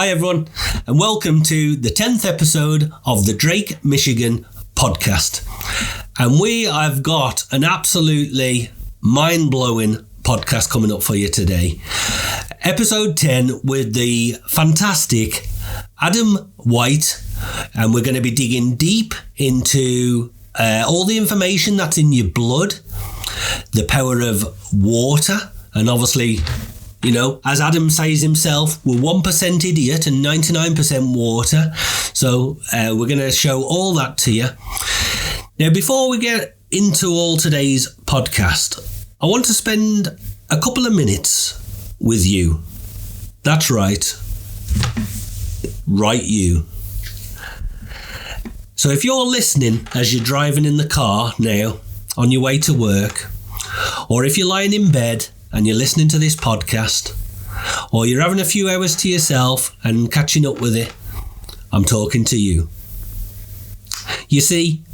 Hi everyone, and welcome to the 10th episode of the Drake, Michigan podcast. And we have got an absolutely mind-blowing podcast coming up for you today. Episode 10 with the fantastic Adam White, and we're going to be digging deep into all the information that's in your blood, the power of water, and obviously, you know, as Adam says himself, we're 1% idiot and 99% water. So we're going to show all that to you. Now, before we get into all today's podcast, I want to spend a couple of minutes with you. That's right. Right, you. So if you're listening as you're driving in the car now, on your way to work, or if you're lying in bed and you're listening to this podcast, or you're having a few hours to yourself and catching up with it, I'm talking to you. You see,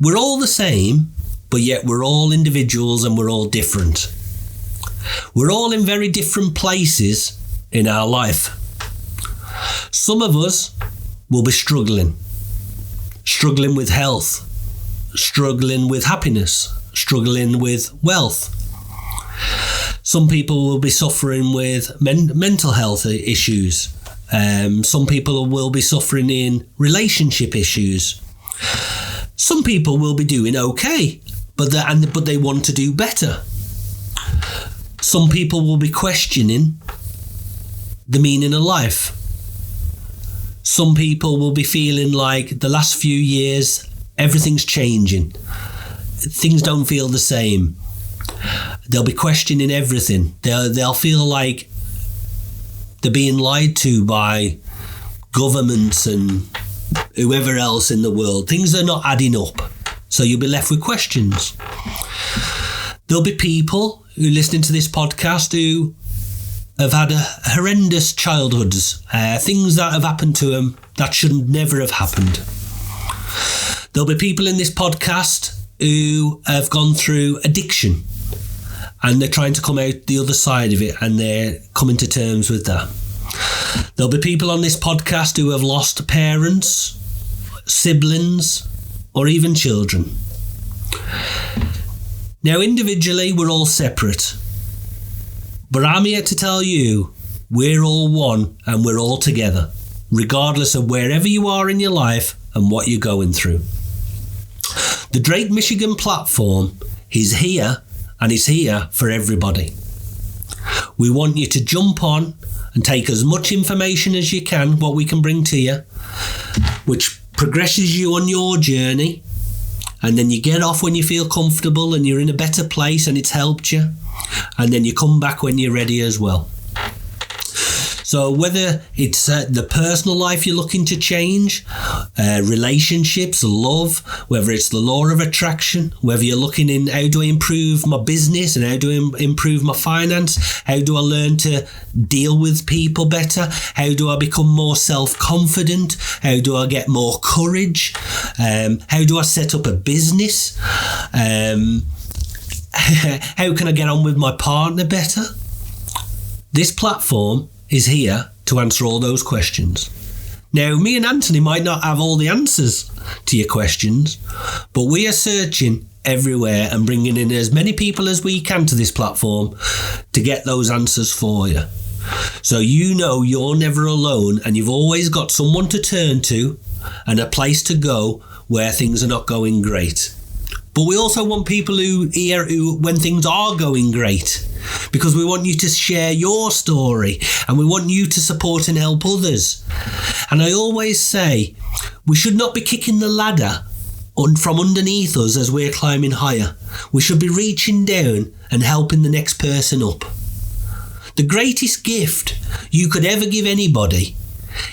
we're all the same, but yet we're all individuals and we're all different. We're all in very different places in our life. Some of us will be struggling with health, struggling with happiness, struggling with wealth. Some people will be suffering with mental health issues. Some people will be suffering in relationship issues. Some people will be doing okay, but they want to do better. Some people will be questioning the meaning of life. Some people will be feeling like the last few years, everything's changing. Things don't feel the same. They'll be questioning everything. They'll feel like they're being lied to by governments and whoever else in the world. Things are not adding up. So you'll be left with questions. There'll be people who listen to this podcast who have had horrendous childhoods, things that have happened to them that should never have happened. There'll be people in this podcast who have gone through addiction and they're trying to come out the other side of it and they're coming to terms with that. There'll be people on this podcast who have lost parents, siblings, or even children. Now, individually, we're all separate. But I'm here to tell you, we're all one and we're all together, regardless of wherever you are in your life and what you're going through. The Drake Michigan platform is here and it's here for everybody. We want you to jump on and take as much information as you can, what we can bring to you, which progresses you on your journey. And then you get off when you feel comfortable and you're in a better place and it's helped you. And then you come back when you're ready as well. So whether it's the personal life you're looking to change, relationships, love, whether it's the law of attraction, whether you're looking in how do I improve my business and how do I improve my finance, how do I learn to deal with people better, how do I become more self-confident, how do I get more courage, how do I set up a business, how can I get on with my partner better? This platform is here to answer all those questions. Now, me and Anthony might not have all the answers to your questions, but we are searching everywhere and bringing in as many people as we can to this platform to get those answers for you. So you know you're never alone and you've always got someone to turn to and a place to go where things are not going great. But we also want people who when things are going great, because we want you to share your story and we want you to support and help others. And I always say, we should not be kicking the ladder from underneath us as we're climbing higher. We should be reaching down and helping the next person up. The greatest gift you could ever give anybody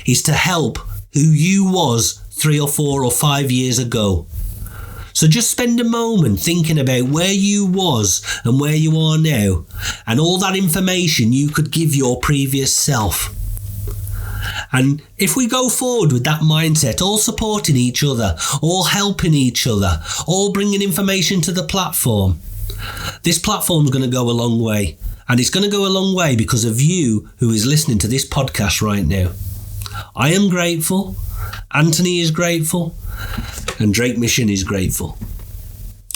is to help who you was 3 or 4 or 5 years ago. So just spend a moment thinking about where you was and where you are now and all that information you could give your previous self. And if we go forward with that mindset, all supporting each other, all helping each other, all bringing information to the platform, this platform's going to go a long way. And it's going to go a long way because of you who is listening to this podcast right now. I am grateful. Anthony is grateful. And Drake Mission is grateful.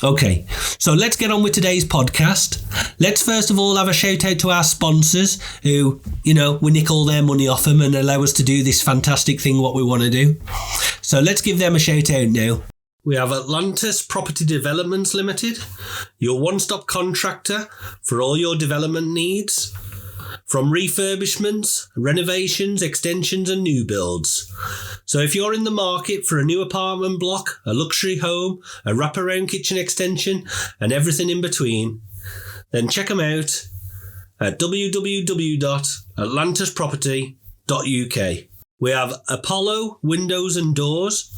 Okay, so let's get on with today's podcast. Let's first of all have a shout out to our sponsors who, we nick all their money off them and allow us to do this fantastic thing, what we want to do. So let's give them a shout out now. We have Atlantis Property Developments Limited, your one-stop contractor for all your development needs. From refurbishments, renovations, extensions and new builds. So if you're in the market for a new apartment block, a luxury home, a wraparound kitchen extension and everything in between, then check them out at www.atlantisproperty.uk. We have Apollo Windows and Doors,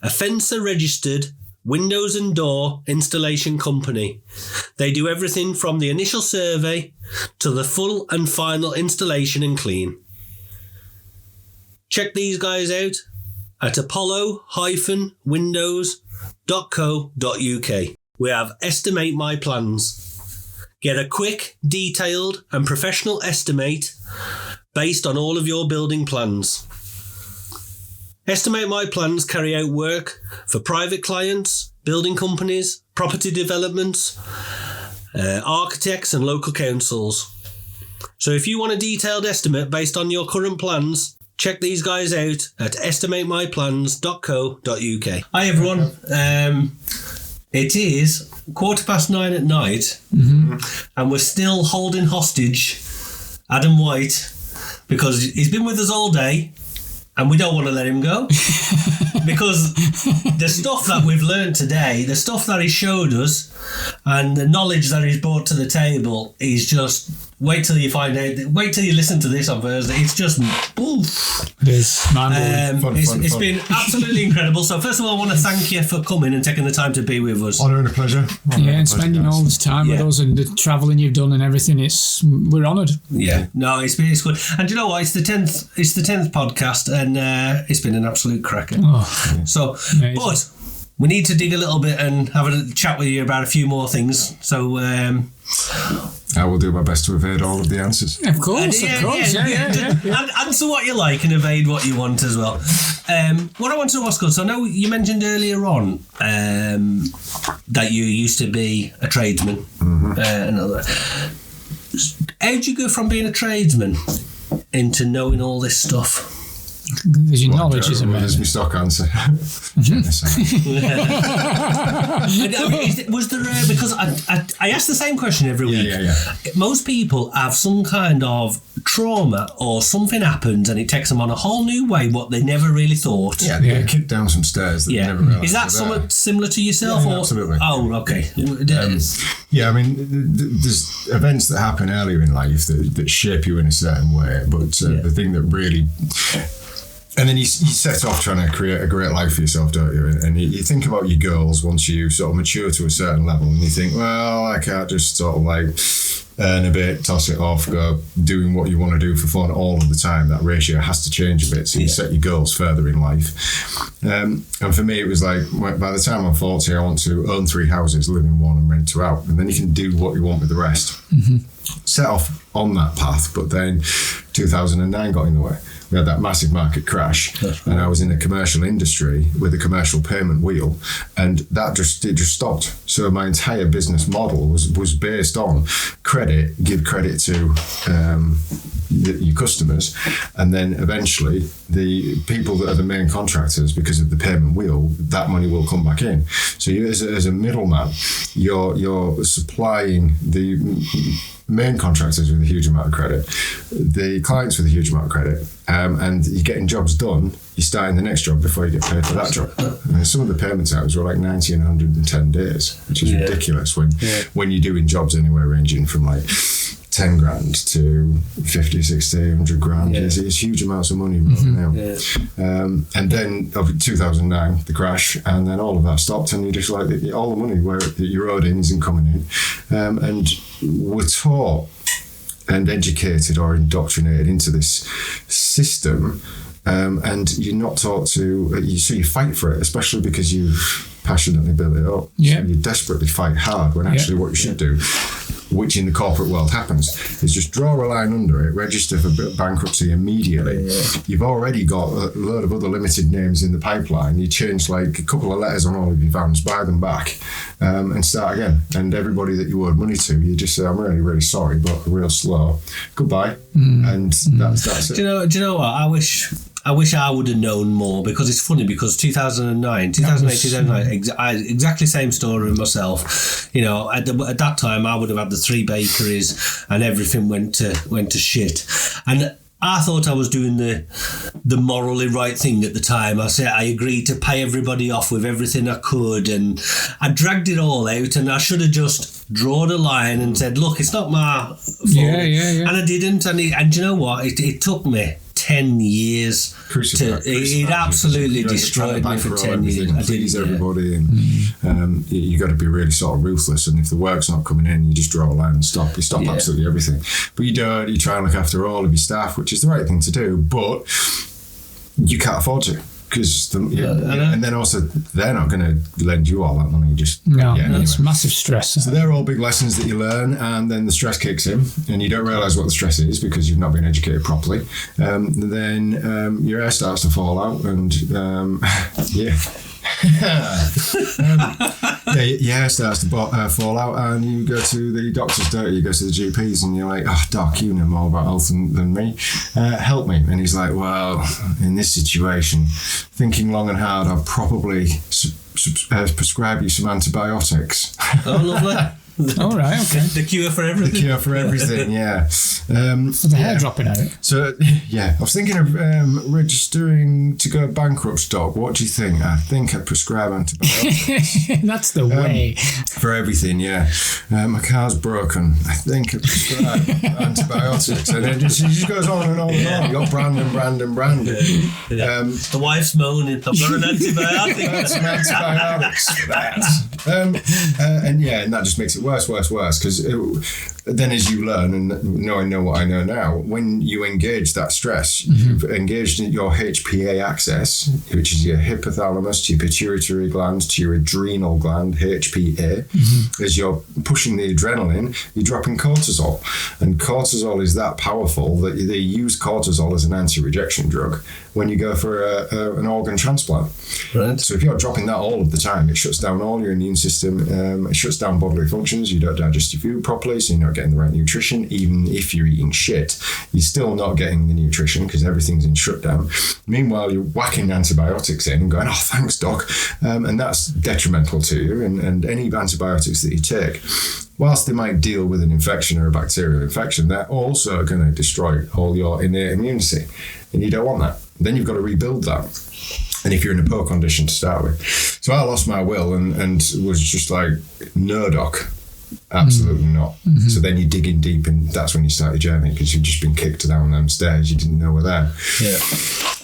a Fencer registered windows and door installation company. They do everything from the initial survey to the full and final installation and clean. Check these guys out at apollo-windows.co.uk. We have Estimate My Plans. Get a quick, detailed and professional estimate based on all of your building plans. Estimate My Plans carry out work for private clients, building companies, property developments, architects and local councils. So if you want a detailed estimate based on your current plans, check these guys out at estimatemyplans.co.uk. Hi everyone. It is 9:15 at night and we're still holding hostage Adam White because he's been with us all day. And we don't want to let him go because the stuff that we've learned today, the stuff that he showed us and the knowledge that he's brought to the table is just, wait till you find out, wait till you listen to this on Thursday. It's just, oof. It is mind-blowing. It's been absolutely incredible. So first of all, I want to thank you for coming and taking the time to be with us. Honour and a pleasure. And spending all this time with us and the travelling you've done and everything. We're honoured. Yeah, no, it's good. And you know what? It's the 10th podcast, and it's been an absolute cracker. So, amazing. But we need to dig a little bit and have a chat with you about a few more things. So, I will do my best to evade all of the answers. Of course. Answer what you like and evade what you want as well. What I want to ask us, I know you mentioned earlier on that you used to be a tradesman. How'd you go from being a tradesman into knowing all this stuff? Because your knowledge is amazing. There's my stock answer. Was there because I ask the same question every week. Yeah. Most people have some kind of trauma or something happens and it takes them on a whole new way what they never really thought. Yeah, they get kicked down some stairs that they never realised. Is that somewhat similar to yourself? Yeah, absolutely. Oh, okay. I mean, there's events that happen earlier in life that shape you in a certain way, but the thing that really... And then you set off trying to create a great life for yourself, don't you? And you think about your goals once you sort of mature to a certain level, and you think, well, I can't just sort of like earn a bit, toss it off, go doing what you want to do for fun all of the time. That ratio has to change a bit, so you set your goals further in life. And for me, it was like, by the time I'm 40, I want to own 3 houses, live in one and rent 2 out, and then you can do what you want with the rest. Set off on that path, but then 2009 got in the way. We had that massive market crash, and I was in the commercial industry with a commercial payment wheel, and that just stopped. So my entire business model was based on credit, give credit to your customers, and then eventually the people that are the main contractors, because of the payment wheel, that money will come back in. So you, as a middleman, you're supplying the main contractors with a huge amount of credit, the clients with a huge amount of credit, and you're getting jobs done, you're starting the next job before you get paid for that job. And some of the payment terms were like 90 and 110 days, which is ridiculous when you're doing jobs anywhere ranging from like 10 grand to 50, 60, 100 grand. It's huge amounts of money rolling out. And then of 2009, the crash, and then all of that stopped, and you just like all the money where you're owed in isn't coming in. And we're taught and educated or indoctrinated into this system, and you're not taught to, so you fight for it, especially because you've passionately built it up. So you desperately fight hard when actually what you should do, which in the corporate world happens, is just draw a line under it, register for bankruptcy immediately. You've already got a load of other limited names in the pipeline. You change like a couple of letters on all of your vans, buy them back, and start again. And everybody that you owed money to, you just say, I'm really, really sorry, but real slow. Goodbye. And that's it. Do you know what? I wish I would have known more, because it's funny, because 2008, 2009, exactly same story with myself. You know, at that time I would have had the 3 bakeries and everything went to shit. And I thought I was doing the morally right thing at the time. I agreed to pay everybody off with everything I could, and I dragged it all out, and I should have just drawn a line and said, look, it's not my fault. Yeah. And I didn't, and you know what? It took me 10 years. It absolutely destroyed me for 10 years. I Please everybody, and you got to be really sort of ruthless. And if the work's not coming in, you just draw a line and stop. You stop absolutely everything. But you don't. You try and look after all of your staff, which is the right thing to do. But you can't afford to. Because and then also they're not going to lend you all that money. It's massive stress. So they're all big lessons that you learn, and then the stress kicks in, and you don't realise what the stress is because you've not been educated properly. Then your hair starts to fall out, and your hair starts to fall out, and you go to the doctors, don't you? You go to the GPs, and you're like, oh, doc, you know more about health than me. Help me. And he's like, well, in this situation, thinking long and hard, I'll probably prescribe you some antibiotics. Oh, lovely. All right, okay. The cure for everything. The cure for everything, yeah. For the hair dropping out. So, I was thinking of registering to go bankrupt, Doc. What do you think? I think I'd prescribe antibiotics. That's the way. For everything, yeah. My car's broken. I think I'd prescribe antibiotics. And then it just goes on and on and on. You got Brandon. The wife's moaning, I've got an antibiotic. Some antibiotics for that. And that just makes it worse, because then as you learn, and now I know what I know now, when you engage that stress, you've engaged in your HPA axis, which is your hypothalamus to your pituitary gland to your adrenal gland, HPA. As you're pushing the adrenaline, you're dropping cortisol. And cortisol is that powerful that they use cortisol as an anti-rejection drug when you go for an organ transplant. Right. So if you're dropping that all of the time, it shuts down all your immune system, it shuts down bodily functions, you don't digest your food properly, so you're not getting the right nutrition. Even if you're eating shit, you're still not getting the nutrition because everything's in shutdown. Meanwhile, you're whacking antibiotics in and going, oh, thanks, doc. And that's detrimental to you. And any antibiotics that you take, whilst they might deal with an infection or a bacterial infection, they're also going to destroy all your innate immunity. And you don't want that. Then you've got to rebuild that. And if you're in a poor condition to start with. So I lost my will and was just like, no, doc. Absolutely not. So then you're digging deep, and that's when you start your journey, because you've just been kicked down them stairs you didn't know were there. Yeah.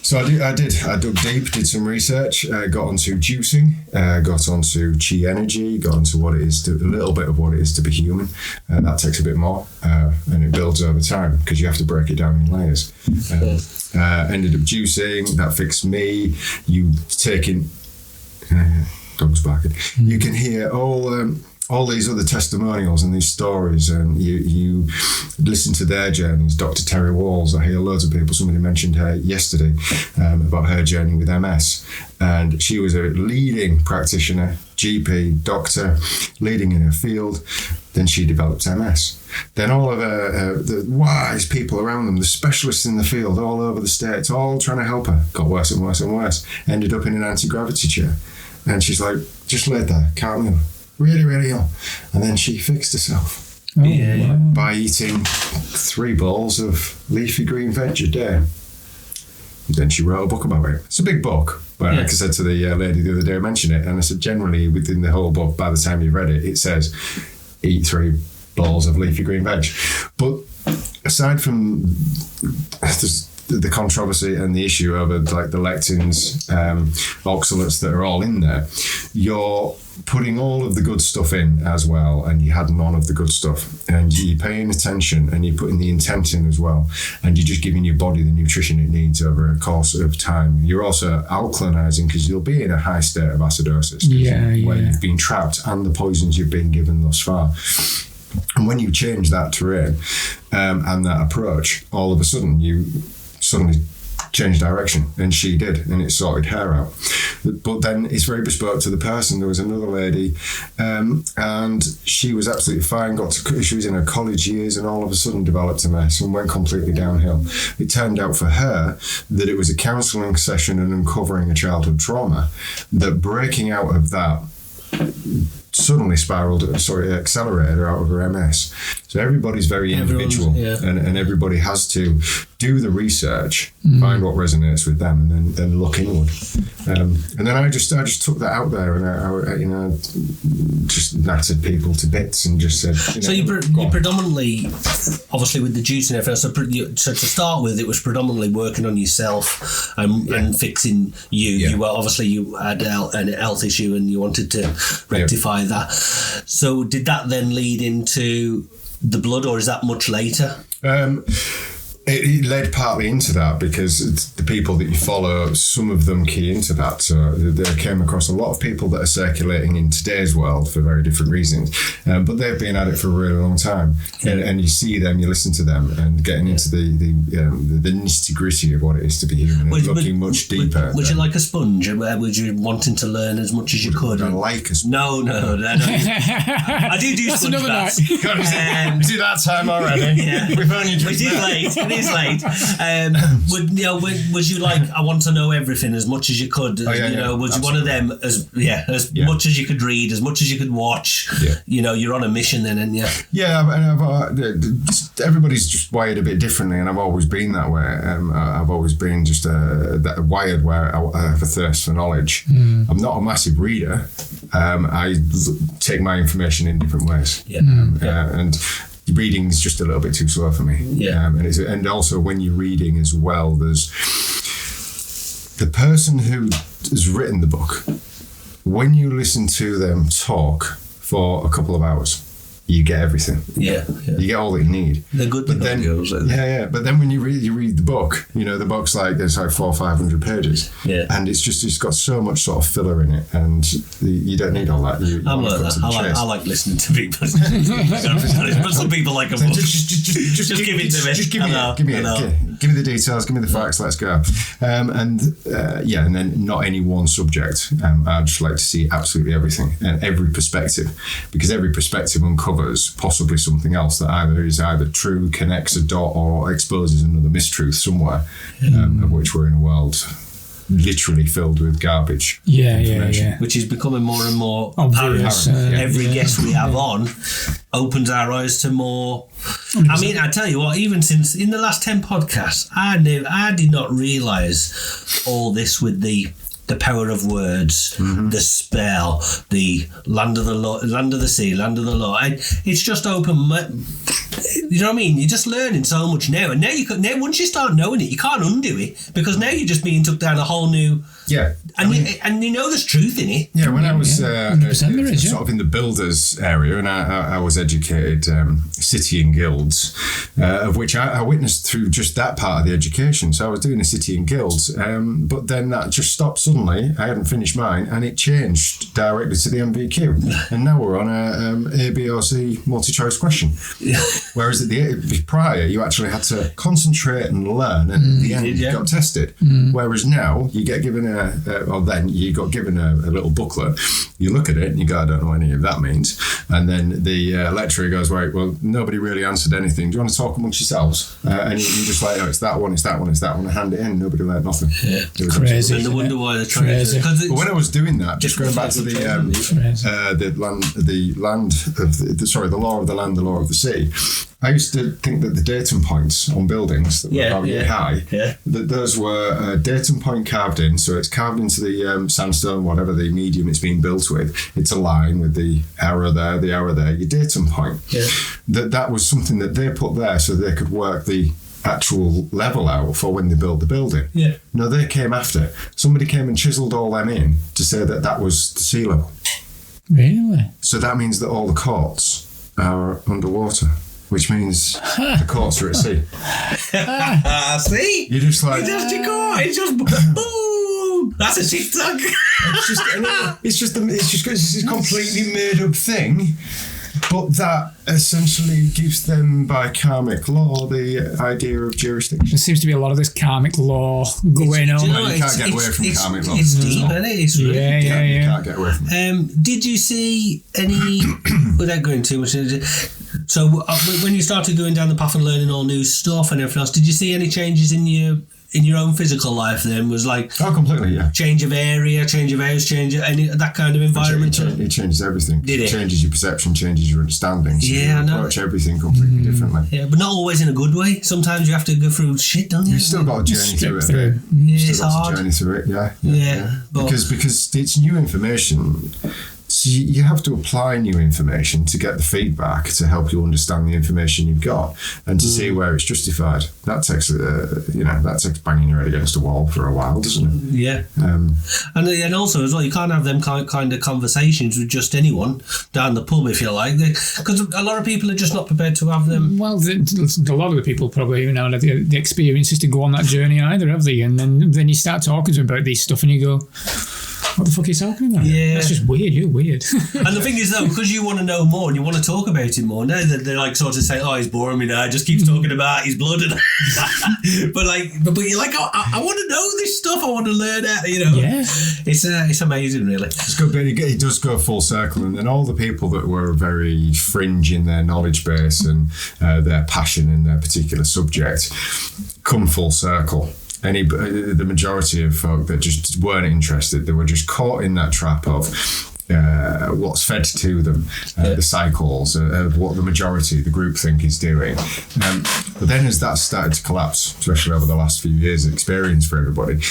So I dug deep, did some research, got onto juicing, got onto chi energy, got onto a little bit of what it is to be human. That takes a bit more, and it builds over time because you have to break it down in layers. Ended up juicing, that fixed me. You taking dog's barking. You can hear all these other testimonials and these stories, and you listen to their journeys. Dr. Terry Walls, I hear loads of people. Somebody mentioned her yesterday about her journey with MS, and she was a leading practitioner, GP, doctor, leading in her field. Then she developed MS. Then all of the wise people around them, the specialists in the field all over the States, all trying to help her, got worse and worse and worse. Ended up in an anti-gravity chair. And she's like, just laid there, calmly, really, really ill. And then she fixed herself by eating 3 bowls of leafy green veg a day. And then she wrote a book about it. It's a big book. But like I said to the lady the other day, I mentioned it, and I said generally within the whole book, by the time you've read it, it says eat 3 bowls of leafy green veg. But aside from the controversy and the issue over like the lectins, oxalates that are all in there, you're putting all of the good stuff in as well, and you had none of the good stuff, and you're paying attention and you're putting the intent in as well, and you're just giving your body the nutrition it needs over a course of time. You're also alkalinizing because you'll be in a high state of acidosis where you've been trapped and the poisons you've been given thus far. And when you change that terrain and that approach, all of a sudden you suddenly change direction, and she did, and it sorted her out. But then it's very bespoke to the person. There was another lady, and she was absolutely fine. She was in her college years, and all of a sudden developed a mess and went completely downhill. It turned out for her that it was a counselling session and uncovering a childhood trauma. That breaking out of that suddenly accelerated her out of her MS. So everybody's very individual, and everybody has to do the research, find what resonates with them, and then look inward. And then I just took that out there, and I just nattered people to bits and just said. So you predominantly, obviously with the juice and everything. So to start with, it was predominantly working on yourself and fixing you. Yeah. You had an health issue and you wanted to rectify that. So did that then lead into the blood, or is that much later? It led partly into that because the people that you follow, some of them key into that. So they came across a lot of people that are circulating in today's world for very different reasons, but they've been at it for a really long time. And you see them, you listen to them, and getting into the nitty gritty of what it is to be human, and looking much deeper. Was you like a sponge? Was you wanting to learn as much as you could? I like a sponge. No. I do That's sponge another baths. Is it that time already? Yeah. We've only just It is late. Was you like, I want to know everything as much as you could? Was absolutely. You one of them as much as you could read, as much as you could watch? Yeah. You're on a mission then, and yeah. Everybody's just wired a bit differently, and I've always been that way. I've always been just wired where I have a thirst for knowledge. I'm not a massive reader. I take my information in different ways. And reading is just a little bit too slow for me. And also when you're reading as well, there's the person who has written the book. When you listen to them talk for a couple of hours, you get everything. You get all that you need. They're good. But then, But then when you read the book, the book's like there's like 400 or 500 pages. And it's got so much sort of filler in it, and you don't need all that. I'm like that. I like listening to people. But some people like a book. Just give it to me. Just give me the details. Give me the facts. Let's go. And then not any one subject. I'd just like to see absolutely everything and every perspective, because every perspective uncovers possibly something else that either true, connects a dot, or exposes another mistruth somewhere, of which we're in a world literally filled with garbage. Which is becoming more and more apparent. Every guest we have on opens our eyes to more. 100%. I mean, I tell you what, even since in the last 10 podcasts, I did not realise all this with the power of words, the spell, the land of the law, land of the sea, land of the law. It's just open. You know what I mean? You're just learning so much now, and now once you start knowing it, you can't undo it, because now you're just being took down a whole new. And you know there's truth in it. Yeah, when I was sort of in the builders area, and I was educated city and guilds, of which I witnessed through just that part of the education. So I was doing a city and guilds, but then that just stopped suddenly. I hadn't finished mine, and it changed directly to the MVQ, and now we're on a A, B or C multi-choice question. Whereas at the prior, you actually had to concentrate and learn, and at the end you got tested. Whereas now you get given you got given a little booklet. You look at it and you go, I don't know what any of that means. And then the lecturer goes, right, well, nobody really answered anything. Do you want to talk amongst yourselves? And you just like, it's that one, it's that one, it's that one, and hand it in. Nobody learned nothing. Crazy. And they wonder why they're trying to do it. But when I was doing that, just going back to the law of the land, the law of the sea, I used to think that the datum points on buildings that were very high, that those were datum point carved in. So it's carved into the sandstone, whatever the medium it's being built with. It's a line with the arrow there, your datum point. That was something that they put there so they could work the actual level out for when they built the building. No, they came after. Somebody came and chiseled all them in to say that was the sea level. Really? So that means that all the courts are underwater, which means the courts are at sea. See? You're just like... It's just boom! That's a TikTok. It's just this completely made up thing But that essentially gives them, by karmic law, the idea of jurisdiction. There seems to be a lot of this karmic law going on. You can't get away from karmic law. It's deep, isn't it? It's really deep. You can't get away from it. Did you see any, without going too much into it, so when you started going down the path and learning all new stuff and everything else, did you see any changes in your own physical life then? Was like completely, yeah. Change of area, change of house, change of any that kind of environment? It changes everything. Did it? Changes your perception, changes your understanding. So yeah, you approach everything completely differently. Yeah, but not always in a good way. Sometimes you have to go through shit, don't you? You've still got to journey through it. Yeah, it's got hard. to journey through it, yeah. Because it's new information. So you have to apply new information to get the feedback to help you understand the information you've got and to see where it's justified. That takes banging your head against a wall for a while, doesn't it? Yeah. And also as well, you can't have them kind of conversations with just anyone down the pub, if you like, because a lot of people are just not prepared to have them. Well, a lot of the people probably the experiences to go on that journey either, have they? And then you start talking to them about these stuff, and you go, what the fuck are you talking about? Yeah. That's just weird. You're weird. And the thing is, though, because you want to know more and you want to talk about it more, now that they're like sort of saying, oh, he's boring me now, just keeps talking about his blood. And but you're like, oh, I want to know this stuff. I want to learn it, Yeah. It's amazing, really. It's good, but it does go full circle. And then all the people that were very fringe in their knowledge base and their passion in their particular subject come full circle. The majority of folk that just weren't interested, they were just caught in that trap of what's fed to them, the cycles of what the majority, the group think is doing. But then as that started to collapse, especially over the last few years of experience for everybody,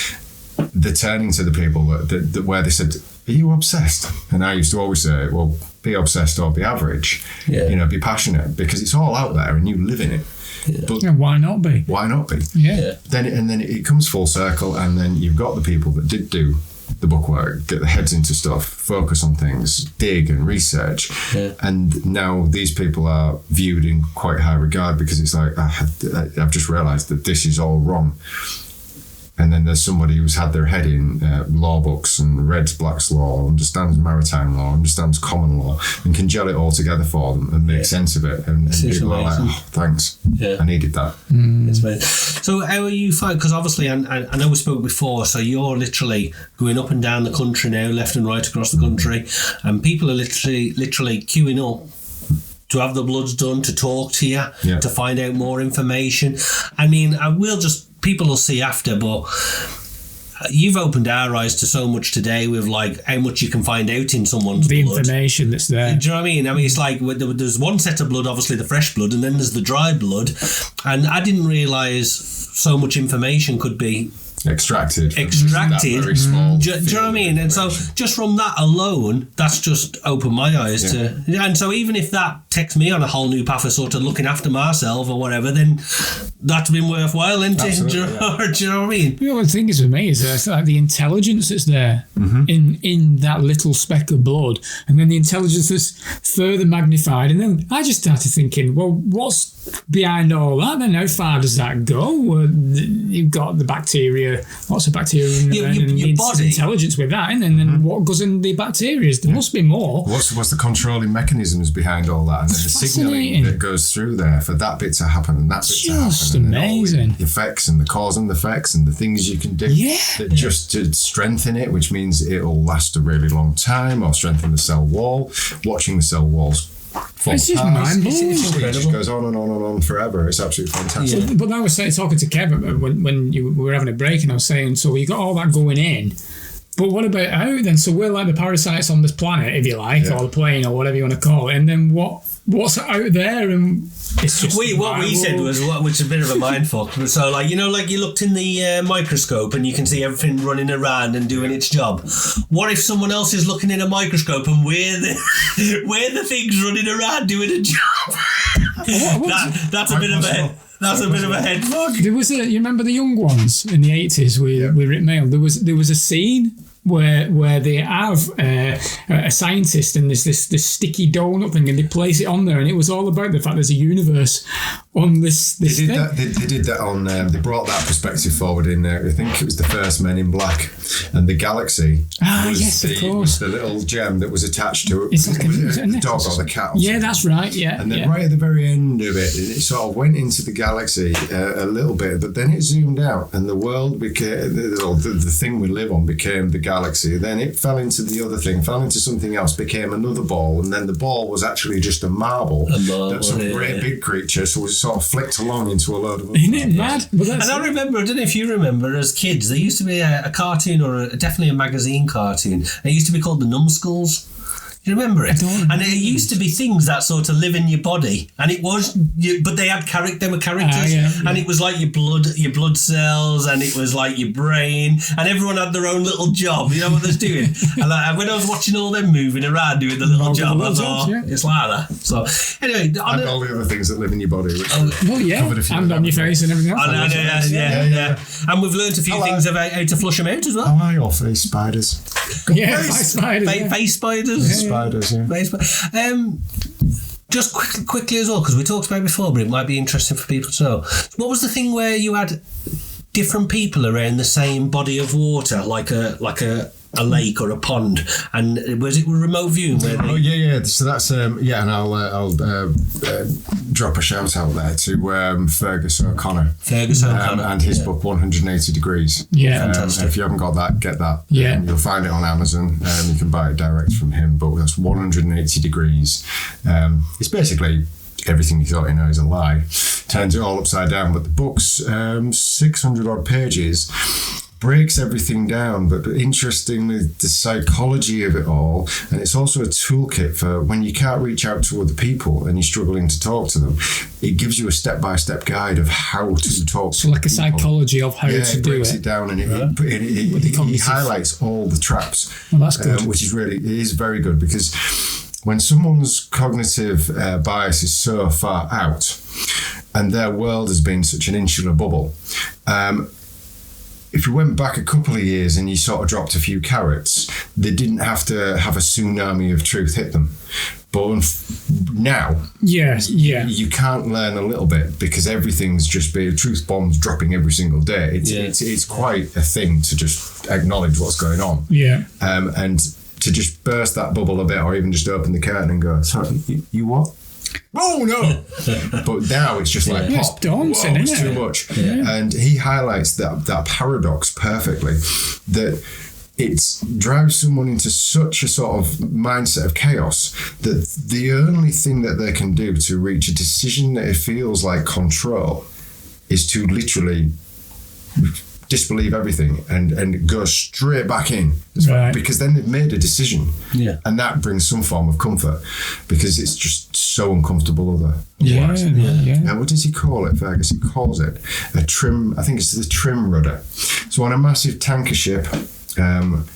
the turning to the people that where they said, are you obsessed? And I used to always say, well, be obsessed or be average. Yeah. Be passionate, because it's all out there and you live in it. Yeah. But why not be? Why not be? Yeah. Then it comes full circle, and then you've got the people that did do the bookwork, get their heads into stuff, focus on things, dig and research. Yeah. And now these people are viewed in quite high regard because it's like, I've just realised that this is all wrong. And then there's somebody who's had their head in law books and read Black's law, understands maritime law, understands common law, and can gel it all together for them and make sense of it. And people are like, oh, thanks. Yeah. I needed that. So how are you finding, because obviously I know we spoke before, so you're literally going up and down the country now, left and right across the country, and people are literally queuing up to have the bloods done, to talk to you, to find out more information. I mean, people will see after, but you've opened our eyes to so much today with like how much you can find out in someone's blood. The information that's there. Do you know what I mean? I mean, it's like there's one set of blood, obviously the fresh blood, and then there's the dry blood. And I didn't realise so much information could be extracted that very small do you know what I mean? And so just from that alone, that's just opened my eyes to. And so even if that takes me on a whole new path of sort of looking after myself or whatever, then that's been worthwhile, isn't it? Do you know what I mean? The other thing is with me is it's like the intelligence that's there in that little speck of blood, and then the intelligence that's further magnified. And then I just started thinking, well, what's behind all that? Then how far does that go? You've got the bacteria, lots of bacteria, and your body intelligence with that, and then what goes in the bacteria? There must be more. What's the controlling mechanisms behind all that, and then the signalling that goes through there for that bit to happen and that bit to happen? Just amazing. The effects and the cause and the effects and the things you can do just to strengthen it, which means it'll last a really long time, or strengthen the cell wall. Watching the cell walls. It's just mind-blowing. It just goes on and on and on forever. It's absolutely fantastic. Yeah. But I was talking to Kevin when we were having a break, and I was saying, so you got all that going in, but what about out then? So we're like the parasites on this planet, if you like, or the plane, or whatever you want to call it, and then what's out there? And it's just what we said was, which is a bit of a mindfuck. So like you looked in the microscope and you can see everything running around and doing its job. What if someone else is looking in a microscope and we're the things running around doing a job? That's a bit of a head fuck. There was you remember the Young Ones in the 80s with Rick Mail? There was a scene where they have a scientist and there's this sticky donut thing and they place it on there, and it was all about the fact there's a universe on this They thing. did that on. They brought that perspective forward in. I think it was the first Men in Black, and the galaxy. Yes, of course. Was the little gem that was attached to it. It's like the dog or the cat. Yeah, that's right. Yeah, and then right at the very end of it, it sort of went into the galaxy a little bit, but then it zoomed out, and the world became the thing we live on became the galaxy. Then it fell into the other thing, fell into something else, became another ball, and then the ball was actually just a marble. That's a great big creature, so it sort of flicked along into a load of. Isn't it mad? And I remember, I don't know if you remember, as kids, there used to be a cartoon, or definitely a magazine cartoon. It used to be called the Numbskulls. Do you remember it? And it used to be things that sort of live in your body, and it was, but they had they were characters, and it was like your blood cells, and it was like your brain, and everyone had their own little job. You know what they're doing? And when I was watching all them moving around doing the little job, I thought it's like that. So anyway, and all the other things that live in your body. And on your face and everything else. Yeah. And we've learned a few things about how to flush them out as well. How are your face spiders? Face spiders. Face spiders. Spiders, yeah. Just quickly as well, because we talked about it before, but it might be interesting for people to know. What was the thing where you had different people around the same body of water, like a lake or a pond, and was it remote viewing? So that's and I'll drop a shout out there to Fergus O'Connor. And his book 180 Degrees. Fantastic. If you haven't got that, get that. You'll find it on Amazon. You can buy it direct from him. But that's 180 Degrees. It's basically everything you thought you know is a lie. Turns it all upside down. But the book's 600 odd pages. Breaks everything down, but interestingly, the psychology of it all, and it's also a toolkit for when you can't reach out to other people and you're struggling to talk to them. It gives you a step-by-step guide of how to talk. So, like a psychology of how to do it. It breaks it down, and he highlights all the traps. Well, that's good. Which is very good, because when someone's cognitive bias is so far out, and their world has been such an insular bubble. If you went back a couple of years and you sort of dropped a few carrots, they didn't have to have a tsunami of truth hit them. But now, you can't learn a little bit, because everything's just been truth bombs dropping every single day. It's quite a thing to just acknowledge what's going on. And to just burst that bubble a bit, or even just open the curtain and go, sorry, you what? Oh no! But now it's just like, it's daunting, it's too much. And he highlights that paradox perfectly, that it drives someone into such a sort of mindset of chaos that the only thing that they can do to reach a decision that it feels like control is to literally disbelieve everything and go straight back in, because then they've made a decision, and that brings some form of comfort, because it's just so uncomfortable otherwise. Now, what does he call it, Fergus? He calls it a trim. I think it's the trim rudder. So on a massive tanker ship, and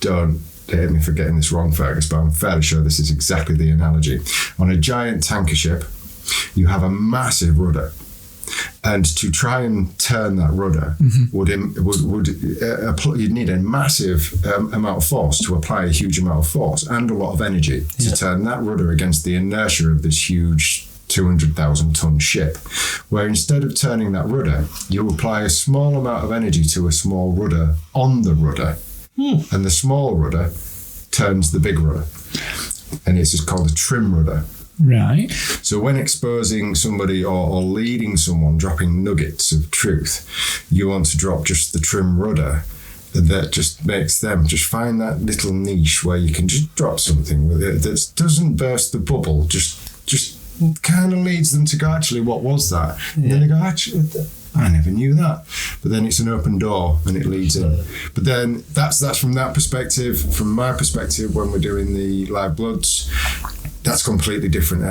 don't hate me for getting this wrong, Fergus, but I'm fairly sure this is exactly the analogy. On a giant tanker ship, you have a massive rudder. And to try and turn that rudder you'd need a massive amount of force, to apply a huge amount of force and a lot of energy to turn that rudder against the inertia of this huge 200,000 ton ship, where instead of turning that rudder, you apply a small amount of energy to a small rudder on the rudder, and the small rudder turns the big rudder, and it's just called a trim rudder. Right. So when exposing somebody or leading someone, dropping nuggets of truth, you want to drop just the trim rudder that just makes them just find that little niche where you can just drop something that doesn't burst the bubble, just kind of leads them to go, actually, what was that? And then they go, actually, I never knew that. But then it's an open door and it leads in. But then that's from that perspective. From my perspective, when we're doing the live bloods, that's completely different.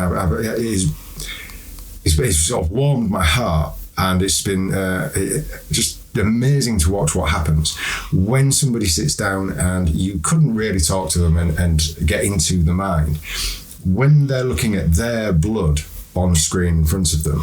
It's sort of warmed my heart, and it's been just amazing to watch what happens when somebody sits down and you couldn't really talk to them and get into the mind. When they're looking at their blood on screen in front of them,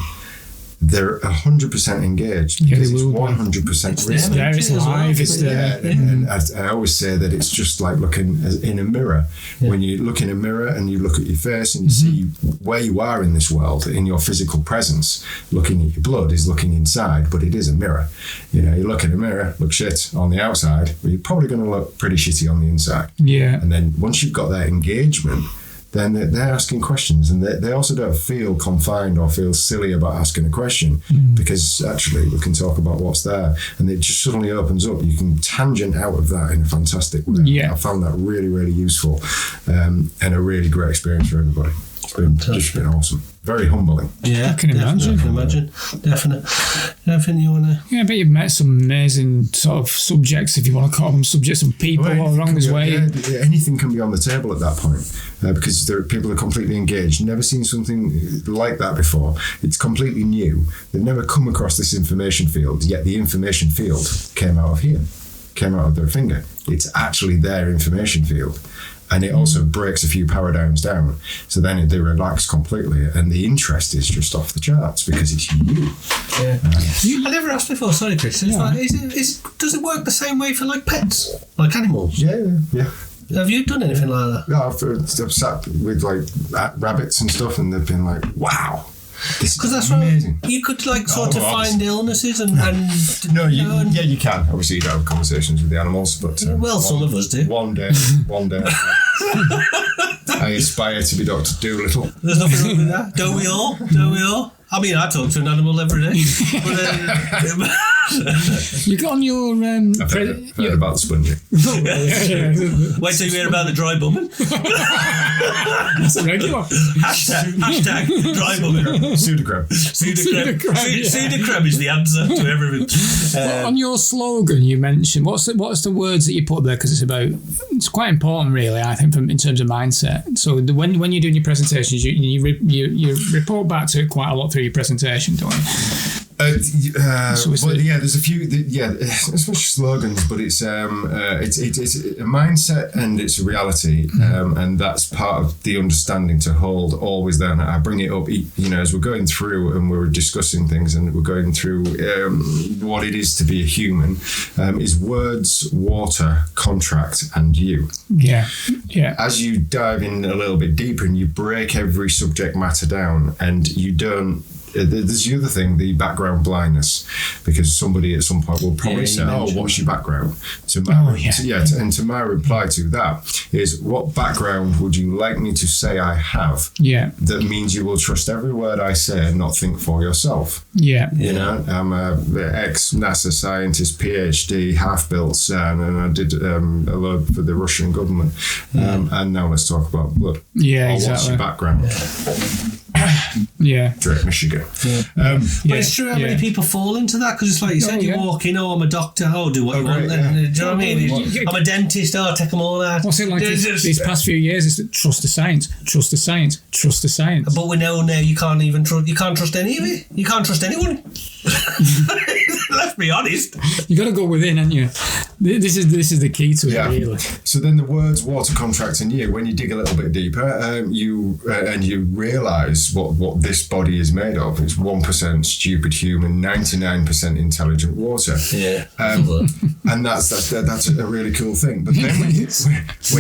they're 100% engaged because it's 100% real. It's live. It's there. And I always say that it's just like looking in a mirror. Yeah. When you look in a mirror and you look at your face and you see where you are in this world, in your physical presence, looking at your blood is looking inside, but it is a mirror. You know, you look in a mirror, look shit on the outside, but you're probably going to look pretty shitty on the inside. Yeah. And then once you've got that engagement, then they're asking questions, and they also don't feel confined or feel silly about asking a question because actually we can talk about what's there, and it just suddenly opens up. You can tangent out of that in a fantastic way. Yeah. I found that really, really useful and a really great experience for everybody. It's just been awesome. Very humbling. Yeah, I can imagine. Definitely. Anything you want to... Yeah, I bet you've met some amazing sort of subjects, if you want to call them subjects, and people all along this way. Yeah, anything can be on the table at that point because people are completely engaged. Never seen something like that before. It's completely new. They've never come across this information field, yet the information field came out of here, came out of their finger. It's actually their information field. And it also breaks a few paradigms down. So then they relax completely, and the interest is just off the charts because it's you. Yeah. I never asked before, sorry Chris. It's like, does it work the same way for like pets? Like animals? Yeah. Have you done anything like that? Yeah, I've sat with like rabbits and stuff, and they've been like, wow. Because that's amazing. You could like sort of find illnesses and you can. Obviously, you don't have conversations with the animals, but some of us do. One day. I aspire to be Dr. Dolittle. There's nothing wrong with that. Don't we all? I mean, I talk to an animal every day. You got on your... I've heard about the sponging. Wait till you hear about the dry bumming. That's a regular. Hashtag dry bumming. Pseudocrem. Pseudocrem is the answer to everything. On your slogan, you mentioned, what's the words that you put there? Because it's quite important, really, I think, in terms of mindset. So when you're doing your presentations, you report back to it quite a lot through your presentation, don't you? There's a few. It's not slogans, but it's a mindset and it's a reality, and that's part of the understanding to hold always there. And I bring it up, as we're going through and we're discussing things and we're going through what it is to be a human. Is words, water, contract, and you. Yeah. As you dive in a little bit deeper and you break every subject matter down, and you don't. There's the other thing, the background blindness, because somebody at some point will probably say, what's your background? And my reply to that is, what background would you like me to say I have? Yeah. That means you will trust every word I say and not think for yourself. Yeah. I'm a ex-NASA scientist, PhD, half-built son, and I did a lot for the Russian government. And now let's talk about blood. Yeah, exactly. What's your background? Drake, Michigan. But it's true how many people fall into that, because it's like you said, you walk in, I'm a doctor, do what you want. Do you know what I mean? I'm a dentist, take them all out. What's it like these past few years? Is trust the science. But we know now you can't even trust any of it. You can't trust anyone. Let's be honest. You got to go within, haven't you? This is the key to it, really. So then the words, water, contract, and you, when you dig a little bit deeper, you realise what this body is made of. It's 1% stupid human, 99% intelligent water. Yeah. And that's a really cool thing. But then when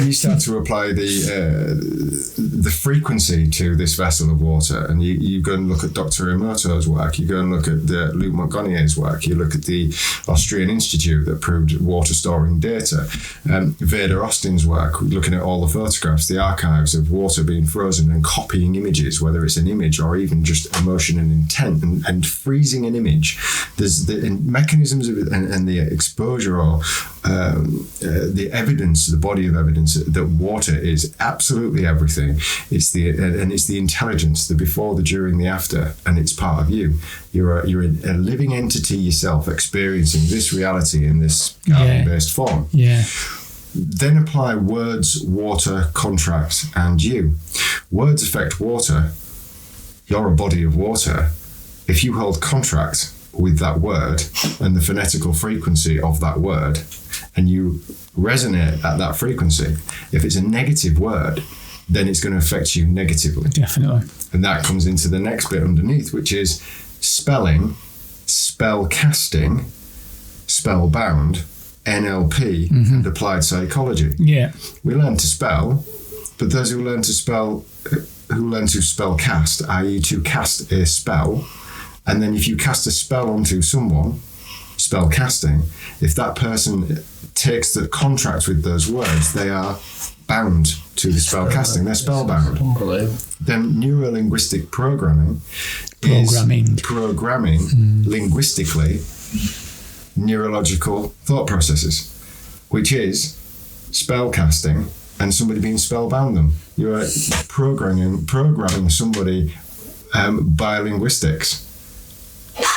you start to apply the frequency to this vessel of water, and you go and look at Dr. Emoto's work, you go and look at Luke Montagniere's work, you look at the Austrian Institute that proved water storing data, Veda Austin's work, looking at all the photographs, the archives of water being frozen and copying images, whether it's an image or even just emotion and intent, and freezing an image. There's the mechanisms of it and the exposure or the evidence, the body of evidence that water is absolutely everything. It's the intelligence, the before, the during, the after, and it's part of you. You're a living entity yourself, experiencing this reality in this carbon-based form. Yeah. Then apply words, water, contract, and you. Words affect water. You're a body of water. If you hold contract with that word and the phonetical frequency of that word, and you resonate at that frequency, if it's a negative word, then it's going to affect you negatively. Definitely. And that comes into the next bit underneath, which is spelling, spell casting, spellbound, NLP, and applied psychology. Yeah. We learn to spell, but those who learn to spell cast, i.e. to cast a spell, and then if you cast a spell onto someone, spell casting, if that person takes the contract with those words, they are bound to the spell casting. They're spellbound. Then neuro-linguistic programming is programming linguistically neurological thought processes, which is spell casting and somebody being spellbound them. You're programming somebody by linguistics.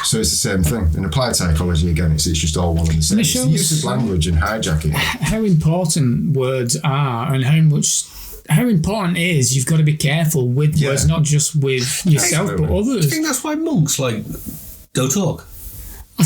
So it's the same thing. In applied psychology, again, it's just all one and the same. It's the use of language and hijacking. How important words are, and how important it is, you've got to be careful with words, not just with yourself, but others. I think that's why monks don't talk.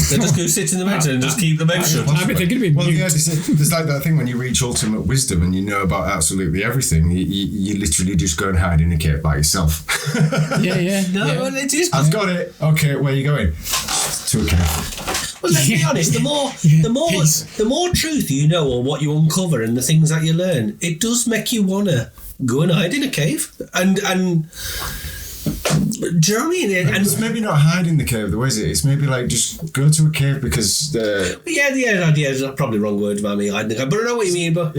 They just go sit in the mountain and just keep the mouth shut. They're going to be there's like that thing when you reach ultimate wisdom and you know about absolutely everything, you literally just go and hide in a cave by yourself. Well, it is. I've got it. Okay, where are you going? To a cave. Well, let's be honest. The more truth you know or what you uncover and the things that you learn, it does make you wanna go and hide in a cave and. Do you know what I mean? And it's maybe not hide in the cave, though, is it? It's maybe like just go to a cave because... the idea is probably the wrong word about me hiding in the cave, but I know what you mean. But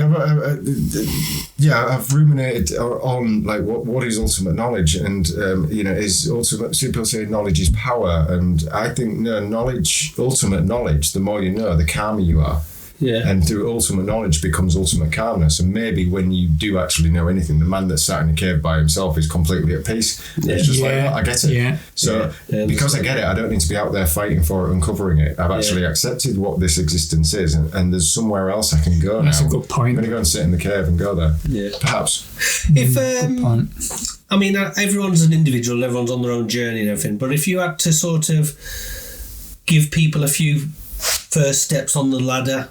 I've ruminated on like what is ultimate knowledge, and is ultimate. People say knowledge is power, and I think ultimate knowledge. The more you know, the calmer you are. Yeah. And through ultimate knowledge becomes ultimate calmness. And maybe when you do actually know anything, the man that's sat in a cave by himself is completely at peace. Yeah. It's just like, I get it. Yeah. So because I get it, I don't need to be out there fighting for it, uncovering it. I've actually accepted what this existence is, and there's somewhere else I can go now. That's a good point. I'm going to go and sit in the cave and go there. Yeah. Perhaps. Good point. I mean, everyone's an individual, everyone's on their own journey and everything, but if you had to sort of give people a few first steps on the ladder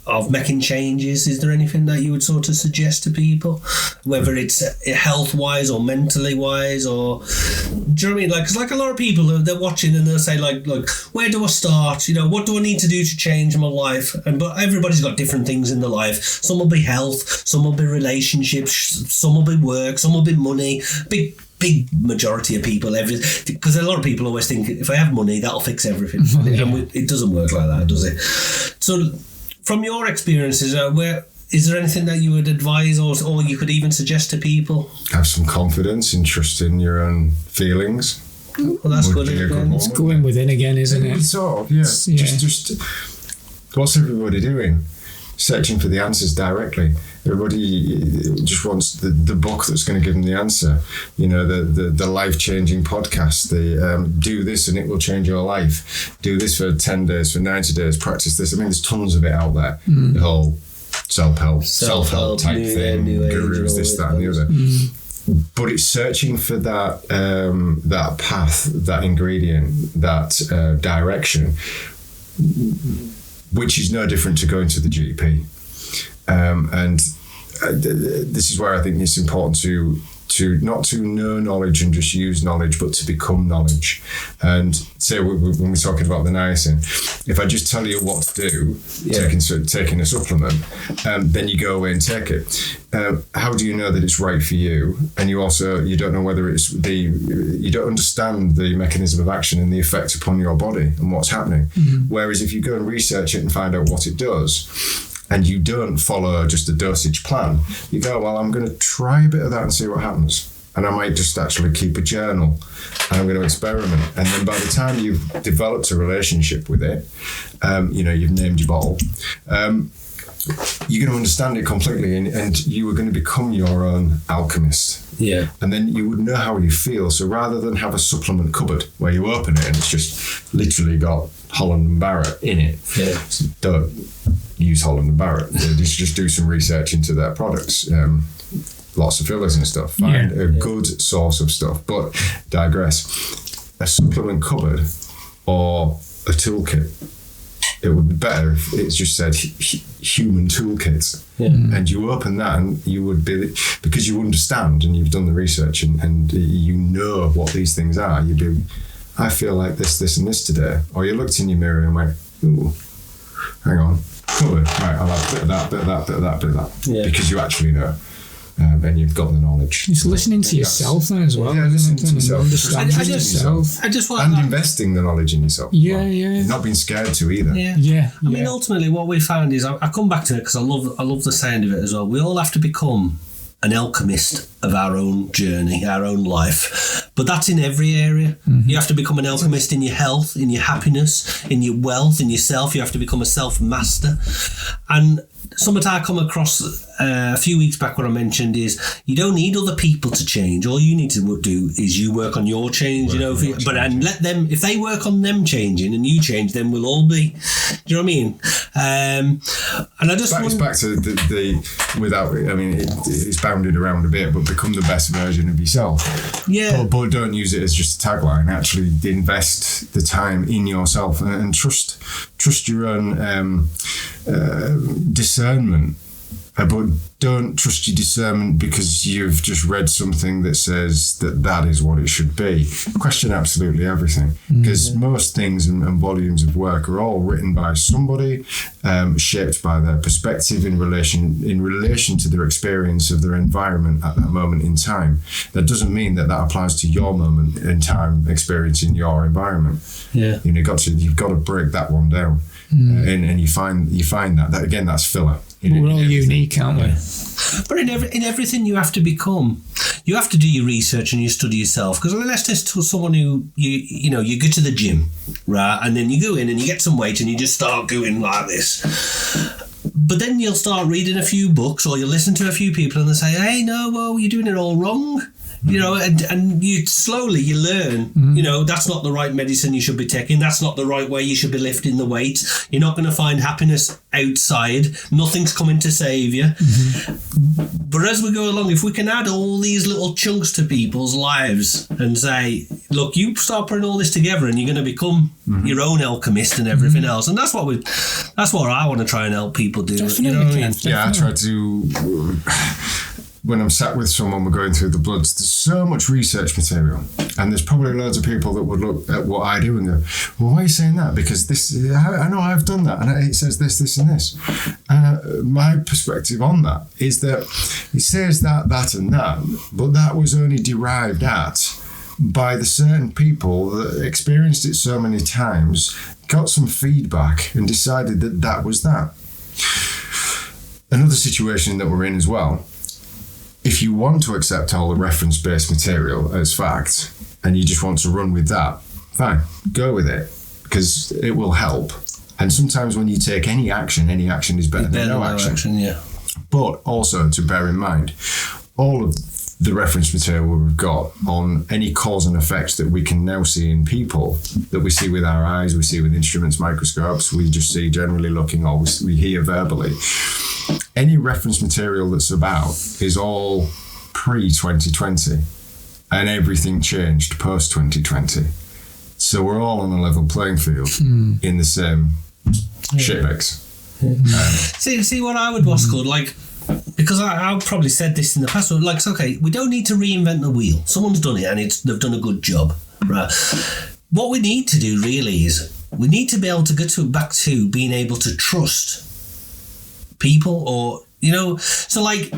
of making changes, is there anything that you would sort of suggest to people, whether it's health wise or mentally wise, or do you know what I mean? Like, because like a lot of people they're watching and they'll say like, where do I start? What do I need to do to change my life? But everybody's got different things in their life. Some will be health, some will be relationships, some will be work, some will be money. Big majority of people, because a lot of people always think if I have money that'll fix everything. And it doesn't work like that, does it? So from your experiences, is there anything that you would advise or you could even suggest to people? Have some confidence and trust in your own feelings. Well, that's good. It's going within again, isn't it? Sort of, yeah. Just what's everybody doing? Searching for the answers directly. Everybody just wants the book that's going to give them the answer. The life-changing podcast. Do this and it will change your life. Do this for 10 days, for 90 days. Practice this. I mean, there's tons of it out there. The whole self-help type thing, gurus, this, that, and the other. But it's searching for that path, that ingredient, that direction, which is no different to going to the GP. And this is where I think it's important to not to know knowledge and just use knowledge, but to become knowledge. And say when we're talking about the niacin, if I just tell you what to do, taking a supplement, then you go away and take it. How do you know that it's right for you? And you don't know whether you don't understand the mechanism of action and the effect upon your body and what's happening. Whereas if you go and research it and find out what it does, and you don't follow just a dosage plan, you go, well, I'm going to try a bit of that and see what happens. And I might just actually keep a journal and I'm going to experiment. And then by the time you've developed a relationship with it, you've named your bottle, you're going to understand it completely and you are going to become your own alchemist. Yeah. And then you would know how you feel. So rather than have a supplement cupboard where you open it and it's just literally got Holland and Barrett in it, don't use Holland and Barrett. Just do some research into their products. Lots of fillers and stuff. Find a good source of stuff. But digress. A supplement cupboard or a toolkit, it would be better if it just said human toolkits. And you open that and you would be, because you understand and you've done the research and you know what these things are, you'd be, I feel like this and this today. Or you looked in your mirror and went, ooh, hang on. Oh, right, I'll have a bit of that, bit of that, bit of that, bit of that. Yeah. Because you actually know. And you've got the knowledge. It's listening to yourself then as well. Yeah, listening to yourself. Understanding yourself. I just want and investing the knowledge in yourself. Yeah, yeah. Not being scared to either. Yeah. I mean, ultimately, what we found is, I come back to it because I love the sound of it as well. We all have to become an alchemist of our own journey, our own life. But that's in every area. Mm-hmm. You have to become an alchemist in your health, in your happiness, in your wealth, in yourself. You have to become a self-master. And something I come across a few weeks back, what I mentioned is you don't need other people to change. All you need to do is you work on your change, and let them, if they work on them changing and you change, then we'll all be, do you know what I mean? And I just it's back to the without, I mean, it's bounded around a bit, but become the best version of yourself. Yeah. But don't use it as just a tagline. Actually invest the time in yourself and trust your own discernment. But don't trust your discernment because you've just read something that says that is what it should be. Question absolutely everything, because most things and volumes of work are all written by somebody, shaped by their perspective in relation to their experience of their environment at that moment in time. That doesn't mean that applies to your moment in time experience in your environment. Yeah, you've got to break that one down, and you find that again, that's filler. We're all unique, aren't we? But in everything you have to become, you have to do your research and you study yourself. Because let's just tell someone who you go to the gym, right, and then you go in and you get some weight and you just start going like this. But then you'll start reading a few books or you'll listen to a few people and they'll say, hey, no, well, you're doing it all wrong. You know, and you slowly you learn, that's not the right medicine you should be taking. That's not the right way you should be lifting the weight. You're not going to find happiness outside. Nothing's coming to save you. But as we go along, if we can add all these little chunks to people's lives and say, look, you start putting all this together and you're going to become your own alchemist and everything else. And that's what I want to try and help people do. Definitely. You know what I mean? Yeah, I try to... When I'm sat with someone, we're going through the bloods, there's so much research material. And there's probably loads of people that would look at what I do and go, well, why are you saying that? Because I know I've done that. And it says this, and this. My perspective on that is that it says that, and that, but that was only derived at by the certain people that experienced it so many times, got some feedback and decided that was that. Another situation that we're in as well, if you want to accept all the reference-based material as fact and you just want to run with that, fine, go with it because it will help. And sometimes when you take any action is better than no action. Yeah. But also to bear in mind, all of the reference material we've got on any cause and effect that we can now see in people, that we see with our eyes, we see with instruments, microscopes, we just see generally looking, or we hear verbally. Any reference material that's about is all pre-2020 and everything changed post-2020. So we're all on a level playing field in the same shitbags. See what I would what's called, like, because I've probably said this in the past, like, it's okay, we don't need to reinvent the wheel. Someone's done it and they've done a good job. Right? What we need to do really is we need to be able to go back to being able to trust people, or so like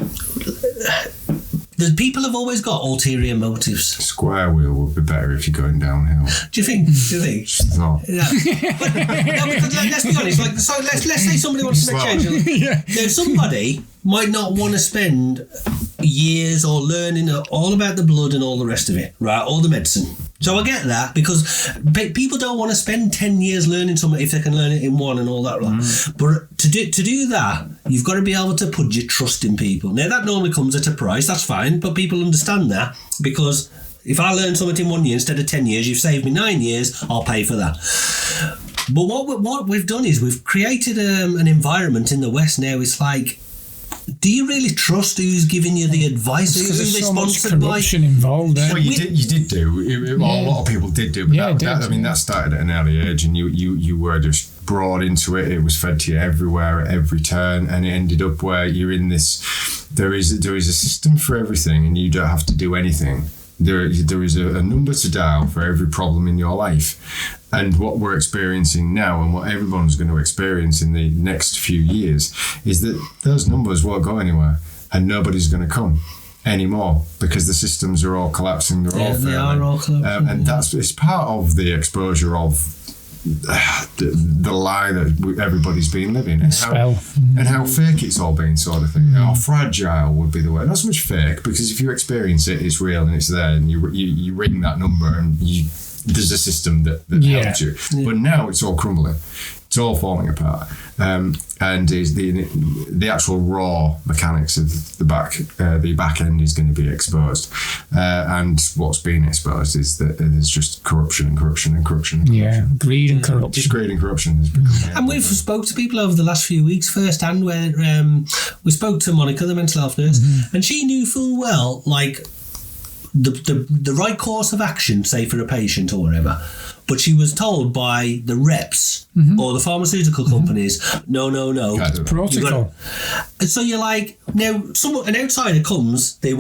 the people have always got ulterior motives. Square wheel would be better if you're going downhill. Do you think? It's not. Yeah. Because let's be honest. Like, so let's say somebody wants to make change. Now, somebody might not want to spend years or learning all about the blood and all the rest of it, right? All the medicine. So I get that, because people don't want to spend 10 years learning something if they can learn it in one and all that. Right? But to do that, you've got to be able to put your trust in people. Now, that normally comes at a price, that's fine, but people understand that, because if I learn something in 1 year instead of 10 years, you've saved me 9 years, I'll pay for that. But what we've done is we've created an environment in the West now. It's like, do you really trust who's giving you the advice? Because there's so much corruption involved. Well, you did do. A lot of people did do. But that started at an early age, and you were just brought into it. It was fed to you everywhere at every turn, and it ended up where you're in this. There is a system for everything, and you don't have to do anything. There is a number to dial for every problem in your life. And what we're experiencing now and what everyone's going to experience in the next few years is that those numbers won't go anywhere and nobody's going to come anymore because the systems are all collapsing. They're all failing. They are all collapsing. And it's part of the exposure of the lie that everybody's been living and how fake it's all been, sort of thing. How fragile would be the word. Not so much fake, because if you experience it, it's real and it's there, and you ring that number and there's a system that helps you. But now it's all crumbling. It's all falling apart, and is the actual raw mechanics of the back end is going to be exposed, and what's being exposed is that there's just corruption and corruption and corruption. Greed and corruption. Just greed and corruption has become. And we've spoke to people over the last few weeks firsthand, where we spoke to Monica, the mental health nurse, and she knew full well, like the right course of action, say for a patient or whatever. But she was told by the reps or the pharmaceutical companies, no. Protocol. So you're like, now an outsider comes, they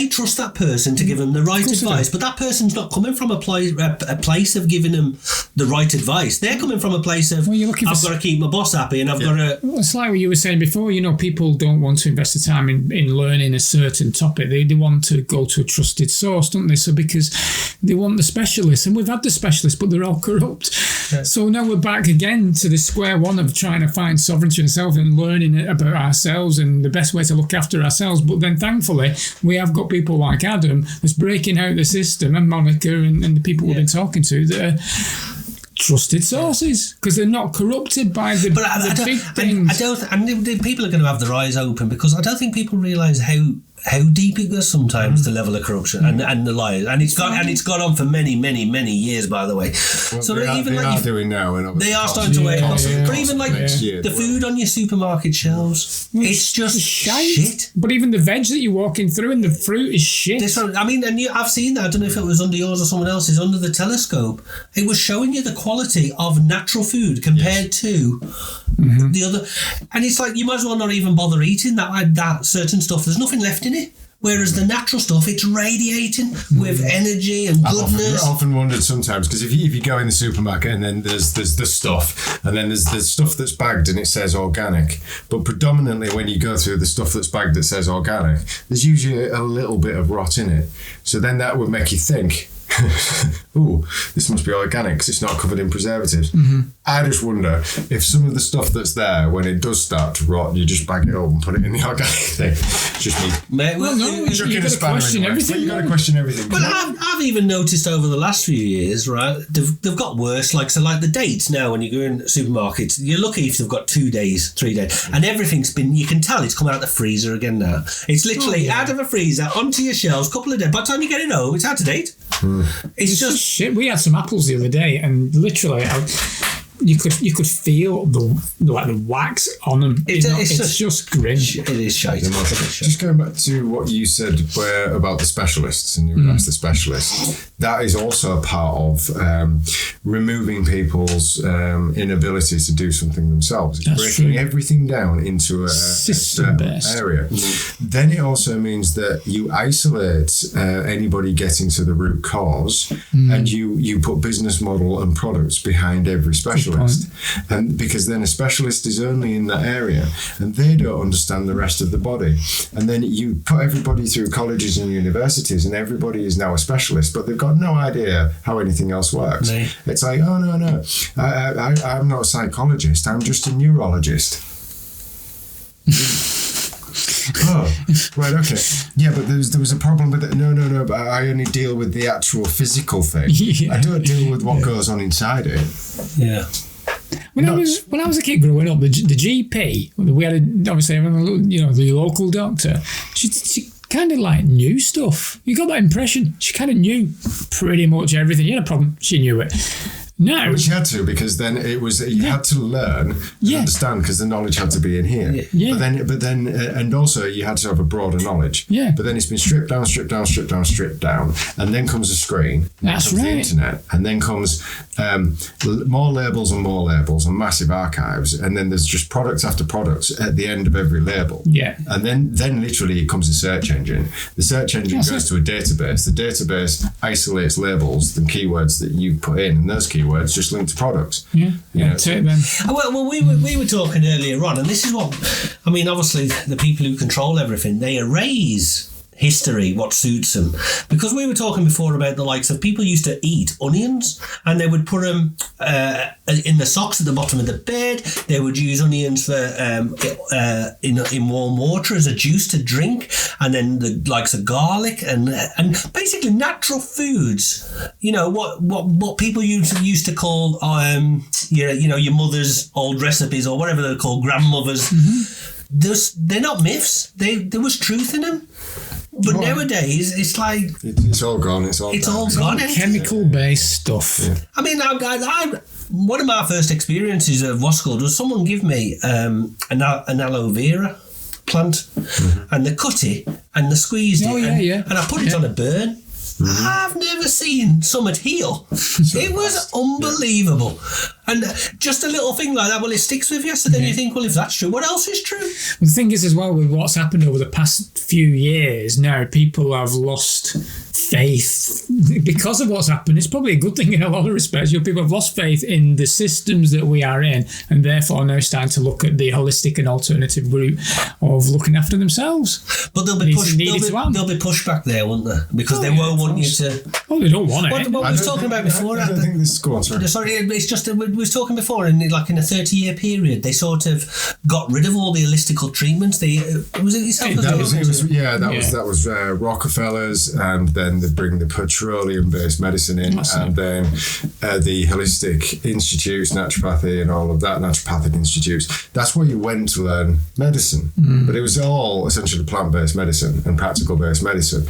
trust that person to give them the right advice, but that person's not coming from a place of giving them the right advice. They're coming from a place of, I've got to keep my boss happy and I've got to... Well, it's like what you were saying before, people don't want to invest the time in learning a certain topic. They want to go to a trusted source, don't they? So because they want the specialists, and we've had the specialists, but they're all corrupt. Yeah. So now we're back again to the square one of trying to find sovereignty in ourselves and learning about ourselves and the best way to look after ourselves. But then thankfully we have got people like Adam that's breaking out the system, and Monica and the people we've been talking to that are trusted sources because they're not corrupted by the big things. And people are going to have their eyes open, because I don't think people realise how deep it goes sometimes, the level of corruption and the lies, and it's gone on for many years, by the way. Well, so they are doing now, and they are starting to wake up. But even like the food on your supermarket shelves, it's just shit. But even the veg that you're walking through and the fruit is shit. I've seen that. I don't know if it was under yours or someone else's, under the telescope. It was showing you the quality of natural food compared to the other, and it's like you might as well not even bother eating that certain stuff. There's nothing left in it. Whereas the natural stuff, it's radiating with energy and goodness. I've often wondered sometimes, because if you go in the supermarket and then there's the stuff, and then there's stuff that's bagged and it says organic, but predominantly when you go through the stuff that's bagged that says organic, there's usually a little bit of rot in it. So then that would make you think, ooh, this must be organic because it's not covered in preservatives. I just wonder if some of the stuff that's there, when it does start to rot, you just bag it up and put it in the organic thing. It's just me. You've got to question everything. You've got to question everything. But I've even noticed over the last few years, right, they've got worse. Like the dates now, when you go in supermarkets, you're lucky if they've got 2 days, 3 days, and everything's been, you can tell it's come out of the freezer again now. It's literally out of a freezer, onto your shelves, couple of days. By the time you get it home, it's out of date. It's just shit. We had some apples the other day, and literally, you could feel the wax on them. It's just grim. It is shite. Just going back to what you said about the specialists, and you asked the specialists, that is also a part of removing people's inability to do something themselves. It's breaking everything down into a system-based area. Then it also means that you isolate anybody getting to the root cause, and you put business model and products behind every specialist. And because then a specialist is only in that area and they don't understand the rest of the body, and then you put everybody through colleges and universities and everybody is now a specialist, but they've got no idea how anything else works. It's like, oh no, I'm not a psychologist, I'm just a neurologist. Oh, right, okay. Yeah, but there was a problem with it. No, but I only deal with the actual physical thing. I don't deal with what goes on inside it. Yeah. When I was a kid growing up, the GP, we had the local doctor, she kind of like knew stuff. You got that impression. She kind of knew pretty much everything. You had a problem, she knew it. No. Which you had to, because then it was you had to learn and understand, because the knowledge had to be in here. Yeah. But then, and also you had to have a broader knowledge. Yeah. But then it's been stripped down, and then comes a screen. That's comes right. The internet, and then comes more labels and massive archives, and then there's just product after product at the end of every label. Yeah. And then literally it comes a search engine. The search engine goes to a database. The database isolates labels, the keywords that you put in, and those keywords just link to products. Yeah. So, then. Well, we were talking earlier on, and this is what I mean. Obviously, the people who control everything, they erase history, what suits them. Because we were talking before about the likes of people used to eat onions, and they would put them in the socks at the bottom of the bed. They would use onions for in warm water as a juice to drink, and then the likes of garlic and basically natural foods. You know what people used to call your mother's old recipes, or whatever they're called, grandmothers. They're not myths. There was truth in them. But nowadays, it's like... It's all gone. It's all gone. Chemical-based stuff. Yeah. I mean, one of my first experiences of what's called was someone give me an aloe vera plant, and they cut it and they squeezed it, and I put it on a burn. I've never seen something heal. It was unbelievable. And just a little thing like that, well, it sticks with you. So then you think, well, if that's true, what else is true? Well, the thing is, as well, with what's happened over the past few years now, people have lost faith because of what's happened. It's probably a good thing in a lot of respects. People have lost faith in the systems that we are in, and therefore now starting to look at the holistic and alternative route of looking after themselves. But there'll be pushback there, won't there? Because they won't want you to... Oh, they don't want it. What we were talking about before... I don't think this is... Go on, sorry. Sorry, it's just... We was talking before, in a 30-year period, they sort of got rid of all the holistical treatments. Was it yourself? That was Rockefellers, and then they bring the petroleum-based medicine in, and then the holistic institutes, naturopathy, and all of that, naturopathic institutes. That's where you went to learn medicine, but it was all essentially plant-based medicine and practical-based medicine,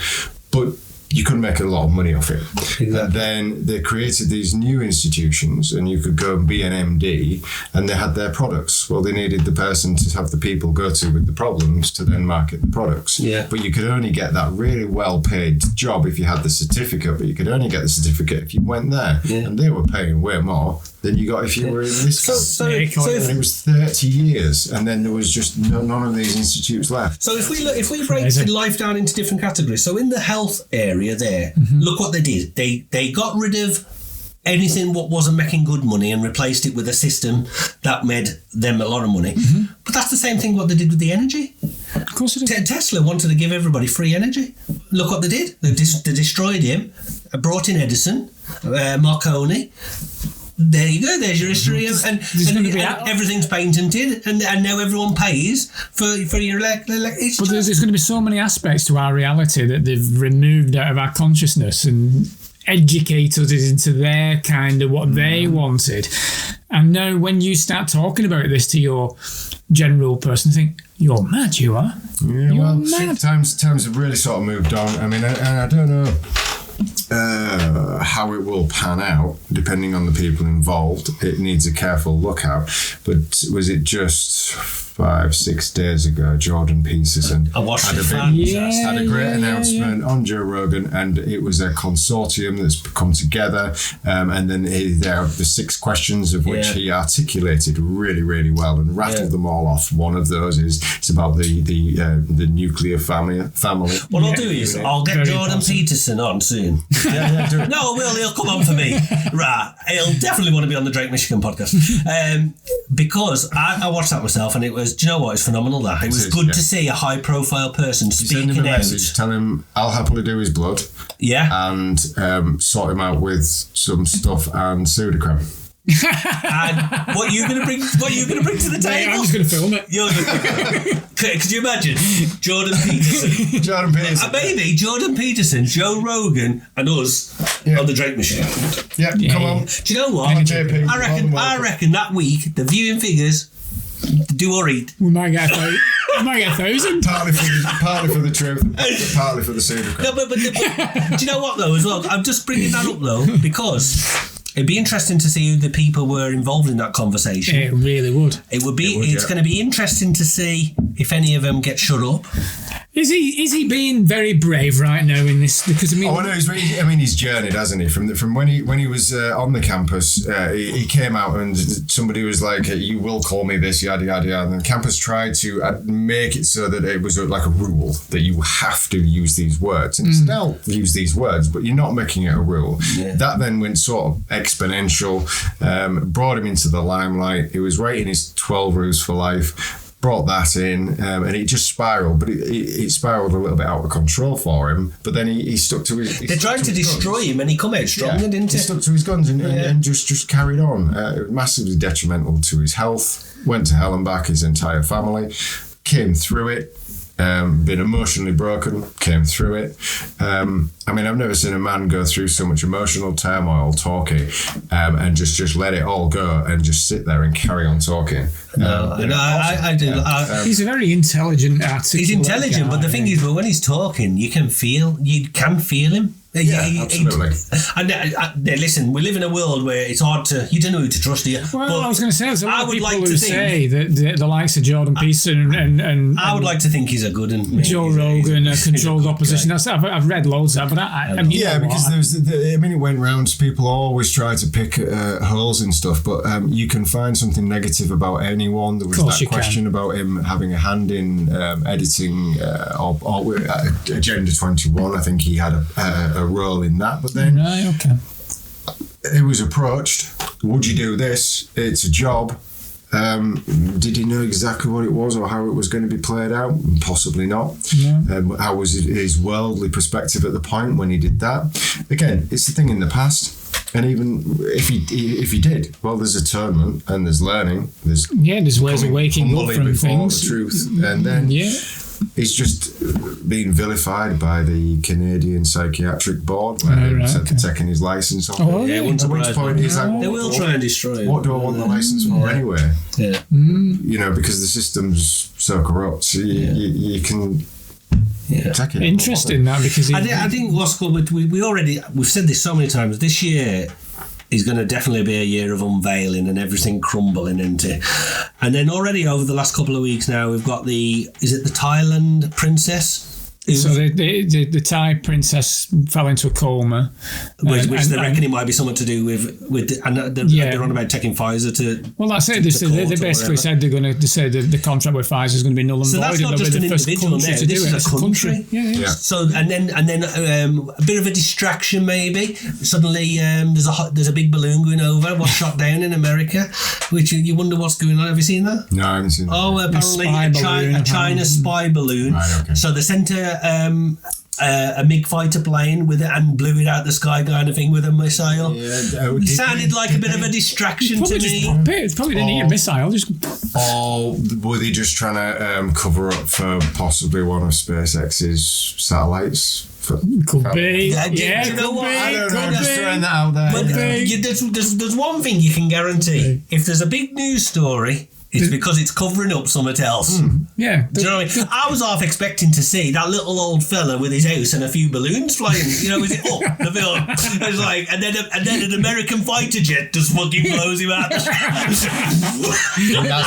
but you couldn't make a lot of money off it. Exactly. And then they created these new institutions, and you could go and be an MD, and they had their products. Well, they needed the person to have the people go to with the problems to then market the products. Yeah. But you could only get that really well-paid job if you had the certificate, but you could only get the certificate if you went there. Yeah. And they were paying way more than you got if you were in this and it was 30 years, and then there was just none of these institutes left. So if we break life down into different categories, so in the health area there, look what they did. They got rid of anything what wasn't making good money and replaced it with a system that made them a lot of money. But that's the same thing what they did with the energy. Of course it is. Tesla wanted to give everybody free energy. Look what they did. They destroyed him, brought in Edison, Marconi. There you go. There's your history, and everything's patented, and now everyone pays for your electricity. But there's going to be so many aspects to our reality that they've removed out of our consciousness and educate us into their kind of what they wanted. And now, when you start talking about this to your general person, think you're mad. You are. Yeah. You're mad. Times have really sort of moved on. I mean, I don't know how it will pan out depending on the people involved. It needs a careful look out. But was it just 5-6 days ago, Jordan Peterson had a great announcement on Joe Rogan, and it was a consortium that's come together, and then there are the 6 questions of which he articulated really, really well and rattled them all off. One of those is it's about the nuclear family. What I'll do is I'll get Jordan Peterson on soon. No, he'll come on for me. Right, he'll definitely want to be on the Drake Michigan podcast, because I watched that myself, and it was. Do you know what? It's phenomenal. That it was good to see a high-profile person speaking send him a out. message, tell him I'll happily do his blood. Yeah, and sort him out with some stuff and Sudocrem. And what are you going to bring? What are you going to bring to the table? I'm just going to film it. Could you imagine Jordan Peterson? Maybe Jordan Peterson, Joe Rogan, and us on the Drake Machine. Yeah, come on. Do you know what? I reckon that week the viewing figures. Do or eat. We might get 1,000. Partly for the truth, partly for the Sudocrem. No, but do you know what though? As well, I'm just bringing that up though because It'd be interesting to see who the people were involved in that conversation. It really would. It's going to be interesting to see if any of them get shut up. Is he being very brave right now in this? Because I mean, he's journeyed, hasn't he? From when he was on the campus, he came out and somebody was like, "You will call me this, yada yada yada." And the campus tried to make it so that it was like a rule that you have to use these words, and still use these words, but you're not making it a rule. Yeah. That then went sort of exponential, brought him into the limelight. He was writing his 12 Rules for Life. Brought that in, and it just spiraled, but it spiraled a little bit out of control for him. But then he stuck to his. They tried to destroy him, and he come out stronger, didn't he? He stuck to his guns and just carried on. Massively detrimental to his health. Went to hell and back. His entire family came through it. Been emotionally broken, came through it. I mean, I've never seen a man go through so much emotional turmoil talking and just let it all go and just sit there and carry on talking. I do. He's a very intelligent artist. He's intelligent, guy, but the thing is, when he's talking, you can feel him. Yeah, absolutely. Listen, we live in a world where it's hard to. You don't know who to trust here. Well, I was going to say, there's a lot of people who say that the likes of Jordan Peterson and I would like to think he's a good and Joe Rogan, a controlled opposition. I've read loads of that, but I mean, because it went round. People always try to pick holes in stuff, but you can find something negative about anyone. There was that question about him having a hand in editing or Agenda 21. I think he had a role in that, but then he was approached, would you do this? It's a job. Did he know exactly what it was or how it was going to be played out? Possibly not. How was his worldly perspective at the point when he did that? Again, it's the thing in the past. And even if he did, well, there's atonement and there's learning. There's ways of waking up from things. The truth, and then he's just being vilified by the Canadian Psychiatric Board where taking his license off. At which point he's like, they will try and destroy it. What do I want the license for anyway? Yeah. You know, because the system's so corrupt. So you can. Yeah. Interesting that because I think what's cool, we've said this so many times. This year is going to definitely be a year of unveiling and everything crumbling into. And then already over the last couple of weeks now, we've got the Thailand Princess. So the Thai princess fell into a coma, which they reckon it might be something to do with they're on about taking Pfizer to. Well, that's it. They basically said they said the contract with Pfizer is going to be null and void. So that's not just an individual now. This is a country. Yeah. So and then a bit of a distraction maybe. Suddenly there's a big balloon going over, was shot down in America, which you wonder what's going on. Have you seen that? No, I haven't seen that. Oh, apparently a China spy balloon. Right, okay. So they sent a MiG fighter plane with it and blew it out the sky kind of thing with a missile. It sounded like a bit of a distraction to me. It probably didn't need a missile. Or were they just trying to cover up for possibly one of SpaceX's satellites? Could be. You know what? I don't know. I'm just throwing that out there. But there's one thing you can guarantee. If there's a big news story, it's because it's covering up something else. Yeah. Do you know what I mean? I was half expecting to see that little old fella with his house and a few balloons flying, was it up the film? It was like, and then an American fighter jet just fucking blows him out. That's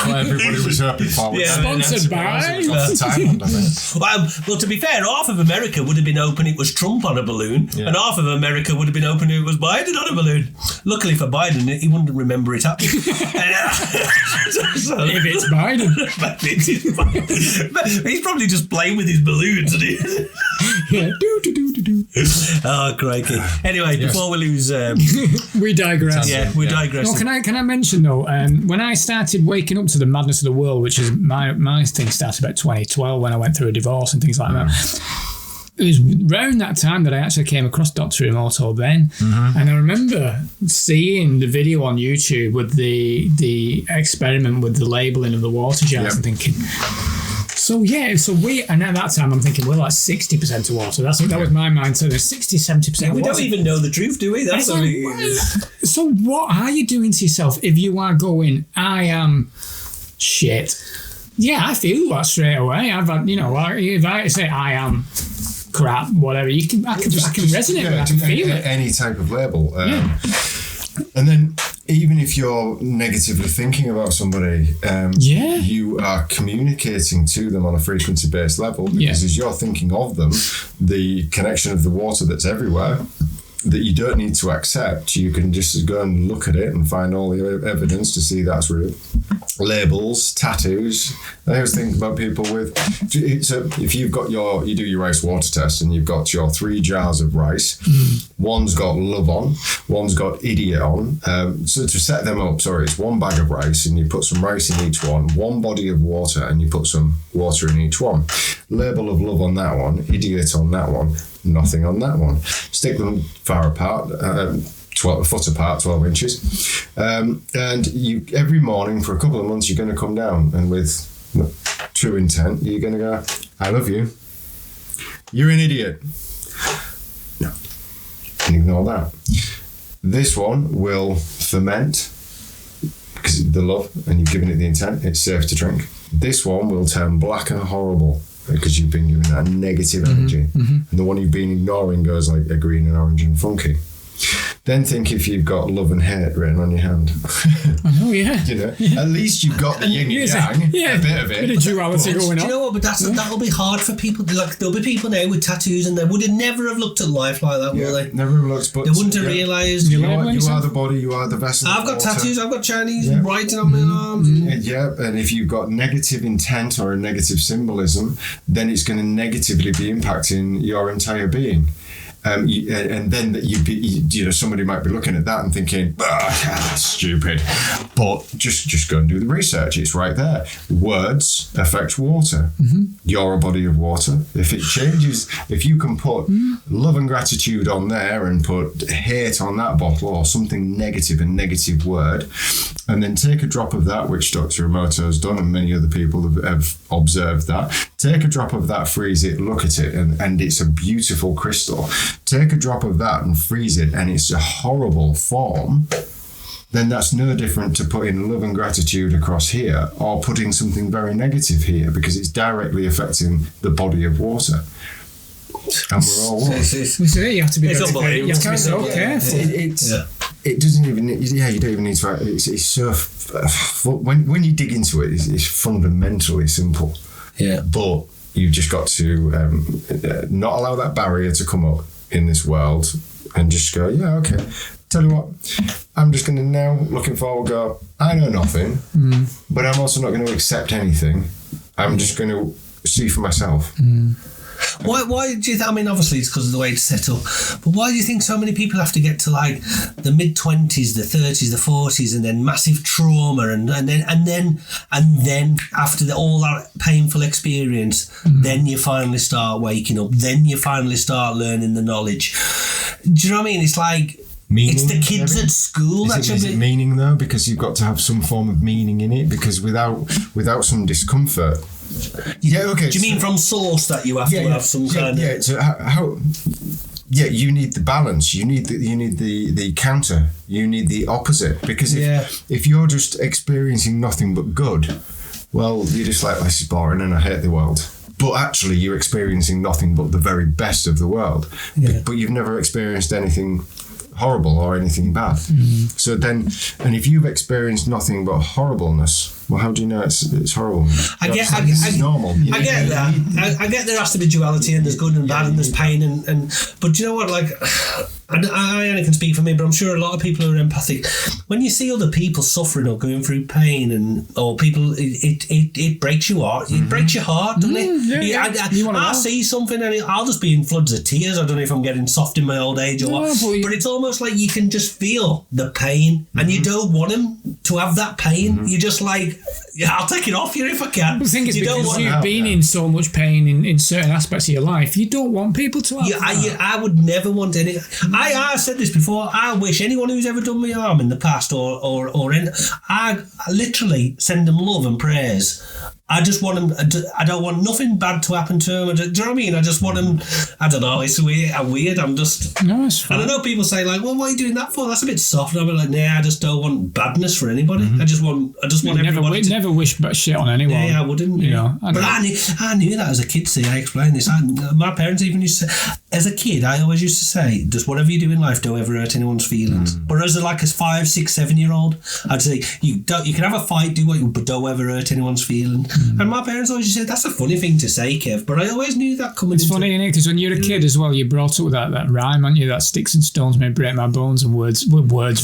what everybody was hoping for. Sponsored by Thailand, I think. Well, to be fair, half of America would have been hoping it was Trump on a balloon, and half of America would have been hoping it was Biden on a balloon. Luckily for Biden, he wouldn't remember it happening. If it's Biden. He's probably just playing with his balloons. Oh, crikey. Anyway, before we lose... we digress. Yeah, we digress. Well, can I mention, though, when I started waking up to the madness of the world, which is my thing started about 2012 when I went through a divorce and things like that. It was around that time that I actually came across Dr. Emoto then. And I remember seeing the video on YouTube with the experiment with the labelling of the water jars and thinking, and at that time I'm thinking, well, that's 60% of water. That was my mindset. There's 60-70%. We don't even know the truth, do we? That's so what are you doing to yourself if you are going, I am shit? Yeah, I feel that straight away. I've had, if I say I am crap, whatever, I can resonate with that. I can feel it. Any type of label. And then even if you're negatively thinking about somebody, you are communicating to them on a frequency-based level, because as you're thinking of them, the connection of the water that's everywhere, that you don't need to accept, you can just go and look at it and find all the evidence to see that's real. Labels, tattoos. I always think about people with, so if you've got you do your rice water test and you've got your 3 jars of rice, one's got love on, one's got idiot on. So to set them up, it's 1 bag of rice and you put some rice in each one body of water and you put some water in each one. Label of love on that one, idiot on that one, nothing on that one. Stick them far apart, 12 foot apart, 12 inches. And you every morning for a couple of months, you're going to come down and with true intent, you're going to go, I love you. You're an idiot. No. And ignore that. This one will ferment because of the love and you've given it the intent. It's safe to drink. This one will turn black and horrible because you've been given that negative energy. And the one you've been ignoring goes like a green and orange and funky. Then think if you've got love and hate written on your hand. I know, yeah. At least you've got the yin and yang, a bit of it. A bit of duality going on. Do you know what? But that'll be hard for people. Like there'll be people now with tattoos, and they would have never have looked at life like that, will they? Never have looked. But they wouldn't have realised. You are the body. You are the vessel. I've got tattoos. I've got Chinese writing on my arms. And if you've got negative intent or a negative symbolism, then it's going to negatively be impacting your entire being. And then that somebody might be looking at that and thinking, that's stupid. But just go and do the research. It's right there. Words affect water. You're a body of water. If it changes, if you can put love and gratitude on there and put hate on that bottle or something negative, a negative word, and then take a drop of that, which Dr. Emoto has done and many other people have observed that. Take a drop of that, freeze it, look at it, and it's a beautiful crystal. Take a drop of that and freeze it, and it's a horrible form. Then that's no different to putting love and gratitude across here or putting something very negative here, because it's directly affecting the body of water. And we're all one. You have to be so careful. It doesn't even. You don't even need to. It's so. When you dig into it, it's fundamentally simple. Yeah. But you've just got to not allow that barrier to come up in this world, and just go, okay. Tell you what, I'm just going to now, looking forward, go, I know nothing, but I'm also not going to accept anything. I'm just going to see for myself. Why do you think? I mean, obviously it's because of the way it's set up, but why do you think so many people have to get to like the mid-20s, the 30s, the 40s, and then massive trauma, and then after all that painful experience, then you finally start waking up, then you finally start learning the knowledge? Do you know what I mean? It's like meaning, it's the kids at school that should be. Is it meaning though? Because you've got to have some form of meaning in it. Because without some discomfort. Okay. Do you mean from source that you have to have some kind of? Yeah. So how? Yeah, you need the balance. You need the counter. You need the opposite. Because if you're just experiencing nothing but good, well, you're just like, this is boring and I hate the world. But actually, you're experiencing nothing but the very best of the world. Yeah. But you've never experienced anything horrible or anything bad. So then, and if you've experienced nothing but horribleness, well, how do you know it's horrible? I get normal. I get that. I get there has to be duality, and there's good and bad, and there's pain, and but do you know what? Like, I only can speak for me, but I'm sure a lot of people are empathic. When you see other people suffering or going through pain, or people, it breaks your heart. It breaks your heart, doesn't it? I see something and I'll just be in floods of tears. I don't know if I'm getting soft in my old age or what, but it's almost like you can just feel the pain, and you don't want him to have that pain. You're just like, I'll take it off you if I can. The thing is, because you've been in so much pain in certain aspects of your life, you don't want people to have that. I would never want any. I said this before. I wish anyone who's ever done me harm in the past I literally send them love and prayers. I just want them. I don't want nothing bad to happen to them. Do you know what I mean? I just want them. I don't know. It's weird. I'm just. No, it's fine. And I know people say like, "Well, what are you doing that for? That's a bit soft." And I'm like, "Nah, I just don't want badness for anybody. I just want everybody. Never wish shit on anyone. Yeah, I wouldn't. You know. But I knew that as a kid. See, I explained this. My parents even used to say, as a kid, I always used to say, just whatever you do in life, don't ever hurt anyone's feelings. But as like a 5, 6, 7-year-old, I'd say you can have a fight, do what you, but don't ever hurt anyone's feelings. And my parents always used to say, that's a funny thing to say, Kev. But I always knew that coming. It's funny, isn't it? Because when you're a kid as well, you're brought up with that rhyme, aren't you? That sticks and stones may break my bones, and words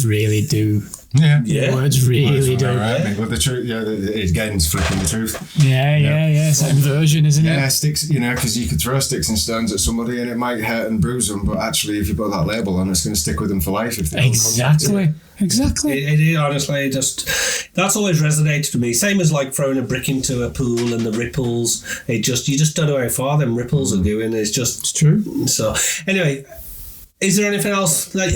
really do. Yeah. Words really do. Right. But the truth, again, it's flipping the truth. Yeah. It's an inversion, isn't it? Yeah, sticks, because you could throw sticks and stones at somebody and it might hurt and bruise them, but actually, if you put that label on, it's going to stick with them for life. If they Exactly. It honestly that's always resonated to me. Same as like throwing a brick into a pool and the ripples. You just don't know how far them ripples are going. It's true. So anyway. Is there anything else? Like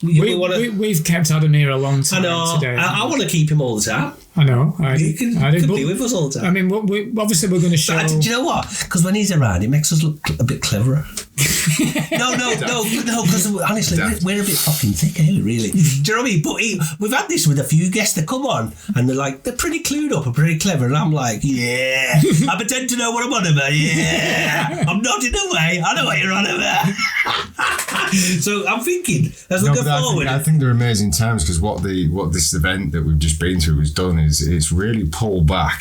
we've kept Adam here a long time. I know. Today. I want to keep him all the time. I know. He can be with us all the time. I mean, obviously we're going to show. But do you know what? Because when he's around, it makes us look a bit cleverer. No. Because honestly, we're a bit fucking thick, ain't we? Really. Do you know what I mean? But we've had this with a few guests that come on, and they're pretty clued up and pretty clever, and I'm like, yeah, I pretend to know what I'm on about. Yeah, I'm nodding away. I know what you're on about. So I'm thinking as we go forward. I think they're amazing times because what this event that we've just been through has done is it's really pulled back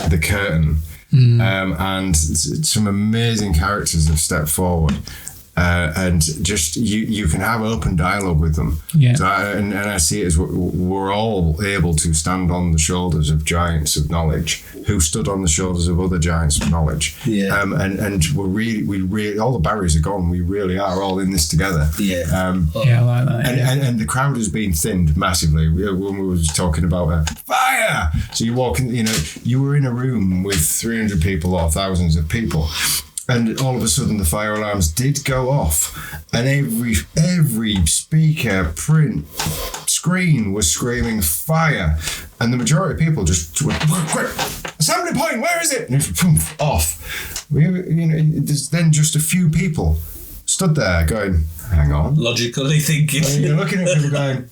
the curtain, and some amazing characters have stepped forward. And just you can have open dialogue with them. Yeah. So I see it as we're all able to stand on the shoulders of giants of knowledge who stood on the shoulders of other giants of knowledge. Yeah. And we really all the barriers are gone. We really are all in this together. Yeah. I like that. And the crowd has been thinned massively when we were talking about fire. So you walk in, you were in a room with 300 people or thousands of people. And all of a sudden, the fire alarms did go off, and every speaker, print, screen was screaming fire, and the majority of people just went, quick, assembly point, where is it? And it was off. There's then just a few people stood there going, hang on, logically thinking. And you're looking at people going,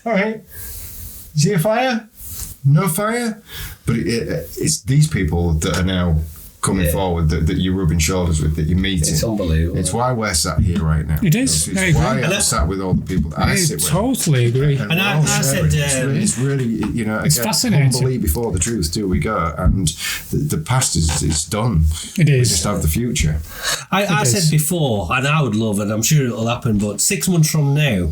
all right, is here fire? No fire? But it's these people that are now coming forward that you're rubbing shoulders with, that you're meeting. It's unbelievable. It's why we're sat here right now. It is. It's why I'm sat with all the people that I sit with. Totally agree. And I said, it's really it's fascinating. Humbly before the truth till we go, and the past is done. It is. We just have the future. I said before, and I would love it, I'm sure it'll happen, but 6 months from now,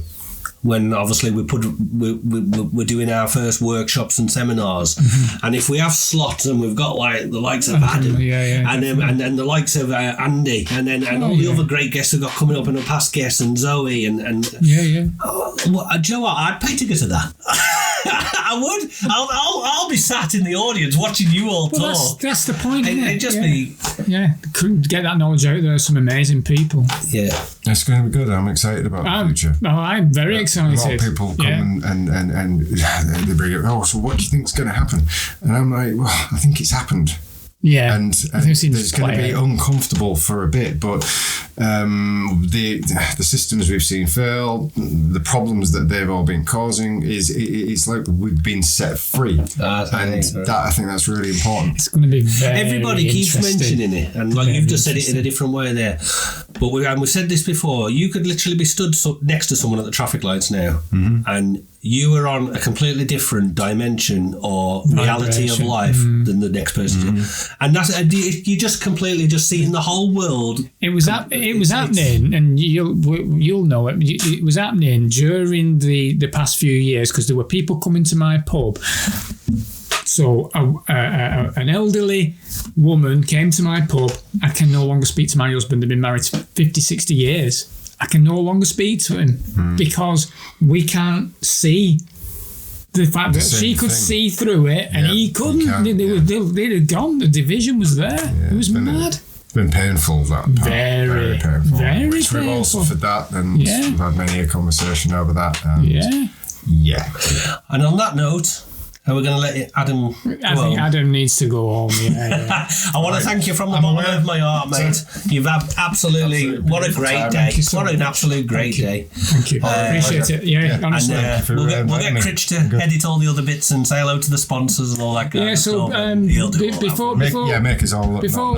when obviously we're doing our first workshops and seminars, and if we have slots and we've got like the likes of Adam and then the likes of Andy and all the other great guests we've got coming up and the past guests and Zoe and do you know what, I'd pay to go to that. I would. I'll be sat in the audience watching you all talk. That's the point, isn't it? It'd just be get that knowledge out there. Some amazing people. Yeah, it's going to be good. I'm excited about the future. I'm very excited. A lot of people come and they bring it. So what do you think's going to happen? And I'm like, well, I think it's happened. Yeah, and it's going to be uncomfortable for a bit, but the systems we've seen fail, the problems that they've all been causing it's like we've been set free, I think that's really important. It's going to be very everybody keeps mentioning it, and like you've just said it in a different way there. But we've said this before. You could literally be stood next to someone at the traffic lights now, and you are on a completely different dimension or reality of life than the next person. And that's you just completely just seeing the whole world. It was happening, and you'll know it. It was happening during the past few years because there were people coming to my pub. So an elderly woman came to my pub. I can no longer speak to my husband. They've been married 50, 60 years. I can no longer speak to him because we can't see the fact that she could see through it and he couldn't. They had gone. The division was there. It was mad. It's been painful, that part. Very painful. Very painful. We've all suffered that, and we've had many a conversation over that. And And on that note, Are we going to let Adam I think Adam needs to go home. Yeah. I want to thank you from the bottom of my heart, mate. You've absolutely what a great day. So what an absolute great day. Thank you. Appreciate it. Yeah, honestly. And we'll get Critch to edit all the other bits and say hello to the sponsors and all that kind of stuff. Make us all look before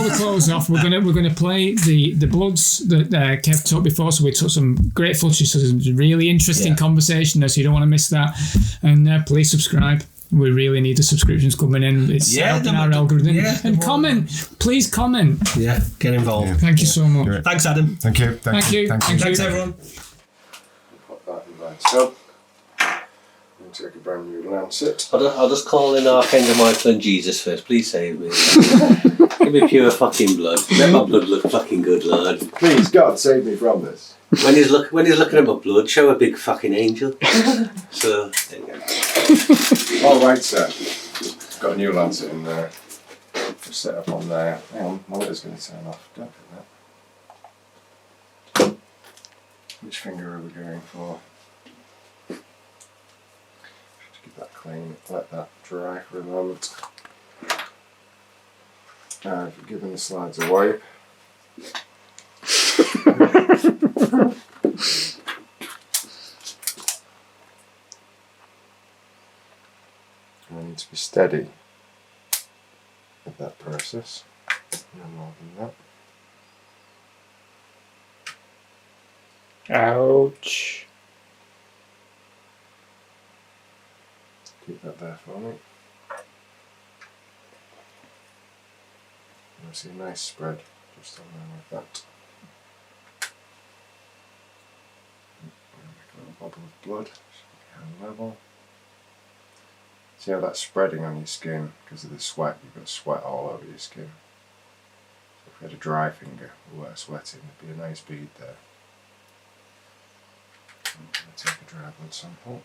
we close off, we're gonna play the bloods that Kev took before. So we took some great footage. So there's a really interesting conversation there. So you don't want to miss that. And please subscribe. We really need the subscriptions coming in. It's helping our algorithm. And comment. Please comment. Yeah, get involved. Yeah. Thank you so much. Thanks, Adam. Thank you. Thank you. Thanks, everyone. Put that in there. So, we'll take a brand new lancet. I'll just call in Archangel Michael and Jesus first. Please save me. Give me pure fucking blood. Let my blood look fucking good, Lord. Please, God, save me from this. When he's looking at my blood, show a big fucking angel. So, there you go. All right, sir. Got a new lancet in there. Just set up on there. Hang on, my letter's going to turn off. Don't do that. Which finger are we going for? Just keep that clean. Let that dry for a moment. Giving the slides a wipe. I need to be steady with that process. No more than that. Ouch. Keep that there for me. I see a nice spread just on there like that. Make a little bubble of blood, hand level. See how that's spreading on your skin because of the sweat? You've got sweat all over your skin. So if you had a dry finger or wet sweating, there'd be a nice bead there. I'm going to take a dry blood sample.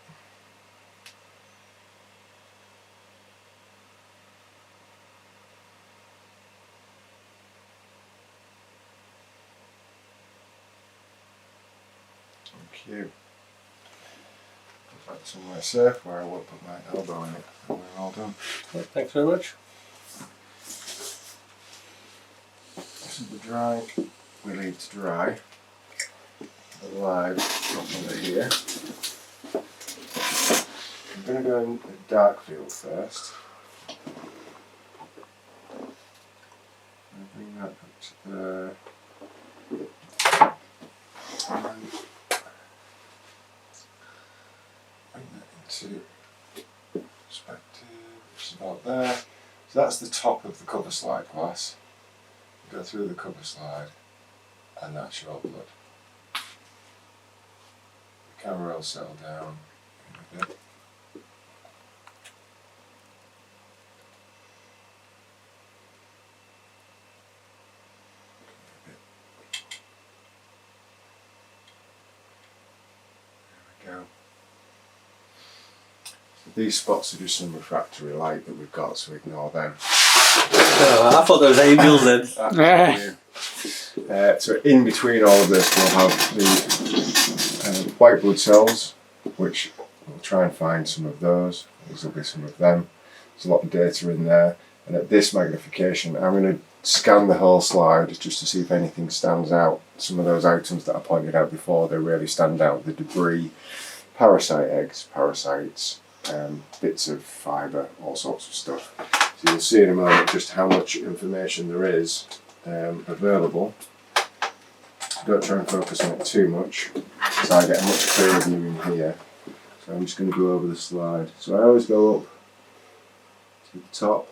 Thank you. Put that somewhere safe where I won't put my elbow in it. And we're all done. Thanks very much. This is the dry. We leave to dry. The live drop under here. I'm going to go in a dark field first. Bring that up to there. And bring that into perspective, which is about there. So that's the top of the cover slide glass. Go through the cover slide, and that's your blood. The camera will settle down in a bit. These spots are just some refractory light that we've got, so ignore them. I thought there was angels then. So in between all of this we'll have the white blood cells, which we'll try and find some of those. These will be some of them. There's a lot of data in there, and at this magnification I'm going to scan the whole slide just to see if anything stands out. Some of those items that I pointed out before, they really stand out. The debris, parasite eggs, parasites, bits of fibre, all sorts of stuff. So you'll see in a moment just how much information there is available. Don't try and focus on it too much, so I get a much clearer view in here. So I'm just going to go over the slide. So I always go up to the top.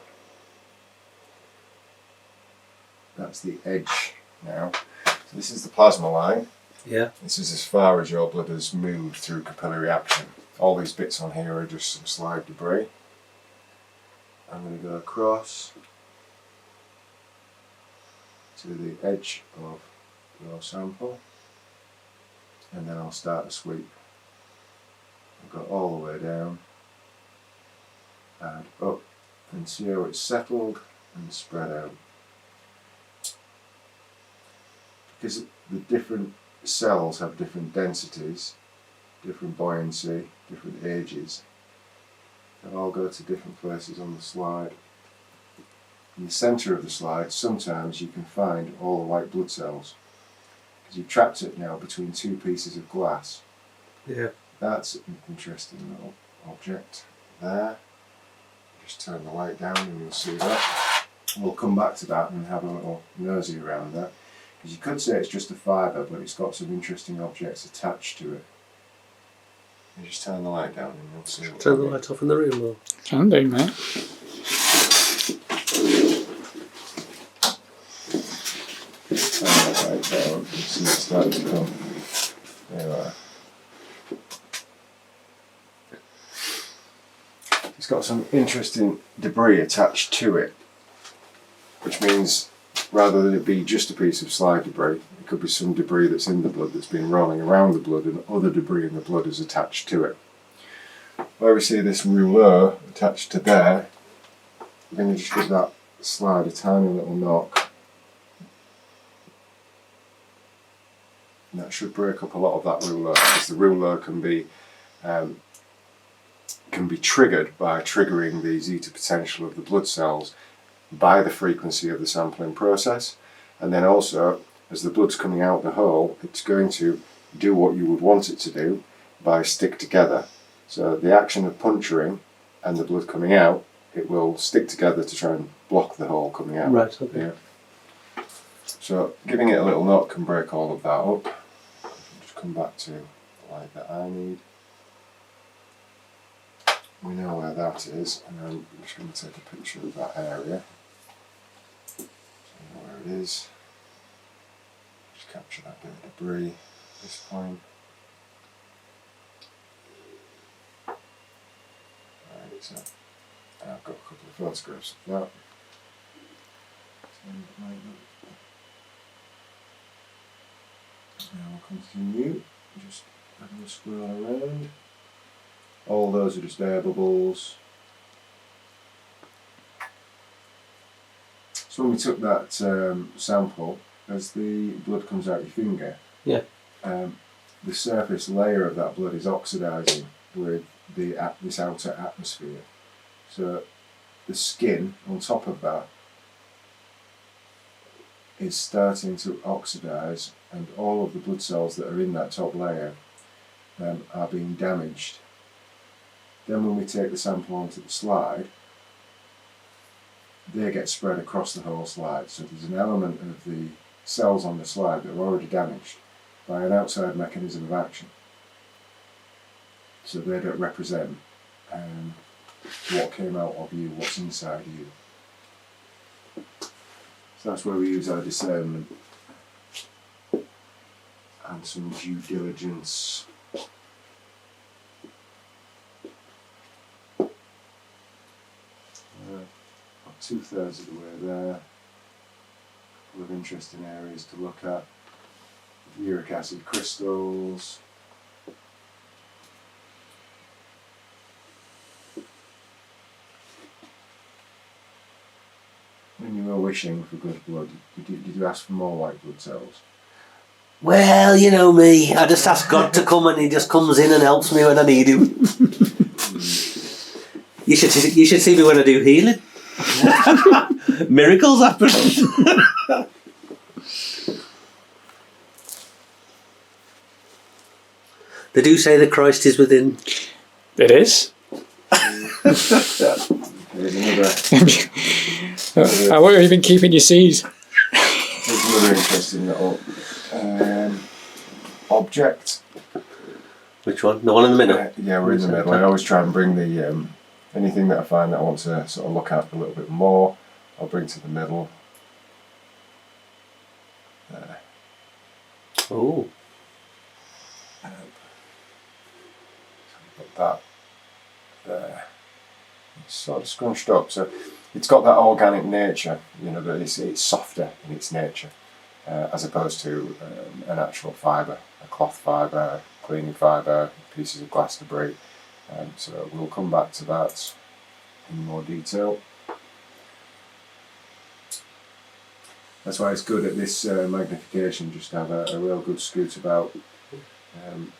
That's the edge now. So this is the plasma line. Yeah. This is as far as your blood has moved through capillary action. All these bits on here are just some slide debris. I'm going to go across to the edge of your sample, and then I'll start a sweep. I'll go all the way down and up and see how it's settled and spread out. Because the different cells have different densities, different buoyancy, different ages, They'll all go to different places on the slide. In the centre of the slide, sometimes you can find all the white blood cells, because you've trapped it now between two pieces of glass. Yeah. That's an interesting little object there. Just turn the light down and you'll see that. We'll come back to that and have a little nosy around that, because you could say it's just a fibre, but it's got some interesting objects attached to it. You just turn the light down and you'll see. Turn the light off in the room, or? Can do, mate. Turn the light down and see it starting to come. There you are. It's got some interesting debris attached to it, which means rather than it be just a piece of slide debris, it could be some debris that's in the blood that's been rolling around the blood, and other debris in the blood is attached to it. Where we see this rouleau attached to there, we're going to just give that slide a tiny little knock. And that should break up a lot of that rouleau, because the rouleau can be triggered by triggering the zeta potential of the blood cells by the frequency of the sampling process, and then also as the blood's coming out the hole, it's going to do what you would want it to do by stick together. So the action of puncturing and the blood coming out, it will stick together to try and block the hole coming out. Right, okay. Yeah. So giving it a little knock can break all of that up. Just come back to the light that I need. We know where that is, and I'm just going to take a picture of that area. So you know where it is. Just capture that bit of debris at this point. Right, so I've got a couple of photographs of that. Now we'll continue, just having a scroll around. All those are just air bubbles. So when we took that sample, as the blood comes out your finger, yeah, the surface layer of that blood is oxidising with this outer atmosphere. So the skin on top of that is starting to oxidise, and all of the blood cells that are in that top layer are being damaged. Then when we take the sample onto the slide, they get spread across the whole slide. So there's an element of the cells on the slide that are already damaged by an outside mechanism of action. So they don't represent what came out of you, what's inside you. So that's where we use our discernment and some due diligence. About 2/3 of the way there. A couple of interesting areas to look at. Uric acid crystals. When you were wishing for good blood, did you ask for more white blood cells? Well, you know me. I just ask God to come, and He just comes in and helps me when I need Him. You should see me when I do healing. Miracles happen. They do say that Christ is within. It is. How are you even keeping your seeds? There's another interesting little object. Which one? The one in the middle? Yeah, we're in the middle. I always try and bring the anything that I find that I want to sort of look at a little bit more, I'll bring to the middle. There. Oh. Put that there. It's sort of scrunched up, so it's got that organic nature, you know, that it's softer in its nature, as opposed to an actual fibre, a cloth fibre, cleaning fibre, pieces of glass debris. So we'll come back to that in more detail. That's why it's good at this magnification, just to have a real good scoot about and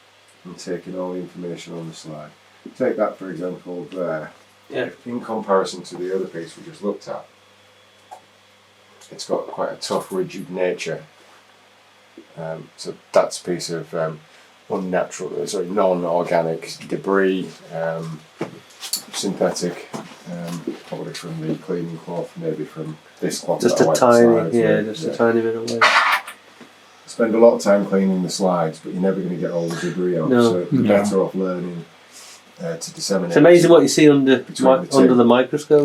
taking all the information on the slide. Take that for example there. Yeah. In comparison to the other piece we just looked at, it's got quite a tough, rigid nature. So that's a piece of non-organic debris, synthetic, probably from the cleaning cloth, maybe from this cloth. Just a tiny, a tiny bit away. Spend a lot of time cleaning the slides, but you're never going to get all the debris out. So you're better off learning to disseminate. It's amazing what you see under the microscope.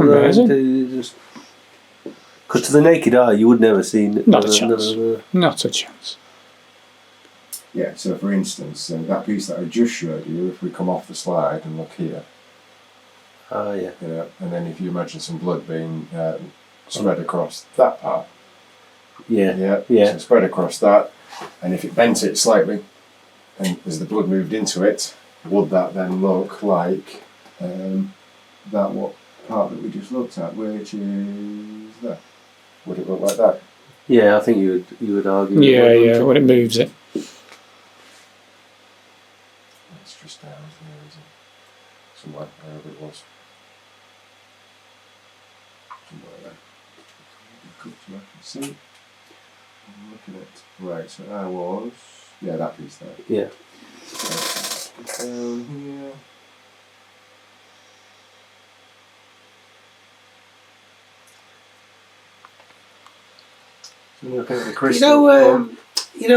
Because to the naked eye, you would never see. Not a chance. Not a chance. Yeah, so for instance, that piece that I just showed you, if we come off the slide and look here. Yeah. You know, and then if you imagine some blood being spread across that part. Yeah. So spread across that, and if it bent it slightly, and as the blood moved into it, would that then look like that part that we just looked at, which is there? Would it look like that? Yeah, I think you would argue. Yeah, when it moves it. It's just down there, isn't it? Somewhere, wherever it was. Somewhere there. Cut so I can see. I'm looking at. Right, so I was. Yeah, that piece there. Yeah. So, down here.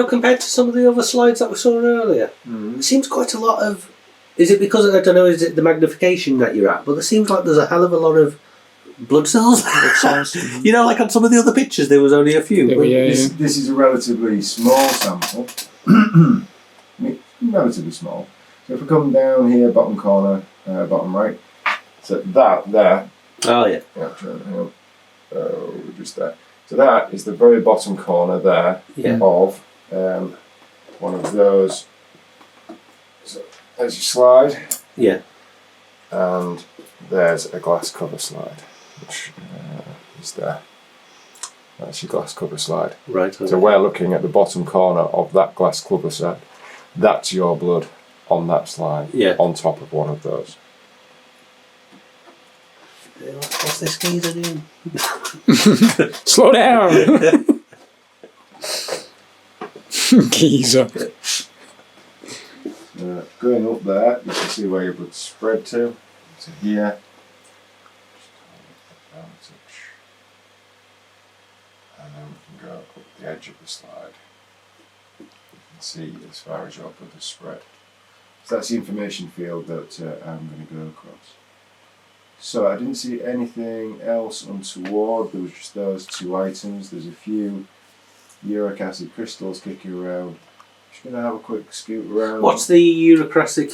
Compared to some of the other slides that we saw earlier, it seems quite a lot of. Is it because I don't know? Is it the magnification that you're at? But it seems like there's a hell of a lot of blood cells. Like on some of the other pictures, there was only a few. This is a relatively small sample. Relatively small. So if we come down here, bottom corner, bottom right, so that there. Oh yeah. Just there. So that is the very bottom corner there of one of those. So there's your slide. Yeah. And there's a glass cover slide, which is there. That's your glass cover slide. Right. Okay. So we're looking at the bottom corner of that glass cover slide. That's your blood on that slide. Yeah. On top of one of those. What's this geezer doing? Slow down! Geezer. Going up there, you can see where your blood's spread to here. And then we can go up the edge of the slide. You can see as far as your blood is spread. So that's the information field that I'm going to go across. So I didn't see anything else untoward. There was just those two items. There's a few uric acid crystals kicking around. Just going to have a quick scoot around. What's the uric acid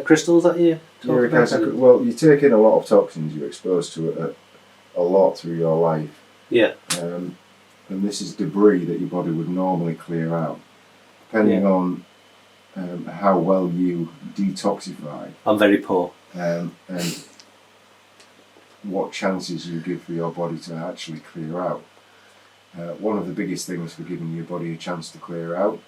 crystals that you talk uric about? acid? Well, you take in a lot of toxins. You're exposed to it a lot through your life. Yeah. And this is debris that your body would normally clear out, depending on how well you detoxify. I'm very poor. And what chances you give for your body to actually clear out. One of the biggest things for giving your body a chance to clear out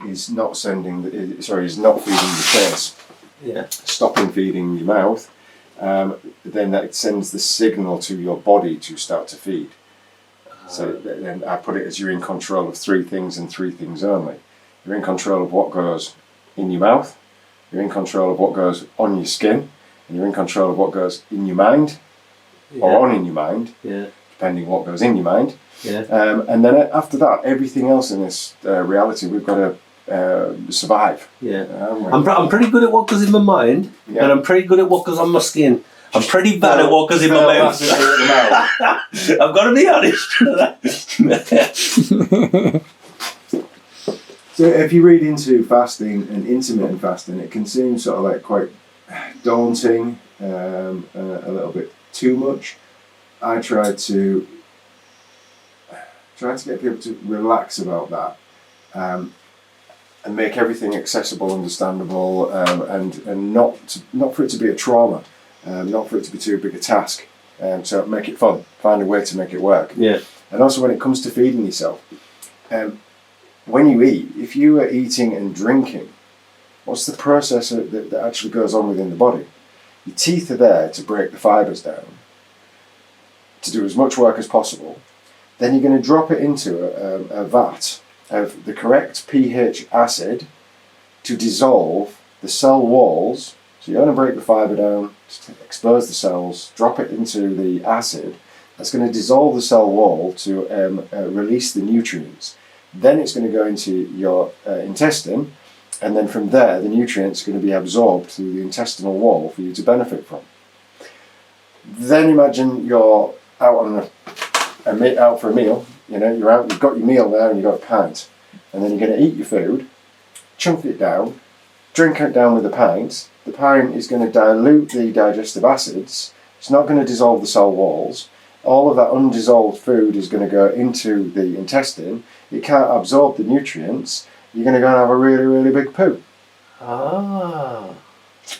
is not feeding the face. Yeah. Stopping feeding your mouth. Then that sends the signal to your body to start to feed. So then I put it as you're in control of three things and three things only. You're in control of what goes in your mouth. You're in control of what goes on your skin. And you're in control of what goes in your mind, or on in your mind, depending what goes in your mind. Yeah. And then after that, everything else in this reality, we've got to survive. Yeah. I'm pretty good at what goes in my mind, and I'm pretty good at what goes on my skin. I'm pretty bad at what goes in my mouth. I've got to be honest. So if you read into fasting and intermittent fasting, it can seem sort of like quite daunting, a little bit too much. I try to get people to relax about that, and make everything accessible, understandable, and not for it to be a trauma, not for it to be too big a task. So make it fun. Find a way to make it work. Yeah. And also when it comes to feeding yourself, when you eat, if you are eating and drinking, what's the process that actually goes on within the body? Your teeth are there to break the fibres down, to do as much work as possible. Then you're going to drop it into a vat of the correct pH acid to dissolve the cell walls. So you're going to break the fibre down, expose the cells, drop it into the acid. That's going to dissolve the cell wall to release the nutrients. Then it's going to go into your intestine, and then from there the nutrients are going to be absorbed through the intestinal wall for you to benefit from. Then imagine you're out on out for a meal. You know, you're out, you've got your meal there, and you've got a pint, and then you're going to eat your food, chunk it down, drink it down with the pint. The pint is going to dilute the digestive acids. It's not going to dissolve the cell walls. All of that undissolved food is going to go into the intestine. It can't absorb the nutrients. You're going to go and have a really, really big poo. Ah.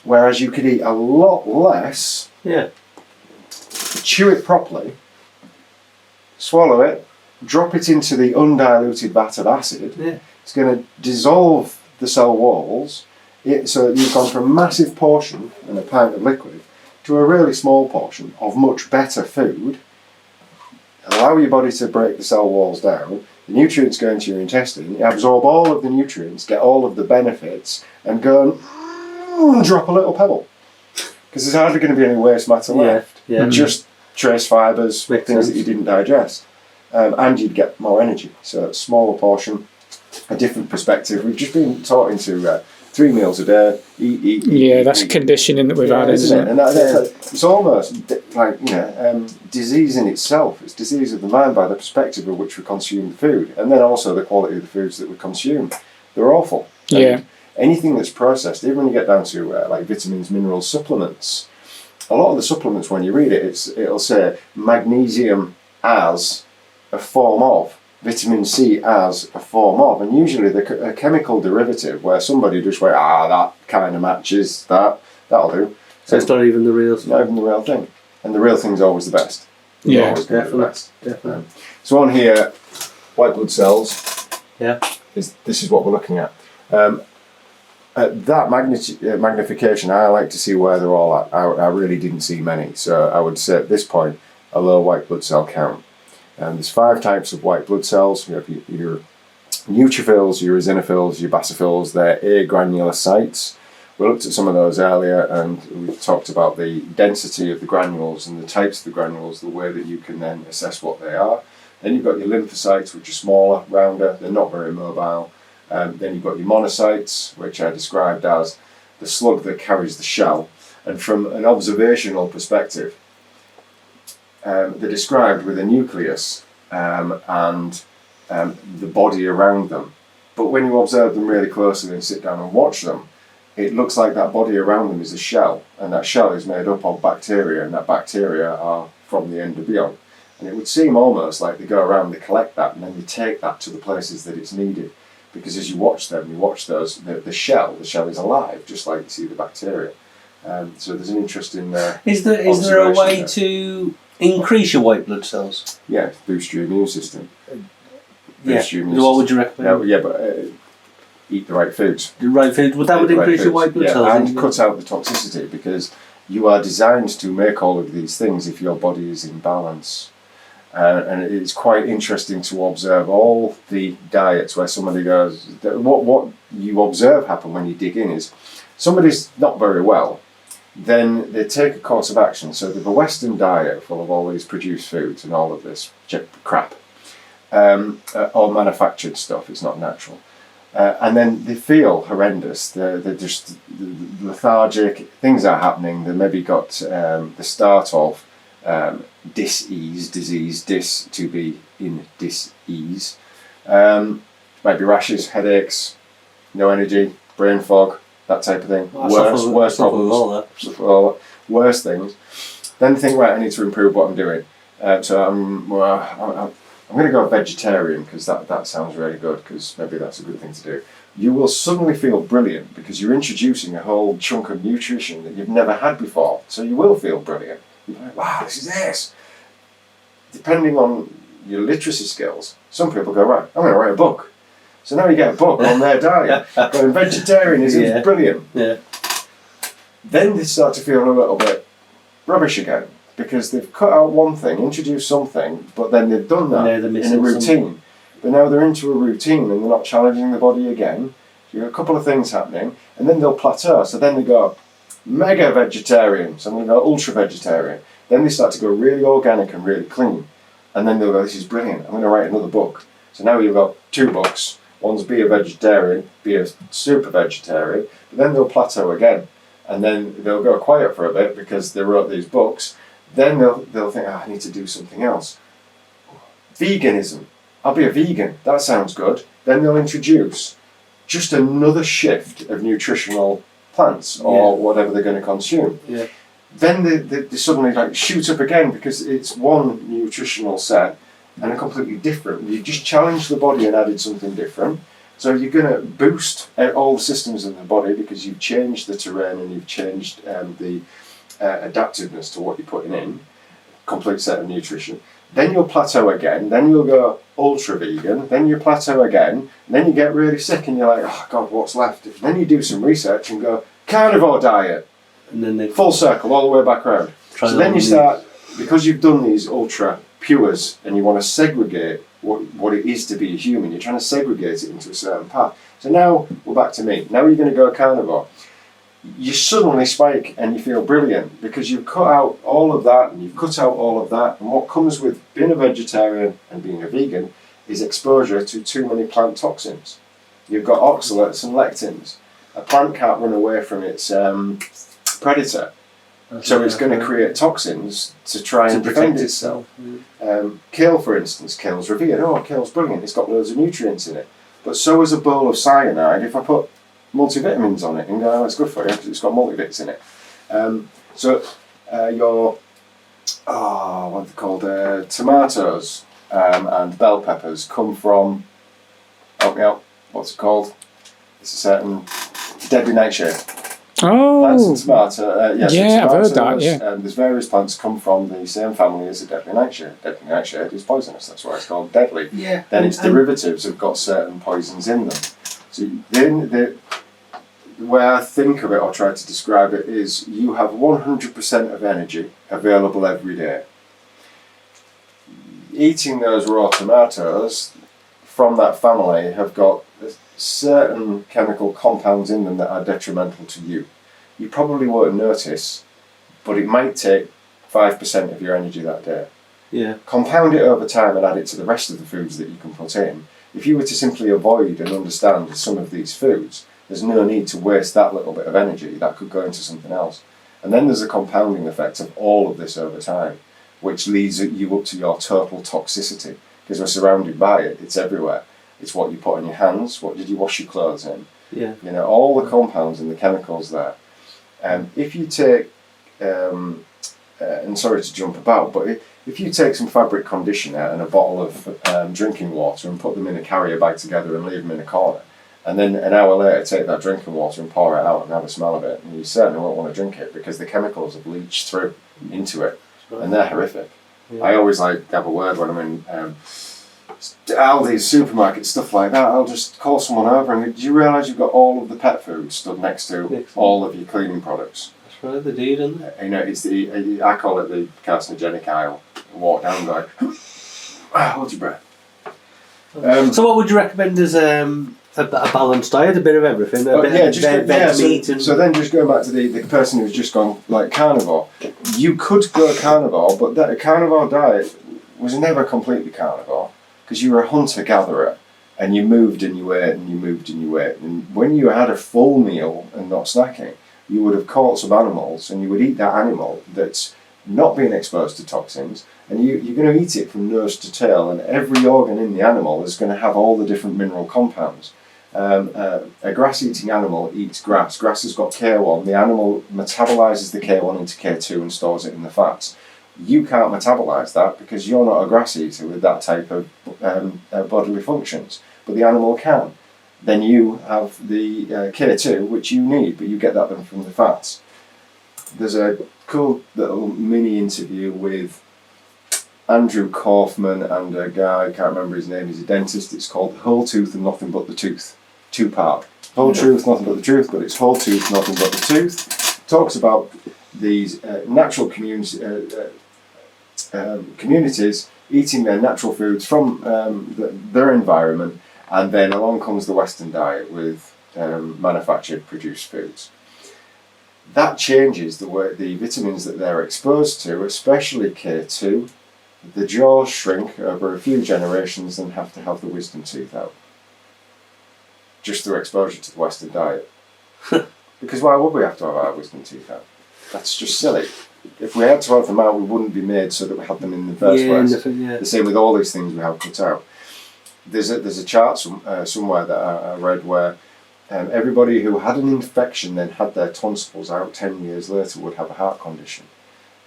Whereas you could eat a lot less, chew it properly, swallow it, drop it into the undiluted vat of acid. Yeah. It's going to dissolve the cell walls. So you've gone from a massive portion and a pint of liquid to a really small portion of much better food. Allow your body to break the cell walls down. The nutrients go into your intestine. You absorb all of the nutrients, get all of the benefits, and go and drop a little pebble. Because there's hardly going to be any waste matter left. Yeah. Just trace fibres, Makes things sense. that you didn't digest. And you'd get more energy. So a smaller portion, a different perspective. We've just been taught into 3 meals a day, eat. Yeah, that's eat. conditioning that we've had, isn't it? And it's almost like, disease in itself. It's disease of the mind by the perspective of which we consume the food, and then also the quality of the foods that we consume. They're awful. Yeah. Anything that's processed, even when you get down to like vitamins, minerals, supplements, a lot of the supplements, when you read it, it'll say magnesium as a form of, vitamin C as a form of, and usually a chemical derivative where somebody just went, that kind of matches that, that'll do. So it's not even the real It's not even the real thing. And the real thing's always the best. It's Yeah, always gonna be the best. Definitely. So on here, white blood cells. Yeah. This is what we're looking at. At that magnification, I like to see where they're all at. I really didn't see many, so I would say at this point a low white blood cell count. There's 5 types of white blood cells. You have your neutrophils, your eosinophils, your basophils. They're agranulocytes. We looked at some of those earlier, and we talked about the density of the granules and the types of the granules, the way that you can then assess what they are. Then you've got your lymphocytes, which are smaller, rounder. They're not very mobile. Then you've got your monocytes, which I described as the slug that carries the shell. And from an observational perspective, they're described with a nucleus and the body around them. But when you observe them really closely and sit down and watch them, it looks like that body around them is a shell, and that shell is made up of bacteria, and that bacteria are from the endobion. And it would seem almost like they go around, they collect that, and then they take that to the places that it's needed. Because as you watch them, you watch those, the shell is alive, just like you see the bacteria. So there's an interesting Is there a way there. to increase your white blood cells? Yeah, boost your immune system. Boost your immune What would system. you recommend? Yeah, but eat the right foods. The right food. Would that Eat the right increase your foods. white blood Yeah, cells? and cut out the toxicity, because you are designed to make all of these things if your body is in balance. And it's quite interesting to observe all the diets where somebody goes, what you observe happen when you dig in is somebody's not very well, then they take a course of action. So they have a Western diet full of all these produced foods and all of this crap, all manufactured stuff, it's not natural. And then they feel horrendous, they're just lethargic, things are happening, they maybe got the start of dis-ease, disease, to be in dis-ease. Might be rashes, headaches, no energy, brain fog, that type of thing. Worse problems, worse things. Then think, right, I need to improve what I'm doing. So I'm going to go vegetarian, because that sounds really good, because maybe that's a good thing to do. You will suddenly feel brilliant because you're introducing a whole chunk of nutrition that you've never had before. So you will feel brilliant. You're like, wow, this is this. Depending on your literacy skills, some people go, right, I'm going to write a book. So now you get a book on their diet. Going vegetarianism is brilliant. Yeah. Then they start to feel a little bit rubbish again because they've cut out one thing, introduced something, but then they've done that in a routine. Something. But now they're into a routine and they're not challenging the body again. So you've got a couple of things happening, and then they'll plateau. So then they go mega vegetarian, so then they go ultra vegetarian. Then they start to go really organic and really clean. And then they'll go, this is brilliant, I'm going to write another book. So now you've got 2 books. One's Be a Vegetarian, Be a Super Vegetarian. But then they'll plateau again. And then they'll go quiet for a bit because they wrote these books. Then they'll think, I need to do something else. Veganism. I'll be a vegan. That sounds good. Then they'll introduce just another shift of nutritional plants or whatever they're going to consume. Yeah. Then they suddenly like shoot up again because it's one nutritional set and a completely different. You just challenged the body and added something different. So you're going to boost all the systems in the body because you've changed the terrain and you've changed the adaptiveness to what you're putting in. Complete set of nutrition. Then you'll plateau again. Then you'll go ultra vegan. Then you plateau again. And then you get really sick and you're like, oh God, what's left? And then you do some research and go carnivore diet. And then they full circle all the way back around. So then you start, because you've done these ultra pures and you want to segregate what it is to be a human, you're trying to segregate it into a certain path. So now we're back to meat. Now you're going to go carnivore. You suddenly spike and you feel brilliant because you've cut out all of that and you've cut out all of that. And what comes with being a vegetarian and being a vegan is exposure to too many plant toxins. You've got oxalates and lectins. A plant can't run away from its predator. So it's going to create toxins to try and defend itself. Kale, for instance, kale's revered. Oh, kale's brilliant. It's got loads of nutrients in it. But so is a bowl of cyanide if I put multivitamins on it and go, oh, it's good for you because it's got multivits in it. Your, what are they called? Tomatoes and bell peppers come from, help me out, what's it called? It's a certain deadly nightshade. Oh, plants and tomato. Yeah, I've heard that. Yeah, there's various plants come from the same family as the deadly nightshade. Deadly nightshade is poisonous. That's why it's called deadly. Yeah. Then its derivatives have got certain poisons in them. So then the way I think of it or try to describe it is you have 100% of energy available every day. Eating those raw tomatoes from that family have got certain chemical compounds in them that are detrimental to you. You probably won't notice, but it might take 5% of your energy that day. Yeah. Compound it over time and add it to the rest of the foods that you can put in. If you were to simply avoid and understand some of these foods, there's no need to waste that little bit of energy. That could go into something else. And then there's a compounding effect of all of this over time, which leads you up to your total toxicity, because we're surrounded by it. It's everywhere. It's what you put on your hands. What did you wash your clothes in? Yeah. You know, all the compounds and the chemicals there. If you take, and sorry to jump about, but if you take some fabric conditioner and a bottle of drinking water and put them in a carrier bag together and leave them in a corner, and then an hour later take that drinking water and pour it out and have a smell of it, and you certainly won't want to drink it because the chemicals have leached through into it, and they're horrific. Yeah. I always like to have a word when I'm in Aldi's, supermarket, stuff like that. I'll just call someone over and go, do you realise you've got all of the pet food stood next to all of your cleaning products? That's right, they do, don't they? You know, it's I call it the carcinogenic aisle. I walk down and go, hold your breath. So what would you recommend as a balanced diet, a bit of everything, meat and... So then just going back to the person who's just gone like carnivore, you could go carnivore, but that carnivore diet was never completely carnivore because you were a hunter-gatherer and you moved and you ate and you moved and you ate, and when you had a full meal and not snacking, you would have caught some animals and you would eat that animal that's not being exposed to toxins, and you're going to eat it from nose to tail, and every organ in the animal is going to have all the different mineral compounds. A grass-eating animal eats grass. Grass has got K1. The animal metabolises the K1 into K2 and stores it in the fats. You can't metabolize that because you're not a grass eater with that type of bodily functions, but the animal can. Then you have the K2, which you need, but you get that from the fats. There's a cool little mini interview with Andrew Kaufman and a guy, I can't remember his name, he's a dentist. It's called Whole Tooth and Nothing But the Tooth. 2-part. Whole truth, nothing but the truth, but it's whole tooth, nothing but the tooth. talks about these natural communities eating their natural foods from their environment, and then along comes the Western diet with manufactured, produced foods. That changes the vitamins that they're exposed to, especially K2. The jaws shrink over a few generations and have to have the wisdom tooth out. Just through exposure to the Western diet. Because why would we have to have our wisdom tooth out? That's just silly. If we had to have them out, we wouldn't be made so that we had them in the first place. The same with all these things we have cut out. There's a chart somewhere that I read where everybody who had an infection then had their tonsils out 10 years later would have a heart condition.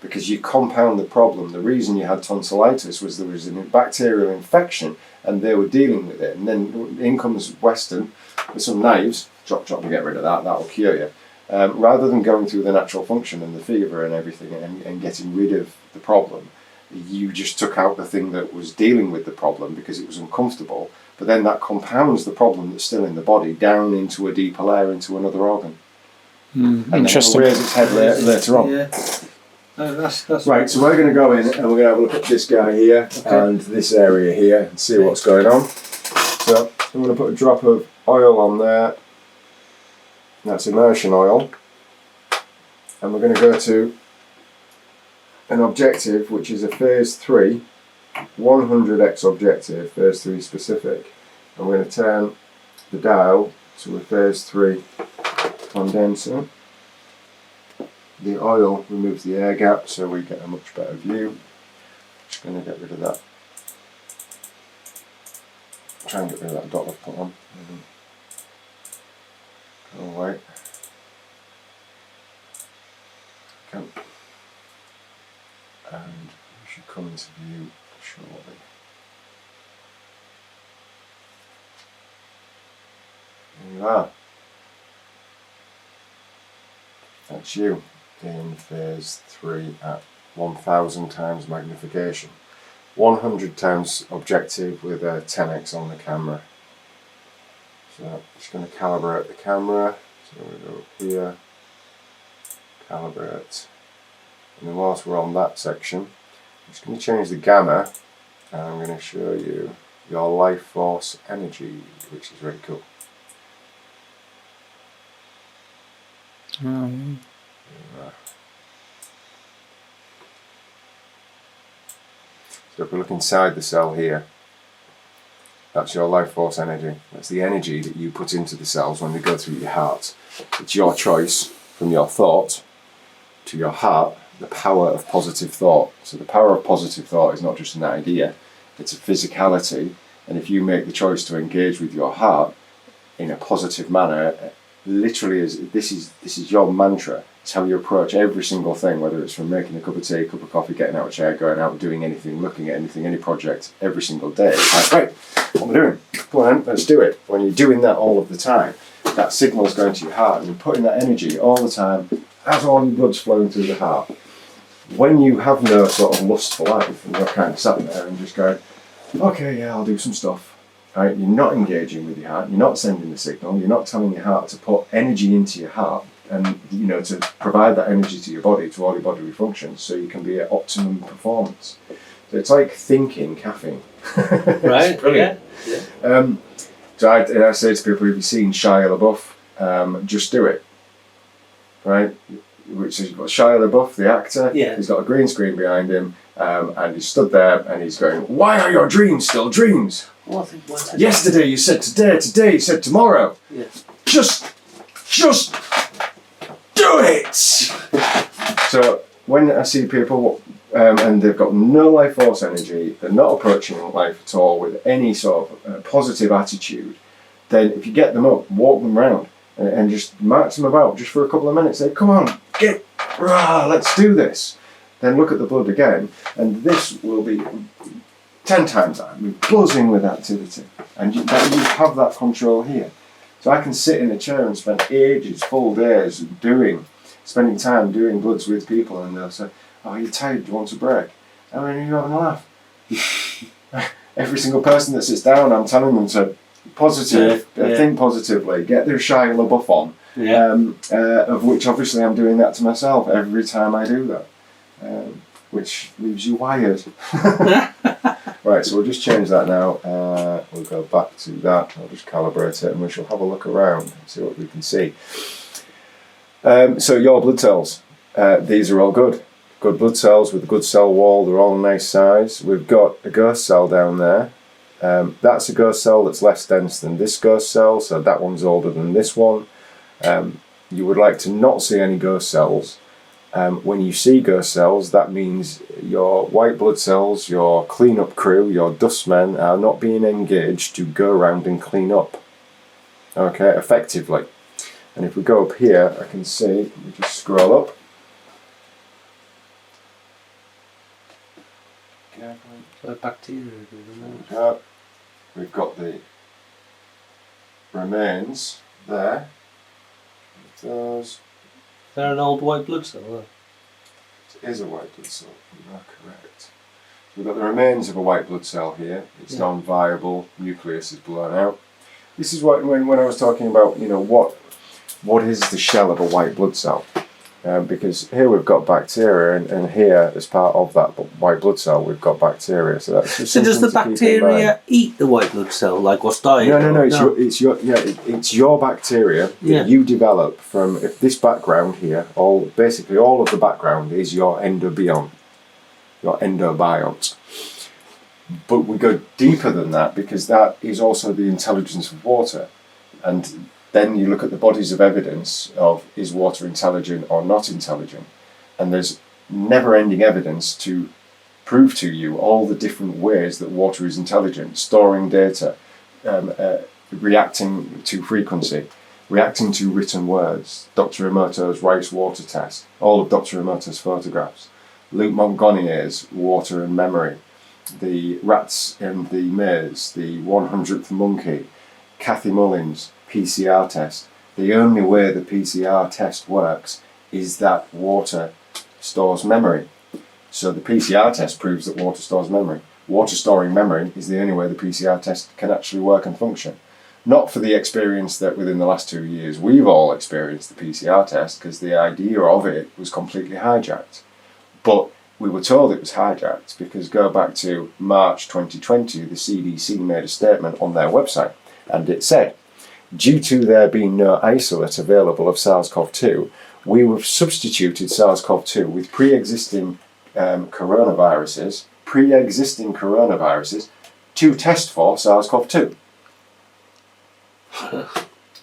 Because you compound the problem. The reason you had tonsillitis was there was a bacterial infection and they were dealing with it. And then in comes Western with some knives, chop chop and get rid of that, that'll cure you. Rather than going through the natural function and the fever and everything and getting rid of the problem, you just took out the thing that was dealing with the problem because it was uncomfortable. But then that compounds the problem that's still in the body down into a deeper layer, into another organ. And Interesting. Then it'll raise its head later on. Yeah. No, that's Right, so we're going to go in and we're going to have a look at this guy here and this area here and see what's going on. So I'm going to put a drop of oil on there. That's immersion oil. And we're going to go to an objective which is a phase 3, 100x objective, phase 3 specific. And we're going to turn the dial to a phase 3 condenser. The oil removes the air gap so we get a much better view. Just going to get rid of that. Try and get rid of that dot I've put on. Go away. Okay. And we should come into view shortly. There you are. That's you in phase 3 at 1000 times magnification. 100 times objective with a 10x on the camera. So I'm just going to calibrate the camera. So we go up here, calibrate. And then whilst we're on that section, I'm just going to change the gamma and I'm going to show you your life force energy, which is really cool. So if we look inside the cell here, that's your life force energy. That's the energy that you put into the cells when they go through your heart. It's your choice from your thought to your heart, the power of positive thought. So the power of positive thought is not just an idea, it's a physicality. And if you make the choice to engage with your heart in a positive manner, literally this is your mantra. It's how you approach every single thing, whether it's from making a cup of tea, a cup of coffee, getting out of a chair, going out, doing anything, looking at anything, any project, every single day. It's like, right, what am I doing? Come on, let's do it. When you're doing that all of the time, that signal's going to your heart and you're putting that energy all the time as all your blood's flowing through the heart. When you have no sort of lust for life and you're kind of sat there and just going, okay, yeah, I'll do some stuff. Right? You're not engaging with your heart, you're not sending the signal, you're not telling your heart to put energy into your heart and to provide that energy to your body, to all your bodily functions, so you can be at optimum performance. So it's like thinking caffeine. Right, brilliant. Yeah. So I say to people, if you've seen Shia LaBeouf, just do it. Right? Which is you've got Shia LaBeouf, the actor, he's got a green screen behind him, and he's stood there and he's going, why are your dreams still dreams? Well, Yesterday you said today you said tomorrow. Yeah. Just do it! So when I see people and they've got no life force energy, they're not approaching life at all with any sort of positive attitude, then if you get them up, walk them round and just march them about just for a couple of minutes, say, come on, let's do this. Then look at the blood again, and this will be 10 times that. We're buzzing with activity, and you have that control here. So I can sit in a chair and spend ages, full days spending time doing bloods with people, and they'll say, oh, you're tired, do you want a break? I mean, are you having a laugh? Every single person that sits down, I'm telling them to think positively, get their Shia LaBeouf on, of which obviously I'm doing that to myself every time I do that, which leaves you wired. Right, so we'll just change that now. We'll go back to that. I'll just calibrate it and we shall have a look around and see what we can see. So your blood cells, these are all good. Good blood cells with a good cell wall. They're all nice size. We've got a ghost cell down there. That's a ghost cell that's less dense than this ghost cell, so that one's older than this one. You would like to not see any ghost cells. When you see ghost cells, that means your white blood cells, your cleanup crew, your dustmen are not being engaged to go around and clean up, okay, effectively. And if we go up here, I can see, we just scroll up. Bacteria. We've got the remains there. Those. Is there an old white blood cell there? It is a white blood cell, you are correct. We've got the remains of a white blood cell here. It's non-viable, nucleus is blown out. This is what, when I was talking about, you know, what is the shell of a white blood cell? Because here we've got bacteria, and here, as part of that white blood cell, we've got bacteria. So that's just so does the something to keep in mind. bacteria eat the white blood cell? Like what's dying? No. It's your bacteria that you develop from this background here. Basically all of the background is your endobiont, your endobiont. But we go deeper than that because that is also the intelligence of water, and then you look at the bodies of evidence of is water intelligent or not intelligent, and there's never-ending evidence to prove to you all the different ways that water is intelligent, storing data, reacting to frequency, reacting to written words, Dr. Emoto's rice water test, all of Dr. Emoto's photographs, Luke Montagniere's water and memory, the rats in the maze, the 100th monkey, Kathy Mullins' PCR test. The only way the PCR test works is that water stores memory. So the PCR test proves that water stores memory. Water storing memory is the only way the PCR test can actually work and function. Not for the experience that within the last 2 years we've all experienced the PCR test, because the idea of it was completely hijacked. But we were told it was hijacked because go back to March 2020, the CDC made a statement on their website, and it said, due to there being no isolate available of SARS-CoV-2, we have substituted SARS-CoV-2 with pre-existing coronaviruses to test for SARS-CoV-2.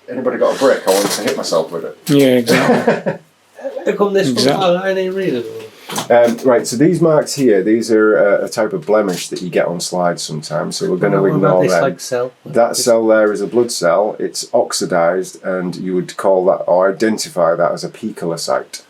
Anybody got a brick? I wanted to hit myself with it. Yeah, exactly. How come this one? I didn't read it. Right, so these marks here, these are a type of blemish that you get on slides sometimes, so we're going to ignore this them. like cell? That cell there is a blood cell. It's oxidized, and you would call that or identify that as a picolocyte.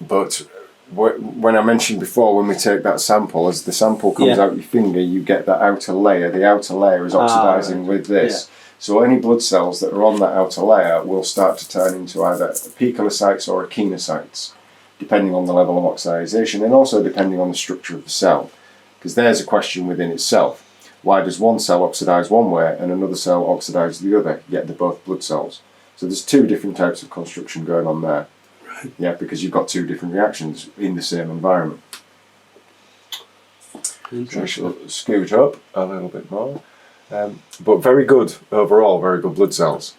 But when I mentioned before, when we take that sample, as the sample comes out your finger, you get that outer layer. The outer layer is oxidizing with this. Yeah. So any blood cells that are on that outer layer will start to turn into either picolocytes or echinocytes, depending on the level of oxidization and also depending on the structure of the cell. Because there's a question within itself. Why does one cell oxidize one way and another cell oxidize the other, yet they're both blood cells? So there's two different types of construction going on there. Right. Yeah, because you've got two different reactions in the same environment. So I shall scoot up a little bit more. But very good overall, very good blood cells.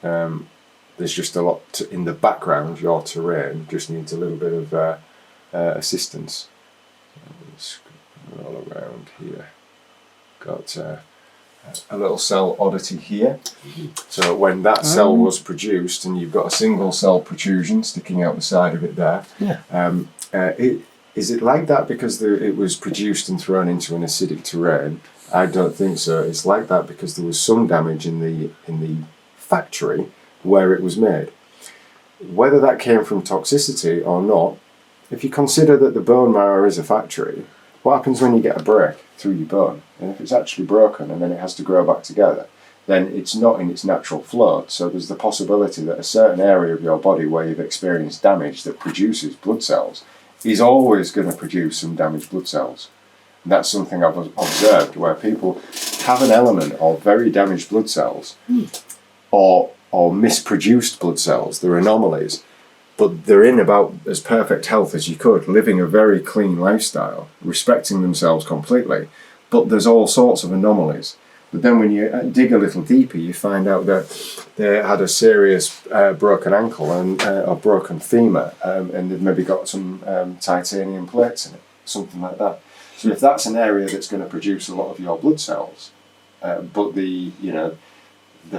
There's just a lot in the background. Your terrain just needs a little bit of assistance. All around here, got a little cell oddity here. So when that cell was produced, and you've got a single cell protrusion sticking out the side of it there. Is it like that because it was produced and thrown into an acidic terrain? I don't think so. It's like that because there was some damage in the factory where it was made. Whether that came from toxicity or not, if you consider that the bone marrow is a factory, what happens when you get a break through your bone? And if it's actually broken and then it has to grow back together, then it's not in its natural flow. So there's the possibility that a certain area of your body where you've experienced damage that produces blood cells is always going to produce some damaged blood cells. And that's something I've observed where people have an element of very damaged blood cells, or misproduced blood cells. They're anomalies, but they're in about as perfect health as you could, living a very clean lifestyle, respecting themselves completely. But there's all sorts of anomalies. But then when you dig a little deeper, you find out that they had a serious broken ankle and or broken femur, and they've maybe got some titanium plates in it, something like that. So if that's an area that's going to produce a lot of your blood cells, but the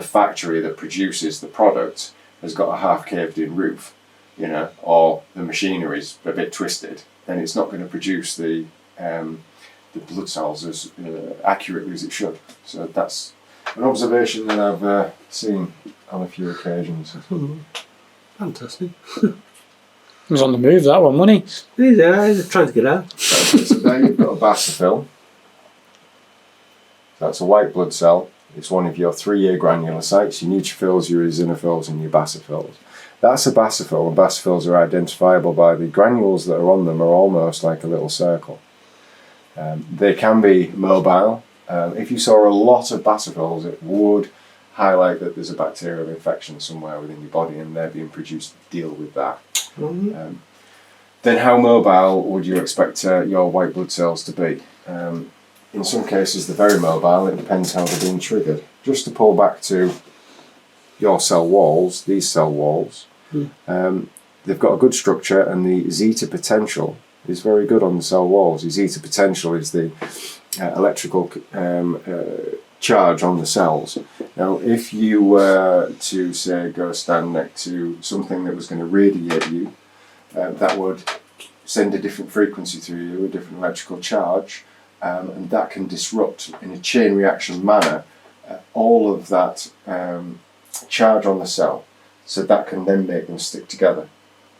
factory that produces the product has got a half caved in roof, or the machinery's a bit twisted, then it's not going to produce the blood cells as accurately as it should. So that's an observation that I've seen on a few occasions. Fantastic. It was on the move, that one, wasn't he? Yeah, he's trying to get out. So there you've got a basophil. That's a white blood cell. It's one of your 3-year granulocytes, your neutrophils, your eosinophils, and your basophils. That's a basophil, and basophils are identifiable by the granules that are on them are almost like a little circle. They can be mobile. If you saw a lot of basophils, it would highlight that there's a bacterial infection somewhere within your body and they're being produced to deal with that. Mm-hmm. Then how mobile would you expect your white blood cells to be? In some cases they're very mobile. It depends how they're being triggered. Just to pull back to your cell walls, these cell walls, they've got a good structure, and the zeta potential is very good on the cell walls. The zeta potential is the electrical charge on the cells. Now, if you were to, say, go stand next to something that was going to radiate you, that would send a different frequency through you, a different electrical charge, and that can disrupt, in a chain reaction manner, all of that charge on the cell. So that can then make them stick together,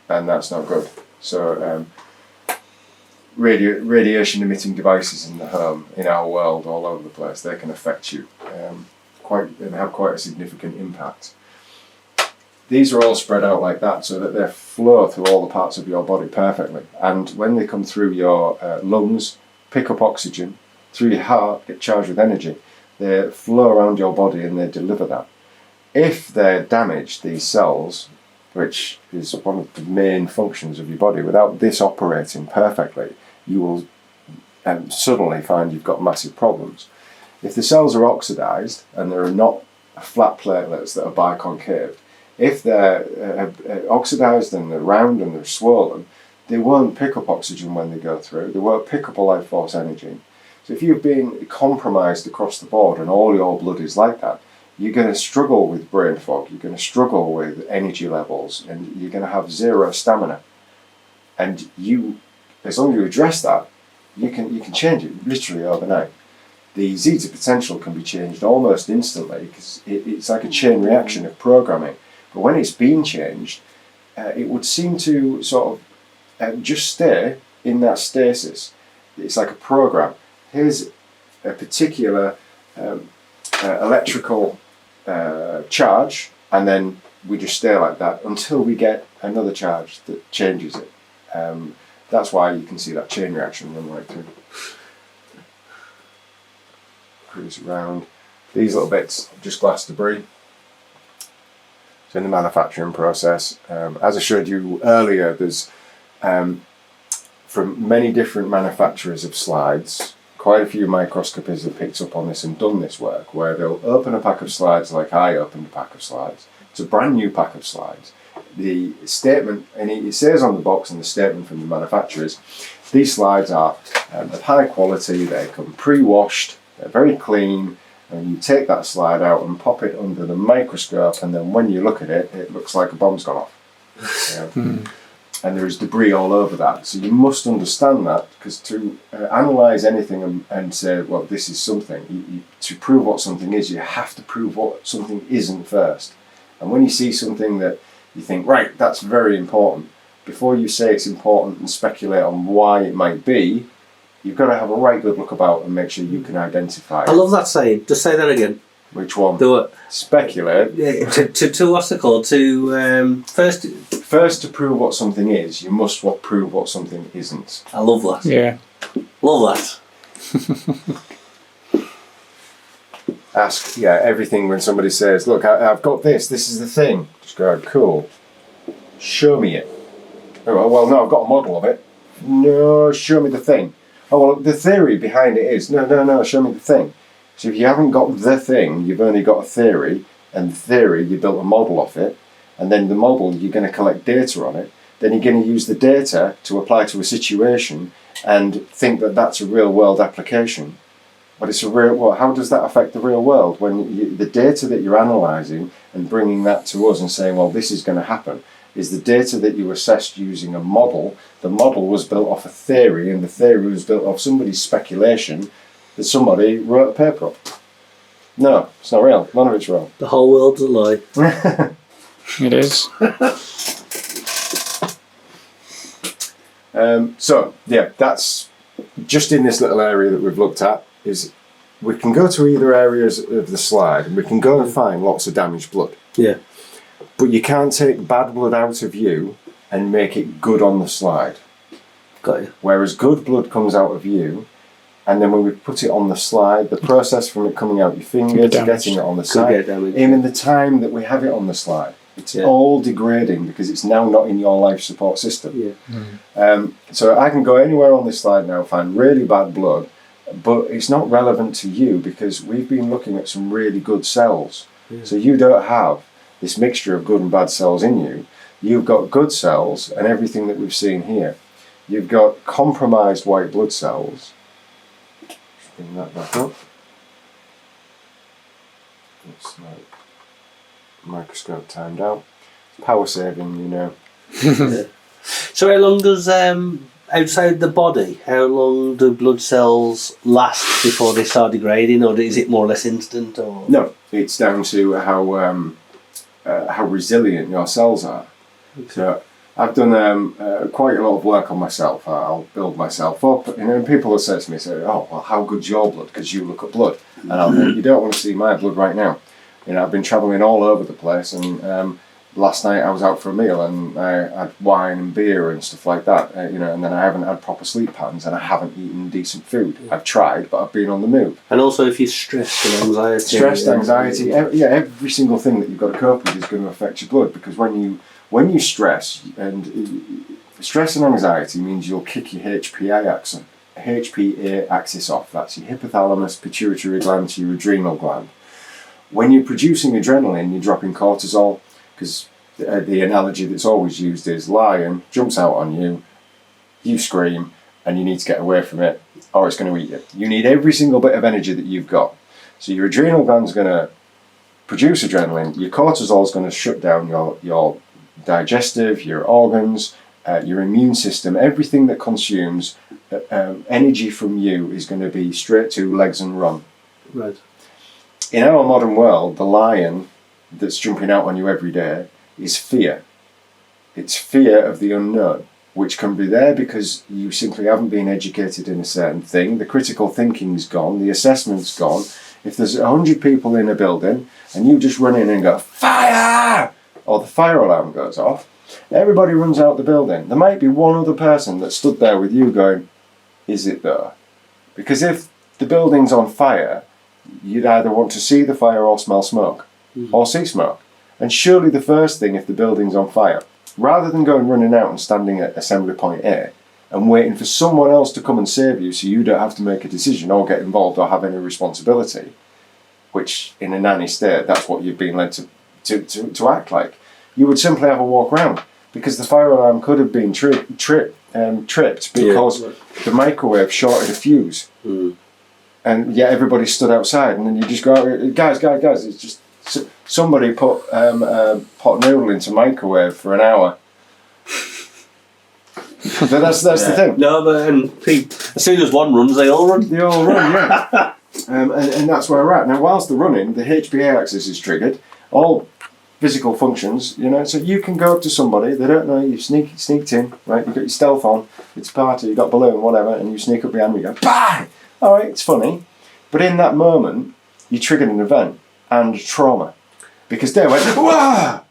and that's not good. So radiation emitting devices in the home, in our world, all over the place, they can affect you and have quite a significant impact. These are all spread out like that so that they flow through all the parts of your body perfectly, and when they come through your lungs, pick up oxygen, through your heart, get charged with energy, they flow around your body and they deliver that. If they're damaged, these cells, which is one of the main functions of your body, without this operating perfectly, you will suddenly find you've got massive problems. If the cells are oxidized and there are not flat platelets that are biconcave, if they're oxidized and they're round and they're swollen, they won't pick up oxygen when they go through. They won't pick up a life force energy. So if you've been compromised across the board and all your blood is like that, you're going to struggle with brain fog, you're going to struggle with energy levels, and you're going to have zero stamina. And you, as long as you address that, you can change it literally overnight. The zeta potential can be changed almost instantly because it's like a chain reaction of programming. But when it's been changed, it would seem to sort of just stay in that stasis. It's like a program. Here's a particular electrical charge, and then we just stay like that until we get another charge that changes it. That's why you can see that chain reaction run right through. Cruise around. These little bits, just glass debris. So in the manufacturing process, as I showed you earlier, there's from many different manufacturers of slides, quite a few microscopists have picked up on this and done this work, where they'll open a pack of slides like I opened a pack of slides. It's a brand new pack of slides. The statement, and it says on the box and the statement from the manufacturers, these slides are of high quality, they come pre-washed, they're very clean, and you take that slide out and pop it under the microscope, and then when you look at it, it looks like a bomb's gone off. And there is debris all over that. So you must understand that, because to analyse anything and say, well, this is something, to prove what something is, you have to prove what something isn't first. And when you see something that you think, right, that's very important, before you say it's important and speculate on why it might be, you've got to have a right good look about and make sure you can identify it. I love that saying. Just say that again. Which one? Do it. Speculate. Yeah, to what's it called? To first to prove what something is, you must prove what something isn't. I love that. Yeah. Love that. ask, everything when somebody says, look, I've got this is the thing. Just go, cool. Show me it. Oh, well, no, I've got a model of it. No, show me the thing. Oh, well, the theory behind it is, no, show me the thing. So if you haven't got the thing, you've only got a theory, and the theory, you built a model of it, and then the model, you're going to collect data on it, then you're going to use the data to apply to a situation and think that that's a real world application. But it's a real, well, how does that affect the real world? When the data that you're analysing and bringing that to us and saying, well, this is going to happen, is the data that you assessed using a model. The model was built off a theory, and the theory was built off somebody's speculation that somebody wrote a paper on. No, it's not real. None of it's real. The whole world's a lie. It is. That's just in this little area that we've looked at. Is we can go to either areas of the slide and we can go and find lots of damaged blood. Yeah. But you can't take bad blood out of you and make it good on the slide. Got you. Whereas good blood comes out of you, and then when we put it on the slide, the process from it coming out your finger to getting it on the side, even the time that we have it on the slide, it's all degrading because it's now not in your life support system. Yeah. So I can go anywhere on this slide now, find really bad blood, but it's not relevant to you because we've been looking at some really good cells. Yeah. So you don't have this mixture of good and bad cells in you. You've got good cells and everything that we've seen here. You've got compromised white blood cells. Just bring that back up. It's like microscope timed out. Power saving, you know. Yeah. So how long does outside the body, how long do blood cells last before they start degrading, or is it more or less instant? Or no, it's down to how resilient your cells are. Okay. So I've done quite a lot of work on myself. I'll build myself up, and people will say to me, "Oh, well, how good's your blood? Because you look at blood." And I'll think, "You don't want to see my blood right now." I've been travelling all over the place, and last night I was out for a meal, and I had wine and beer and stuff like that. And then I haven't had proper sleep patterns, and I haven't eaten decent food. I've tried, but I've been on the move. And also, if you're stressed and anxiety, every single thing that you've got to cope with is going to affect your blood, because when you stress, and stress and anxiety means you'll kick your HPA axis off. That's your hypothalamus, pituitary gland to your adrenal gland. When you're producing adrenaline, you're dropping cortisol, because the analogy that's always used is lion jumps out on you, you scream, and you need to get away from it, or it's going to eat you. You need every single bit of energy that you've got. So your adrenal gland's going to produce adrenaline, your cortisol is going to shut down your digestive, your organs, your immune system. Everything that consumes energy from you is going to be straight to legs and run. Right. In our modern world, the lion that's jumping out on you every day is fear. It's fear of the unknown, which can be there because you simply haven't been educated in a certain thing. The critical thinking's gone, the assessment's gone. If there's 100 people in a building and you just run in and go, fire! Or the fire alarm goes off, everybody runs out the building. There might be one other person that stood there with you going, is it though? Because if the building's on fire, you'd either want to see the fire or smell smoke, or see smoke. And surely the first thing, if the building's on fire, rather than going running out and standing at assembly point A and waiting for someone else to come and save you so you don't have to make a decision or get involved or have any responsibility, which in a nanny state, that's what you've been led to act like, you would simply have a walk round, because the fire alarm could have been tripped because the microwave shorted a fuse. And yet everybody stood outside, and then you just go, guys, it's just somebody put pot noodle into microwave for an hour. So that's the thing. No, but as soon as one runs, they all run. They all run, yeah. And that's where we're at. Now, whilst they're running, the HPA axis is triggered, all physical functions, so you can go up to somebody, they don't know, you've sneaked in, right, you've got your stealth on, it's a party, you've got balloon, whatever, and you sneak up behind them, you go, bang! Alright, it's funny, but in that moment, you triggered an event and trauma. Because they went, wah!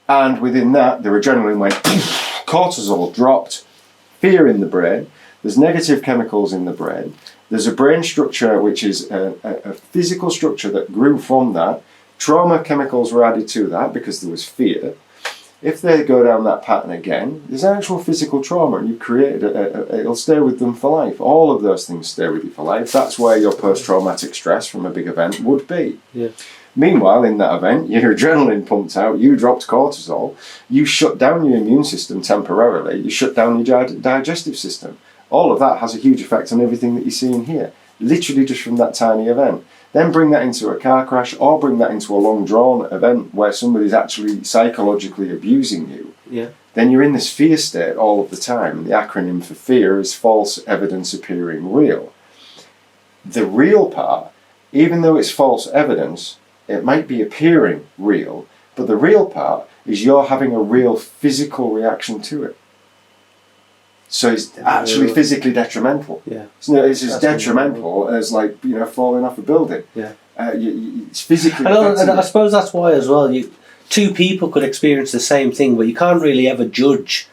And within that, their adrenaline went, cortisol dropped, fear in the brain. There's negative chemicals in the brain. There's a brain structure which is a physical structure that grew from that. Trauma chemicals were added to that because there was fear. If they go down that pattern again, there's actual physical trauma, and you've created it'll stay with them for life. All of those things stay with you for life. That's where your post-traumatic stress from a big event would be. Yeah. Meanwhile, in that event, your adrenaline pumped out, you dropped cortisol, you shut down your immune system temporarily, you shut down your digestive system. All of that has a huge effect on everything that you see in here, literally just from that tiny event. Then bring that into a car crash, or bring that into a long-drawn event where somebody's actually psychologically abusing you. Yeah. Then you're in this fear state all of the time. And the acronym for fear is false evidence appearing real. The real part, even though it's false evidence, it might be appearing real, but the real part is you're having a real physical reaction to it. So it's actually physically detrimental. Yeah. It's as detrimental as, like, falling off a building. Yeah. It's physically. And I suppose that's why as well. Two people could experience the same thing, but you can't really ever judge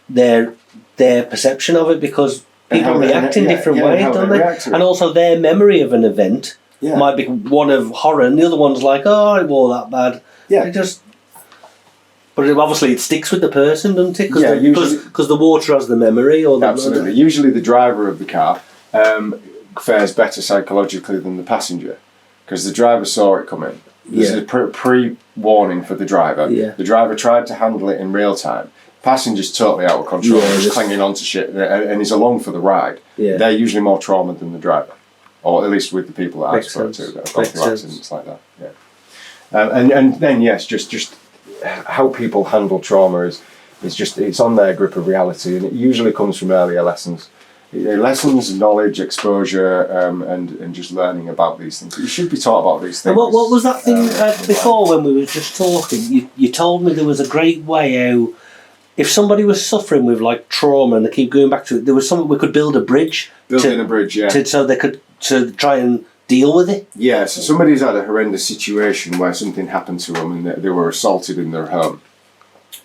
their perception of it, because people react in different ways, don't they? And also their memory of an event might be one of horror, and the other one's like, oh, it wasn't that bad. Yeah. But obviously it sticks with the person, doesn't it? Because the water has the memory. Absolutely. Usually the driver of the car fares better psychologically than the passenger, because the driver saw it coming. This is a pre-warning for the driver. Yeah. The driver tried to handle it in real time. Passenger's totally out of control, just clinging on to shit, and he's along for the ride. Yeah. They're usually more traumatized than the driver, or at least with the people that I spoke to that have gone through accidents like that. Yeah. And then just how people handle trauma is just, it's on their grip of reality, and it usually comes from earlier lessons. Lessons, knowledge, exposure, and just learning about these things. You should be taught about these things. And what was that thing before when we were just talking? You told me there was a great way how, if somebody was suffering with like trauma and they keep going back to it, there was something we could build a bridge. Building a bridge, so they could try and deal with it. Yeah, so somebody's had a horrendous situation where something happened to them and they were assaulted in their home.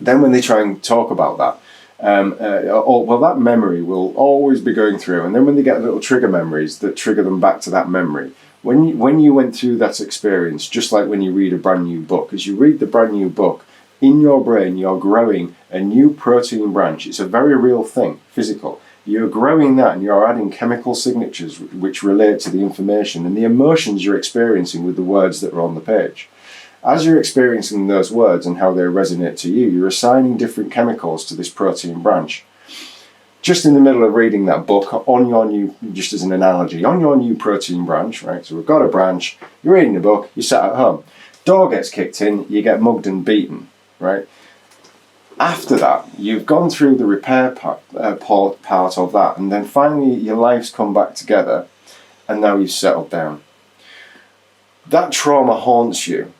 Then when they try and talk about that, that memory will always be going through, and then when they get little trigger memories that trigger them back to that memory, when you went through that experience, just like when you read a brand new book, as you read the brand new book, in your brain you're growing a new protein branch. It's a very real thing, physical. You're growing that, and you're adding chemical signatures which relate to the information and the emotions you're experiencing with the words that are on the page. As you're experiencing those words and how they resonate to you, you're assigning different chemicals to this protein branch. Just in the middle of reading that book, on your new, just as an analogy, on your new protein branch, right? So we've got a branch, you're reading the book, you're sat at home. Door gets kicked in, you get mugged and beaten, right? After that, you've gone through the repair part of that, and then finally your life's come back together, and now you've settled down. That trauma haunts you,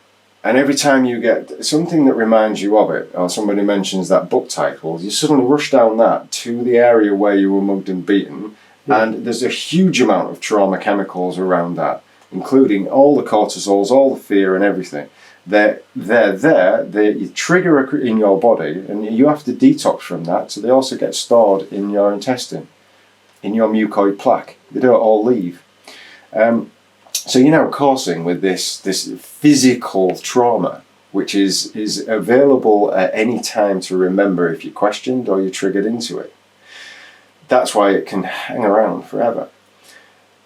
and every time you get something that reminds you of it, or somebody mentions that book title, you suddenly rush down that to the area where you were mugged and beaten, and there's a huge amount of trauma chemicals around that, including all the cortisols, all the fear and everything. They're there, you trigger in your body, and you have to detox from that, so they also get stored in your intestine, in your mucoid plaque. They don't all leave. So you're now coursing with this physical trauma, which is available at any time to remember if you're questioned or you're triggered into it. That's why it can hang around forever.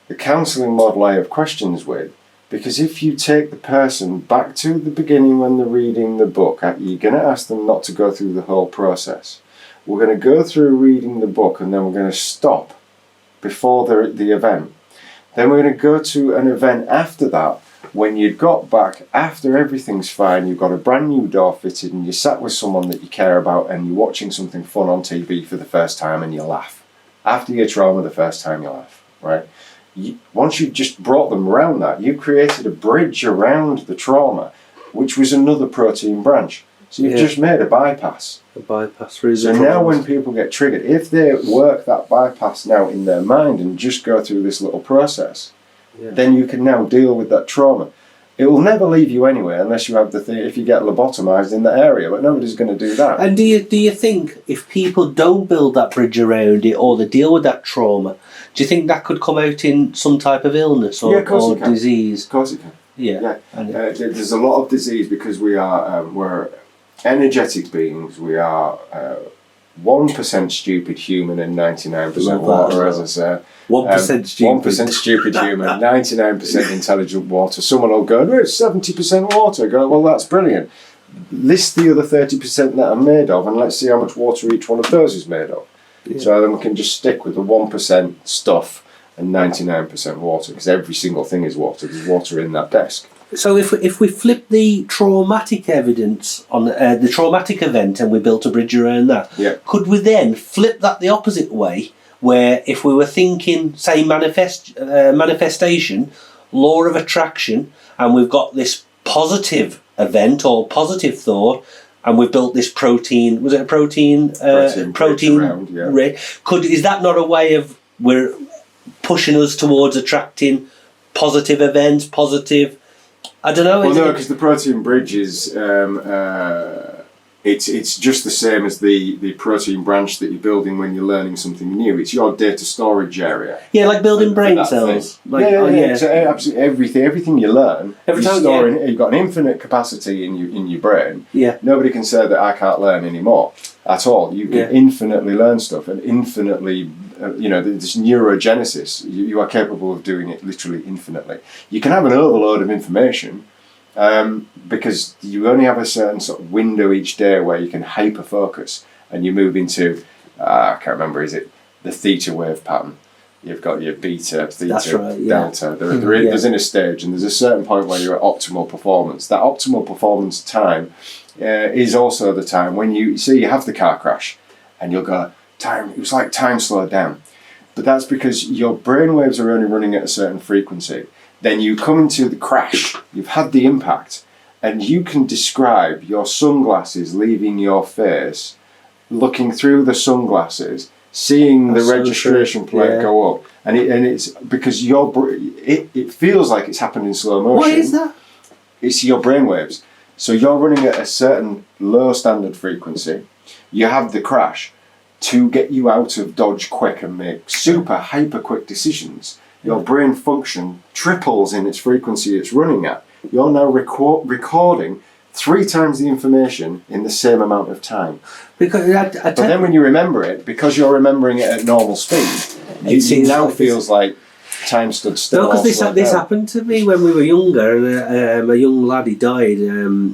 The counselling model I have questions with, because if you take the person back to the beginning when they're reading the book, you're going to ask them not to go through the whole process. We're going to go through reading the book, and then we're going to stop before the event. Then we're going to go to an event after that, when you've got back, after everything's fine, you've got a brand new door fitted, and you sat with someone that you care about, and you're watching something fun on TV for the first time, and you laugh. After your trauma, the first time you laugh, right? Once you just brought them around that, you created a bridge around the trauma, which was another protein branch. So you've just made a bypass. A bypass through. So now when people get triggered, if they work that bypass now in their mind and just go through this little process, then you can now deal with that trauma. It will never leave you anywhere unless you have the thing. If you get lobotomized in that area, but nobody's going to do that. And do you think if people don't build that bridge around it, or they deal with that trauma, do you think that could come out in some type of illness or disease? Of course it can. Yeah. There's a lot of disease because we're energetic beings. We are 1% stupid human and 99% water, as I say. 1% stupid. 1% stupid human, 99% intelligent water. Someone will go, no, it's 70% water. Go, well, that's brilliant. List the other 30% that I'm made of, and let's see how much water each one of those is made of. Yeah. So then we can just stick with the 1% stuff and 99% water, because every single thing is water. There's water in that desk. So if we flip the traumatic evidence on the traumatic event and we built a bridge around that, could we then flip that the opposite way, where if we were thinking, say, manifestation, law of attraction, and we've got this positive event or positive thought, and we've built this protein, was it a protein around, is that not a way of we're pushing us towards attracting positive events, positive? I don't know. Well, no, because the protein bridge is it's just the same as the protein branch that you're building when you're learning something new. It's your data storage area. Yeah, like building brain cells. So absolutely everything you learn, you've got an infinite capacity in your brain. Yeah. Nobody can say that I can't learn anymore at all. You can infinitely learn stuff and infinitely. This neurogenesis, you are capable of doing it literally infinitely. You can have an overload of information because you only have a certain sort of window each day where you can hyper focus and you move into, I can't remember, is it the theta wave pattern? You've got your beta, theta, delta. There's in a stage, and there's a certain point where you're at optimal performance. That optimal performance time is also the time when you have the car crash and you'll go, it was like time slowed down. But that's because your brainwaves are only running at a certain frequency. Then you come into the crash, you've had the impact, and you can describe your sunglasses leaving your face, looking through the sunglasses, seeing the registration plate go up. And it's because it feels like it's happened in slow motion. What is that? It's your brainwaves. So you're running at a certain low standard frequency. You have the crash. To get you out of dodge quick and make super hyper quick decisions, your brain function triples in its frequency it's running at. You're now recording 3 times the information in the same amount of time. But then when you remember it, because you're remembering it at normal speed, it now feels like time stood still. No, because this happened to me when we were younger, and a young lad, he died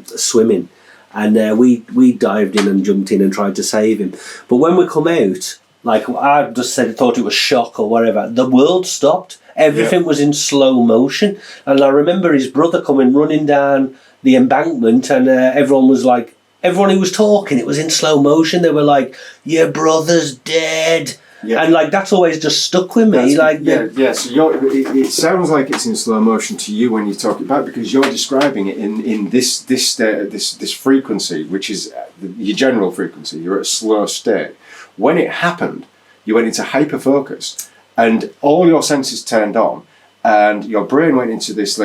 swimming. And we dived in and jumped in and tried to save him. But when we come out, like I just thought it was shock or whatever, the world stopped. Everything was in slow motion. And I remember his brother coming running down the embankment, and everyone who was talking, it was in slow motion. They were like, your brother's dead. Yeah. And that's always just stuck with me. So it sounds like it's in slow motion to you when you talk about it, because you're describing it in this state, this frequency, which is your general frequency. You're at a slow state. When it happened, you went into hyper focus, and all your senses turned on, and your brain went into this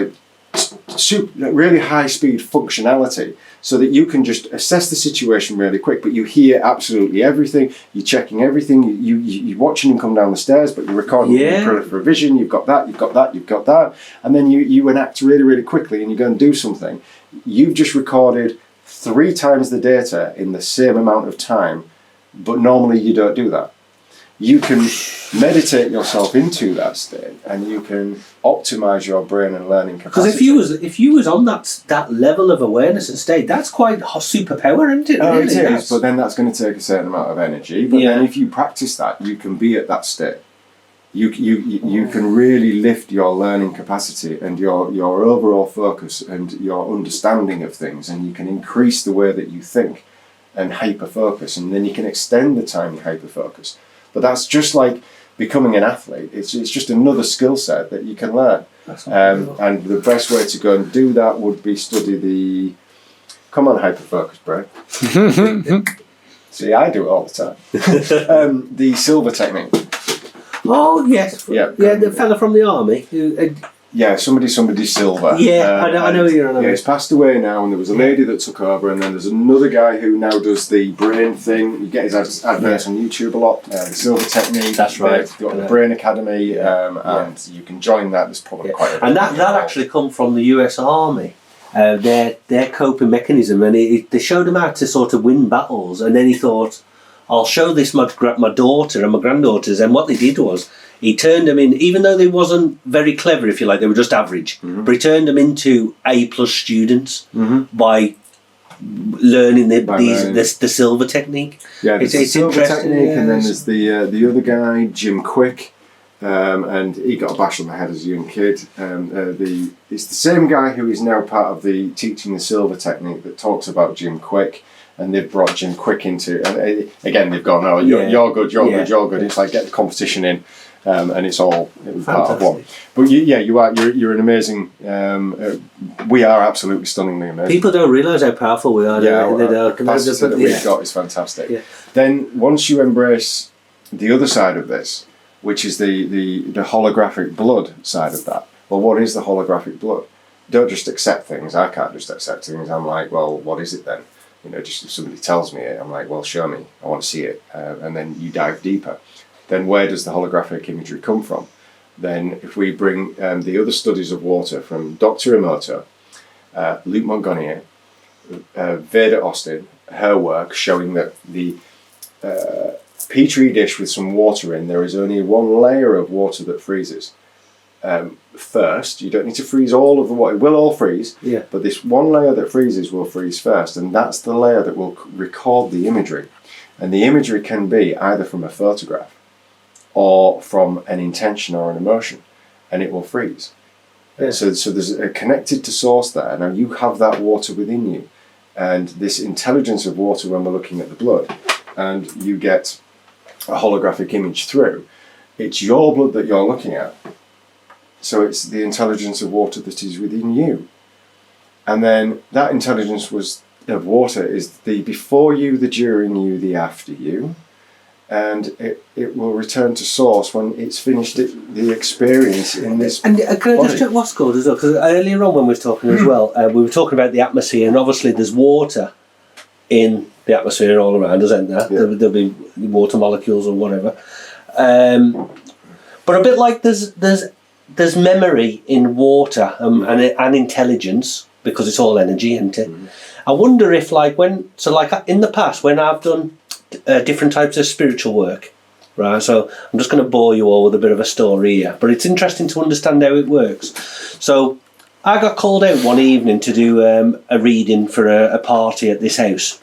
really high speed functionality, so that you can just assess the situation really quick, but you hear absolutely everything, you're checking everything, you're watching him come down the stairs, but you're recording in peripheral vision, you've got that, and then you enact really, really quickly and you go and do something. You've just recorded 3 times the data in the same amount of time, but normally you don't do that. You can meditate yourself into that state, and you can optimize your brain and learning capacity. Because if you was on that level of awareness and state, that's quite a superpower, isn't it? Oh, really? It is, but then that's going to take a certain amount of energy. But then if you practice that, you can be at that state. You can really lift your learning capacity and your overall focus and your understanding of things, and you can increase the way that you think and hyper focus, and then you can extend the time you hyper focus. But that's just like becoming an athlete. It's just another skill set that you can learn. And the best way to go and do that would be study the... Come on, hyper-focus, brain. See, I do it all the time. The silver technique. Oh, yes. The fella from the army. somebody silver. Yeah, I know you're on. Yeah, he's passed away now, and there was a lady that took over, and then there's another guy who now does the brain thing. You get his adverts on YouTube a lot. The Silver Technique. That's right. They've got the Brain Academy, and you can join that. There's probably quite a bit. And that actually come from the US Army. Their coping mechanism, and they showed him how to sort of win battles, and then he thought, I'll show this my daughter and my granddaughters. And what they did was, he turned them in, even though they wasn't very clever, if you like, they were just average, but he turned them into A+ students by learning the Silver Technique. Yeah, it's the Silver Technique, and then there's the other guy, Jim Quick, and he got a bash on the head as a young kid. It's the same guy who is now part of the Teaching the Silver Technique that talks about Jim Quick. And they've brought Jim Quick into, and again they've gone, oh, you're good, you're good, you're good. It's like get the competition in, and it was part of one. But you're an amazing. We are absolutely stunningly amazing. People don't realise how powerful we are. The capacity that we've got is fantastic. Yeah. Then once you embrace the other side of this, which is the holographic blood side of that. Well, what is the holographic blood? Don't just accept things. I can't just accept things. I'm like, well, what is it then? Just if somebody tells me it, I'm like, well, show me. I want to see it. And then you dive deeper. Then where does the holographic imagery come from? Then if we bring the other studies of water from Dr. Emoto, Luke Montagnier, Veda Austin, her work showing that the Petri dish with some water in, there is only one layer of water that freezes. First, you don't need to freeze all of the water. It will all freeze, but this one layer that freezes will freeze first, and that's the layer that will record the imagery. And the imagery can be either from a photograph or from an intention or an emotion, and it will freeze. Yeah. So there's a connected to source there. Now you have that water within you, and this intelligence of water when we're looking at the blood, and you get a holographic image through. It's your blood that you're looking at. So it's the intelligence of water that is within you. And then that intelligence of water is the before you, the during you, the after you. And it will return to source when it's finished the experience in this And can I just check what's called as well? Because earlier on when we were talking as well, we were talking about the atmosphere, and obviously there's water in the atmosphere all around, isn't there? Yeah. There'll be water molecules or whatever. But a bit like there's memory in water and intelligence, because it's all energy, isn't it? I wonder if in the past when I've done different types of spiritual work, right? So I'm just going to bore you all with a bit of a story here, but it's interesting to understand how it works. So I got called out one evening to do a reading for a party at this house,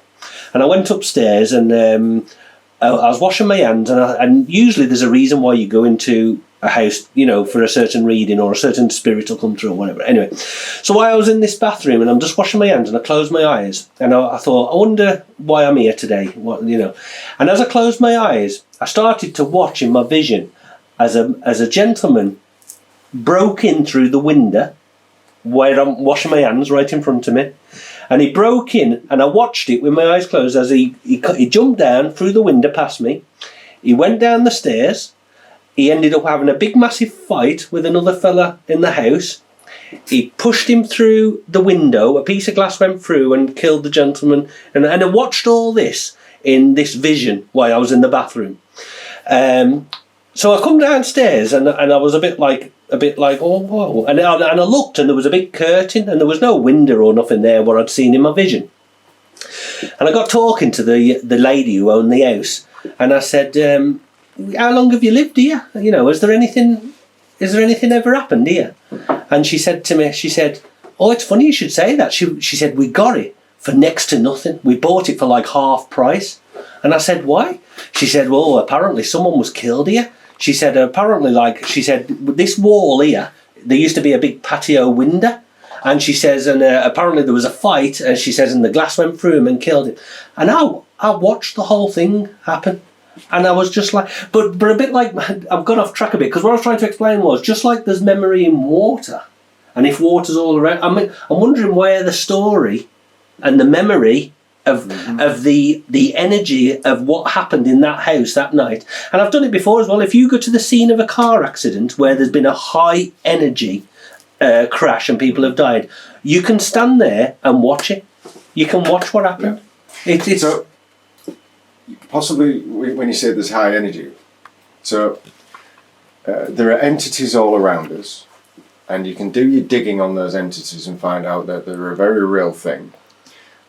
and I went upstairs and I was washing my hands, and usually there's a reason why you go into a house, for a certain reading or a certain spirit will come through or whatever. Anyway, so while I was in this bathroom and I'm just washing my hands and I closed my eyes, and I thought, I wonder why I'm here today. And as I closed my eyes, I started to watch in my vision as a gentleman broke in through the window where I'm washing my hands right in front of me. And he broke in, and I watched it with my eyes closed as he jumped down through the window past me. He went down the stairs. He ended up having a big massive fight with another fella in the house. He pushed him through the window, a piece of glass went through and killed the gentleman. And I watched all this in this vision while I was in the bathroom. So I come downstairs and I was a bit like, oh, whoa. And I looked, and there was a big curtain and there was no window or nothing there where I'd seen in my vision. And I got talking to the lady who owned the house, and I said, how long have you lived here? Is there anything ever happened here? And she said to me, oh, it's funny you should say that. She said, we got it for next to nothing. We bought it for like half price. And I said, why? She said, well, apparently someone was killed here. She said, this wall here, there used to be a big patio window. And she says, and apparently there was a fight, and she says, and the glass went through him and killed him. And I watched the whole thing happen. And I was just like, but a bit like, I've gone off track a bit, because what I was trying to explain was, just like there's memory in water, and if water's all around, I'm wondering where the story and the memory of the energy of what happened in that house that night. And I've done it before as well. If you go to the scene of a car accident where there's been a high energy crash and people have died, you can stand there and watch it. You can watch what happened. It's so possibly when you say there's high energy, so there are entities all around us, and you can do your digging on those entities and find out that they're a very real thing.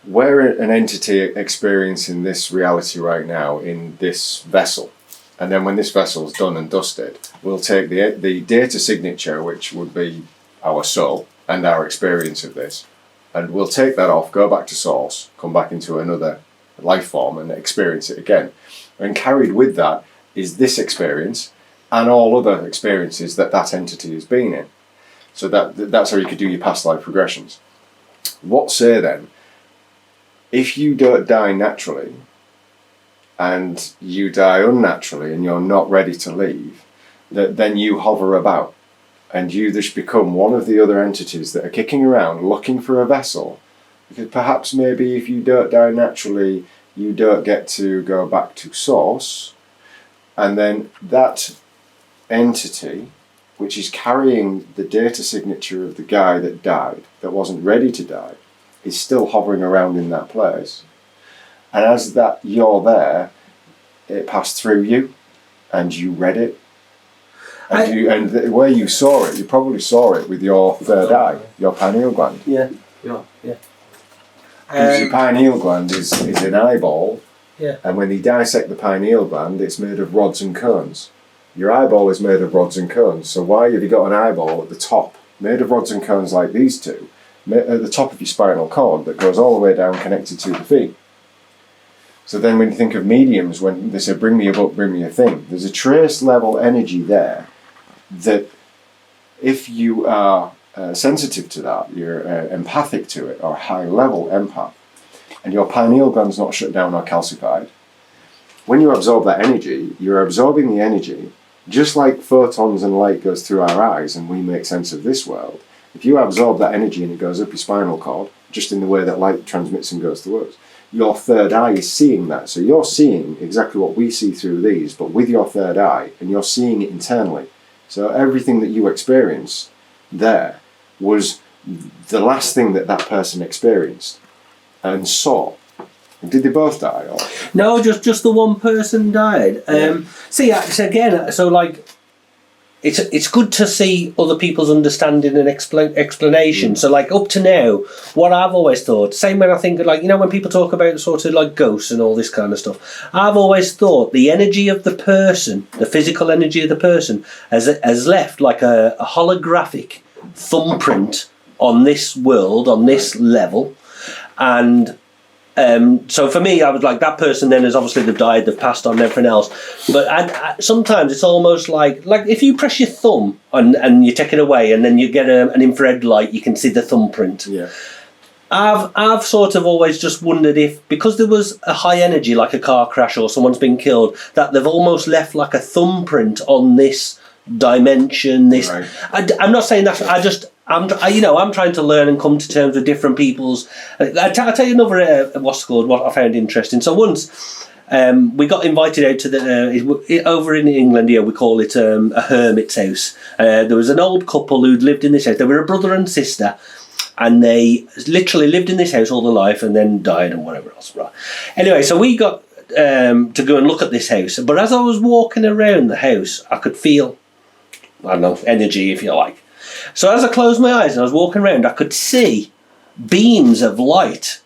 We're an entity experiencing this reality right now in this vessel. And then when this vessel's done and dusted, we'll take the data signature, which would be our soul and our experience of this, and we'll take that off, go back to source, come back into another life form and experience it again. And carried with that is this experience and all other experiences that entity has been in. So that's how you could do your past life regressions. What say then, if you don't die naturally and you die unnaturally and you're not ready to leave, that then you hover about and you just become one of the other entities that are kicking around looking for a vessel, because perhaps maybe if you don't die naturally you don't get to go back to source, and then that entity which is carrying the data signature of the guy that died, that wasn't ready to die, is still hovering around in that place. And as that you're there, it passed through you, and you read it, and where you saw it, you probably saw it with your third eye, your pineal gland. Yeah. Because your pineal gland is an eyeball, yeah. And when they dissect the pineal gland, it's made of rods and cones. Your eyeball is made of rods and cones, so why have you got an eyeball at the top, made of rods and cones like these two, at the top of your spinal cord that goes all the way down connected to the feet? So then when you think of mediums, when they say, bring me a book, bring me a thing, there's a trace level energy there that if you are sensitive to that, you're empathic to it, or high level empath, and your pineal gland's not shut down or calcified, when you absorb that energy, you're absorbing the energy just like photons and light goes through our eyes and we make sense of this world. If you absorb that energy and it goes up your spinal cord, just in the way that light transmits and goes to us, your third eye is seeing that. So you're seeing exactly what we see through these, but with your third eye, and you're seeing it internally. So everything that you experience there was the last thing that person experienced and saw. Did they both die? Or? No, just the one person died. It's good to see other people's understanding and explanation. So like up to now, what I've always thought, same when I think like, you know, when people talk about sort of like ghosts and all this kind of stuff, I've always thought the energy of the person, the physical energy of the person has left like a holographic thumbprint on this world, on this level. And so for me, I was like, that person then is obviously they've died, they've passed on and everything else. But sometimes it's almost like if you press your thumb and you take it away and then you get an infrared light, you can see the thumbprint. Yeah. I've sort of always just wondered if, because there was a high energy, like a car crash or someone's been killed, that they've almost left like a thumbprint on this dimension. This, right. I'm not saying that. I'm trying to learn and come to terms with different people's. I'll tell you another what I found interesting. So once we got invited out to the over in England here, we call it a hermit's house. There was an old couple who'd lived in this house. They were a brother and sister, and they literally lived in this house all their life and then died and whatever else. Right. Anyway, so we got to go and look at this house. But as I was walking around the house, I could feel, I don't know, energy, if you like. So as I closed my eyes and I was walking around, I could see beams of light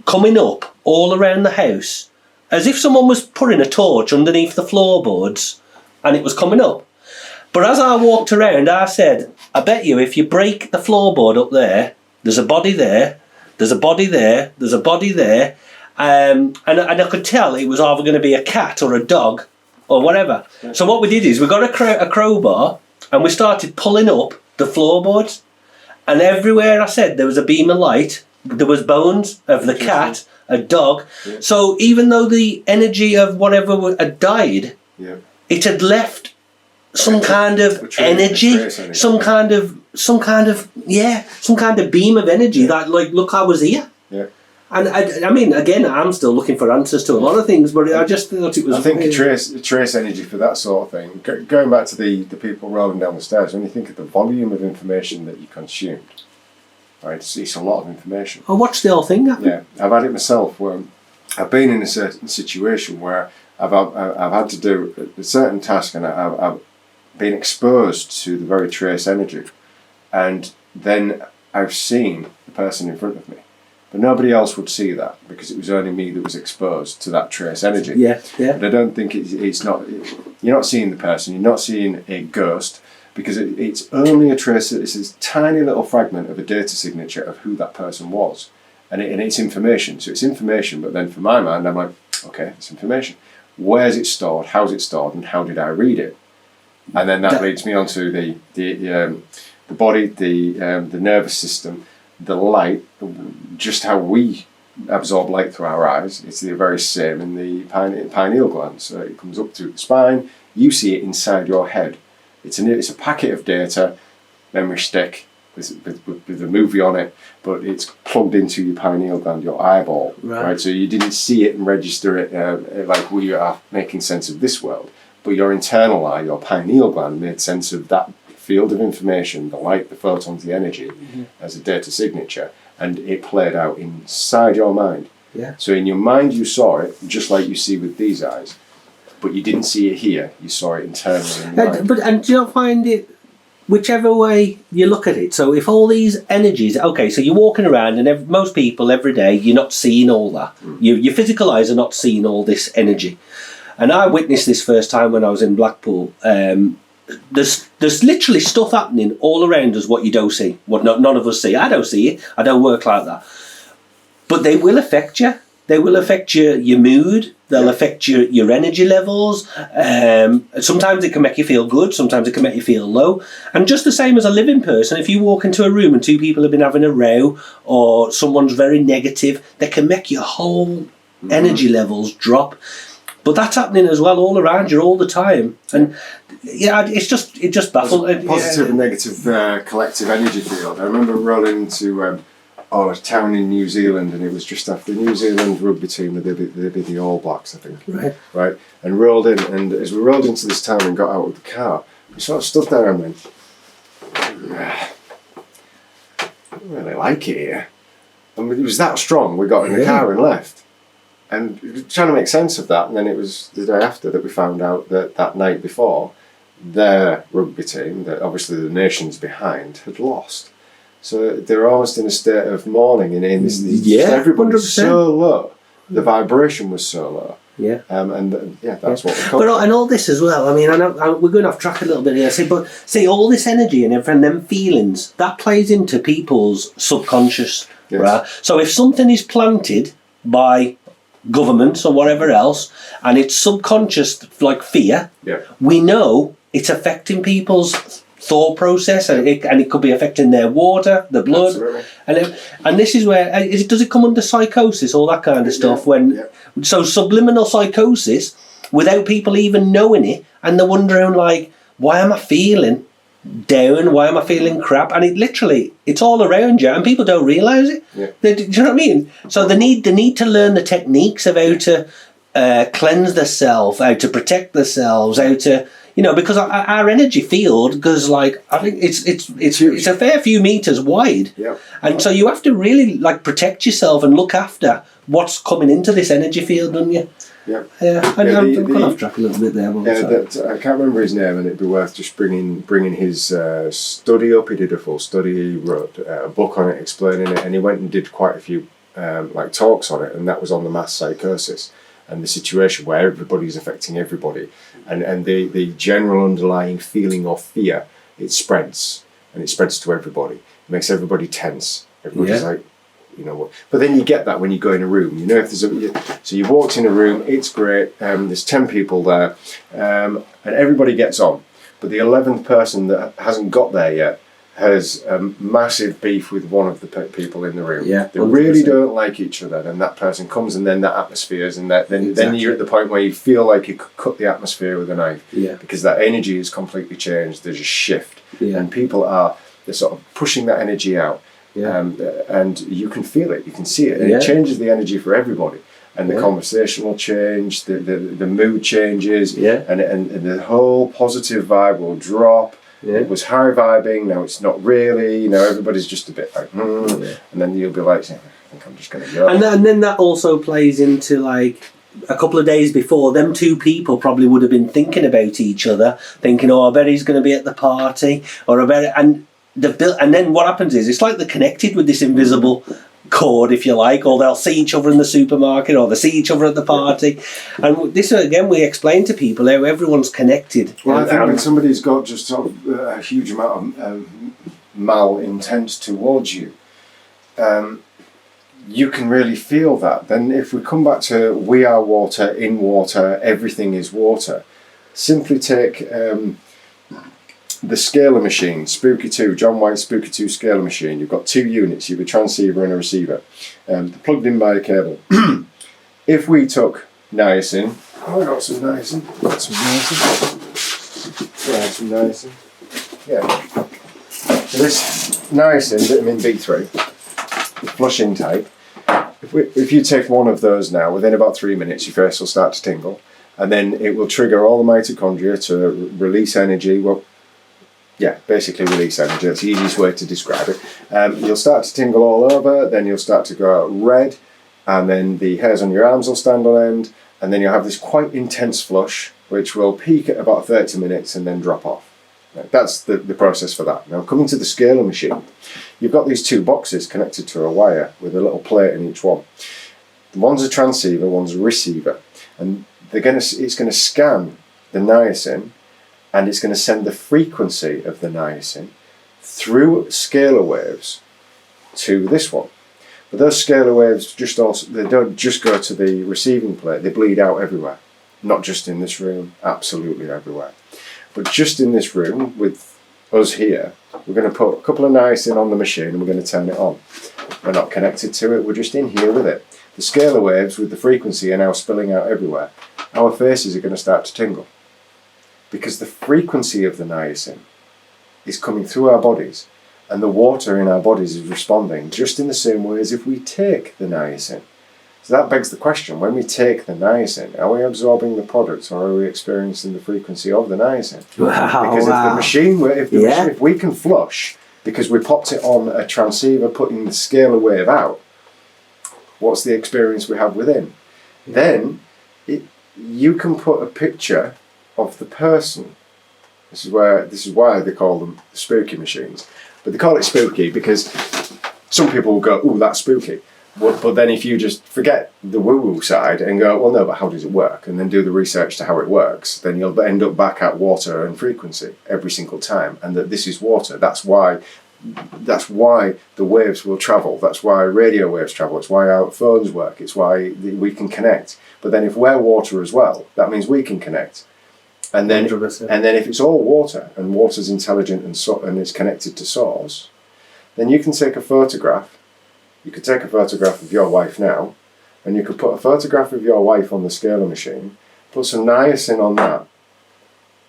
coming up all around the house, as if someone was putting a torch underneath the floorboards and it was coming up. But as I walked around, I said, I bet you if you break the floorboard up there, there's a body there, there's a body there, there's a body there. And I could tell it was either going to be a cat or a dog or whatever. Yeah. So what we did is we got a crowbar and we started pulling up the floorboards. And everywhere I said there was a beam of light, there was bones of the cat, a dog. Yeah. So even though the energy of whatever had died, yeah, it had left some kind of energy, some kind of beam of energy that, like, look, I was here. Yeah. And I mean, again, I'm still looking for answers to a lot of things, but I just thought it was... I think trace energy for that sort of thing, going back to the people rolling down the stairs, when you think of the volume of information that you consumed, right, it's a lot of information. I watched the whole thing happen. Yeah, I've had it myself, where I've been in a certain situation where I've had to do a certain task, and I've been exposed to the very trace energy, and then I've seen the person in front of me. But nobody else would see that because it was only me that was exposed to that trace energy. Yeah. But I don't think it's not. You're not seeing the person. You're not seeing a ghost because it's only a trace. It's this tiny little fragment of a data signature of who that person was, and it's information. So it's information. But then for my mind, I'm like, okay, it's information. Where's it stored? How's it stored? And how did I read it? And then that leads me on to the body, the nervous system. The light, just how we absorb light through our eyes, it's the very same in the pineal gland. So it comes up through the spine. You see it inside your head. It's a packet of data, memory stick with a movie on it, but it's plugged into your pineal gland, your eyeball. Right? So you didn't see it and register it like we are making sense of this world. But your internal eye, your pineal gland, made sense of that field of information, the light, the photons, the energy, as a data signature, and it played out inside your mind. Yeah. So in your mind you saw it, just like you see with these eyes, but you didn't see it here, you saw it internally in your mind. And do you not find it, whichever way you look at it, so if all these energies, okay, so you're walking around and most people every day, you're not seeing all that. Your physical eyes are not seeing all this energy. And I witnessed this first time when I was in Blackpool. There's literally stuff happening all around us what you don't see, what none of us see. I don't see it. I don't work like that. But they will affect you. They will affect your mood. They'll affect your energy levels. Sometimes it can make you feel good. Sometimes it can make you feel low. And just the same as a living person, if you walk into a room and two people have been having a row or someone's very negative, they can make your whole energy levels drop. But that's happening as well all around you all the time. And yeah, it just baffles. Positive and negative collective energy field. I remember rolling into a town in New Zealand, and it was just after the New Zealand rugby team. They'd be the All Blacks, I think. Right. And rolled in, and as we rolled into this town and got out of the car, we sort of stood there and went, I don't really like it here. And it was that strong. We got in the car and left. And trying to make sense of that, and then it was the day after that we found out that night before, their rugby team, that obviously the nations behind, had lost. So they're almost in a state of mourning, and everybody was so low. The vibration was so low. Yeah. That's what we're But and all this as well. I mean, I know we're going off track a little bit here. But all this energy and everything, them feelings, that plays into people's subconscious, right? So if something is planted by governments or whatever else, and it's subconscious, like fear, we know it's affecting people's thought process, and it could be affecting their water, the blood. Absolutely. And this is where does it come under psychosis, all that kind of stuff? So subliminal psychosis, without people even knowing it, and they're wondering like, why am I feeling down? Why am I feeling crap? And it's all around you, and people don't realise it. Do you know what I mean? So they need to learn the techniques of how to cleanse themselves, how to protect themselves, how to, because our energy field goes like, I think it's a fair few meters wide, and so you have to really like protect yourself and look after what's coming into this energy field, don't you? I'm going off track a little bit there. I can't remember his name, and it'd be worth just bringing his study up. He did a full study. He wrote a book on it, explaining it, and he went and did quite a few talks on it, and that was on the mass psychosis and the situation where everybody's affecting everybody, and the general underlying feeling of fear, it spreads, and it spreads to everybody. It makes everybody tense. Everybody's like, what? But then you get that when you go in a room. If so you walked in a room, it's great. There's 10 people there, and everybody gets on. But the 11th person that hasn't got there yet has a massive beef with one of the people in the room. They really don't like each other. And that person comes, and then that atmospheres, and then you're at the point where you feel like you could cut the atmosphere with a knife. Because that energy is completely changed. There's a shift, and people they're sort of pushing that energy out. and you can feel it, you can see it, and it changes the energy for everybody. And the conversation will change, the mood changes, and the whole positive vibe will drop. It was high vibing, now it's not really, everybody's just a bit like, and then you'll be like, I think I'm just going to go. And then that also plays into like a couple of days before, them two people probably would have been thinking about each other, thinking, I bet he's going to be at the party, or I bet, and then what happens is, it's like they're connected with this invisible cord, if you like, or they'll see each other in the supermarket, or they see each other at the party. And this, again, we explain to people how everyone's connected. Well, I think when somebody's got just sort of a huge amount of malintent towards you, you can really feel that. Then if we come back to we are water, in water, everything is water, simply take the scalar machine, Spooky 2, John White's Spooky 2 scalar machine. You've got two units, you have a transceiver and a receiver. They're plugged in by a cable. If we took niacin, I got some niacin. Yeah. This niacin, vitamin B3, flushing type. If you take one of those now, within about 3 minutes, your face will start to tingle, and then it will trigger all the mitochondria to release energy. Basically release energy. That's the easiest way to describe it. You'll start to tingle all over, then you'll start to go red, and then the hairs on your arms will stand on end, and then you'll have this quite intense flush, which will peak at about 30 minutes and then drop off. That's the process for that. Now, coming to the scalar machine, you've got these two boxes connected to a wire with a little plate in each one. One's a transceiver, one's a receiver, and it's going to scan the niacin, and it's going to send the frequency of the niacin through scalar waves to this one. But those scalar waves they don't just go to the receiving plate, they bleed out everywhere. Not just in this room, absolutely everywhere. But just in this room, with us here, we're going to put a couple of niacin on the machine and we're going to turn it on. We're not connected to it, we're just in here with it. The scalar waves with the frequency are now spilling out everywhere. Our faces are going to start to tingle, because the frequency of the niacin is coming through our bodies, and the water in our bodies is responding just in the same way as if we take the niacin. So that begs the question, when we take the niacin, are we absorbing the products, or are we experiencing the frequency of the niacin? Because if we can flush, because we popped it on a transceiver putting the scalar wave out, what's the experience we have within? Then you can put a picture of the person. This is why they call them spooky machines. But they call it spooky because some people will go, "Ooh, that's spooky." But then if you just forget the woo-woo side and go, "Well, no, but how does it work?" and then do the research to how it works, then you'll end up back at water and frequency every single time, and that this is water. That's why the waves will travel. That's why radio waves travel. It's why our phones work. It's why we can connect. But then if we're water as well, that means we can connect. And then if it's all water, and water's intelligent and it's connected to source, then you can take a photograph. You could take a photograph of your wife now, and you could put a photograph of your wife on the scalar machine, put some niacin on that,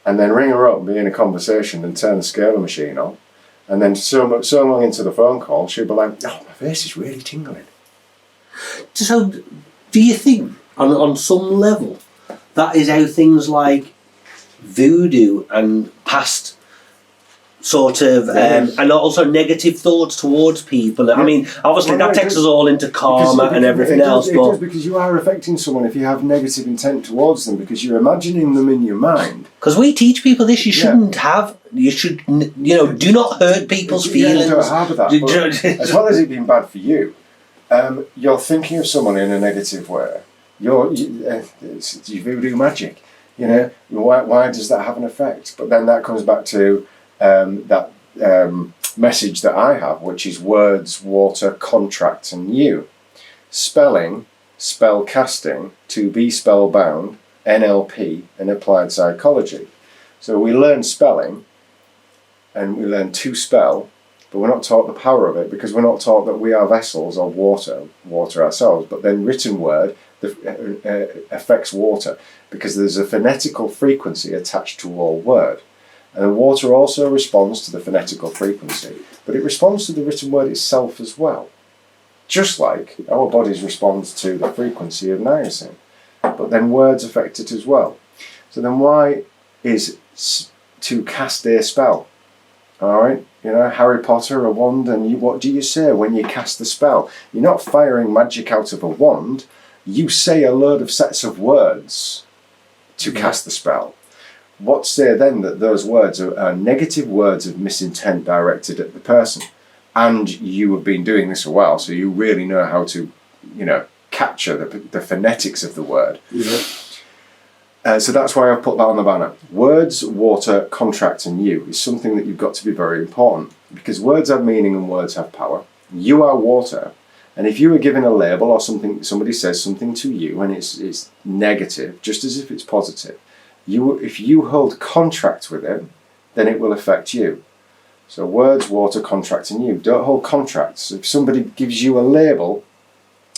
and then ring her up and be in a conversation and turn the scalar machine on. And then so long into the phone call, she'll be like, "Oh, my face is really tingling." So, do you think, on some level, that is how things like voodoo and past sort of and also negative thoughts towards people, I mean, obviously that takes us all into karma and everything else, it does, because you are affecting someone if you have negative intent towards them, because you're imagining them in your mind. Because we teach people this, you shouldn't have, you should, do not hurt people's feelings. Don't harbour that, as well as it being bad for you, you're thinking of someone in a negative way. It's voodoo magic. Why does that have an effect? But then that comes back to that message that I have, which is words, water, contract, and you. Spelling, spell casting, to be spellbound, NLP, and applied psychology. So we learn spelling, and we learn to spell, but we're not taught the power of it, because we're not taught that we are vessels of water ourselves. But then written word affects water, because there's a phonetical frequency attached to all word. And water also responds to the phonetical frequency, but it responds to the written word itself as well. Just like our bodies respond to the frequency of niacin. But then words affect it as well. So then why is to cast a spell? Alright? You know, Harry Potter, a wand, and what do you say when you cast the spell? You're not firing magic out of a wand. You say a load of sets of words to cast the spell. What say then that those words are negative words of misintent directed at the person? And you have been doing this a while, so you really know how to, you know, capture the phonetics of the word. Yeah. So that's why I've put that on the banner. Words, water, contract, and you is something that you've got to be very important, because words have meaning and words have power. You are water, and if you were given a label or something, somebody says something to you and it's negative, just as if it's positive, if you hold contract with it, then it will affect you. So words, water, contract, and you. Don't hold contracts. If somebody gives you a label,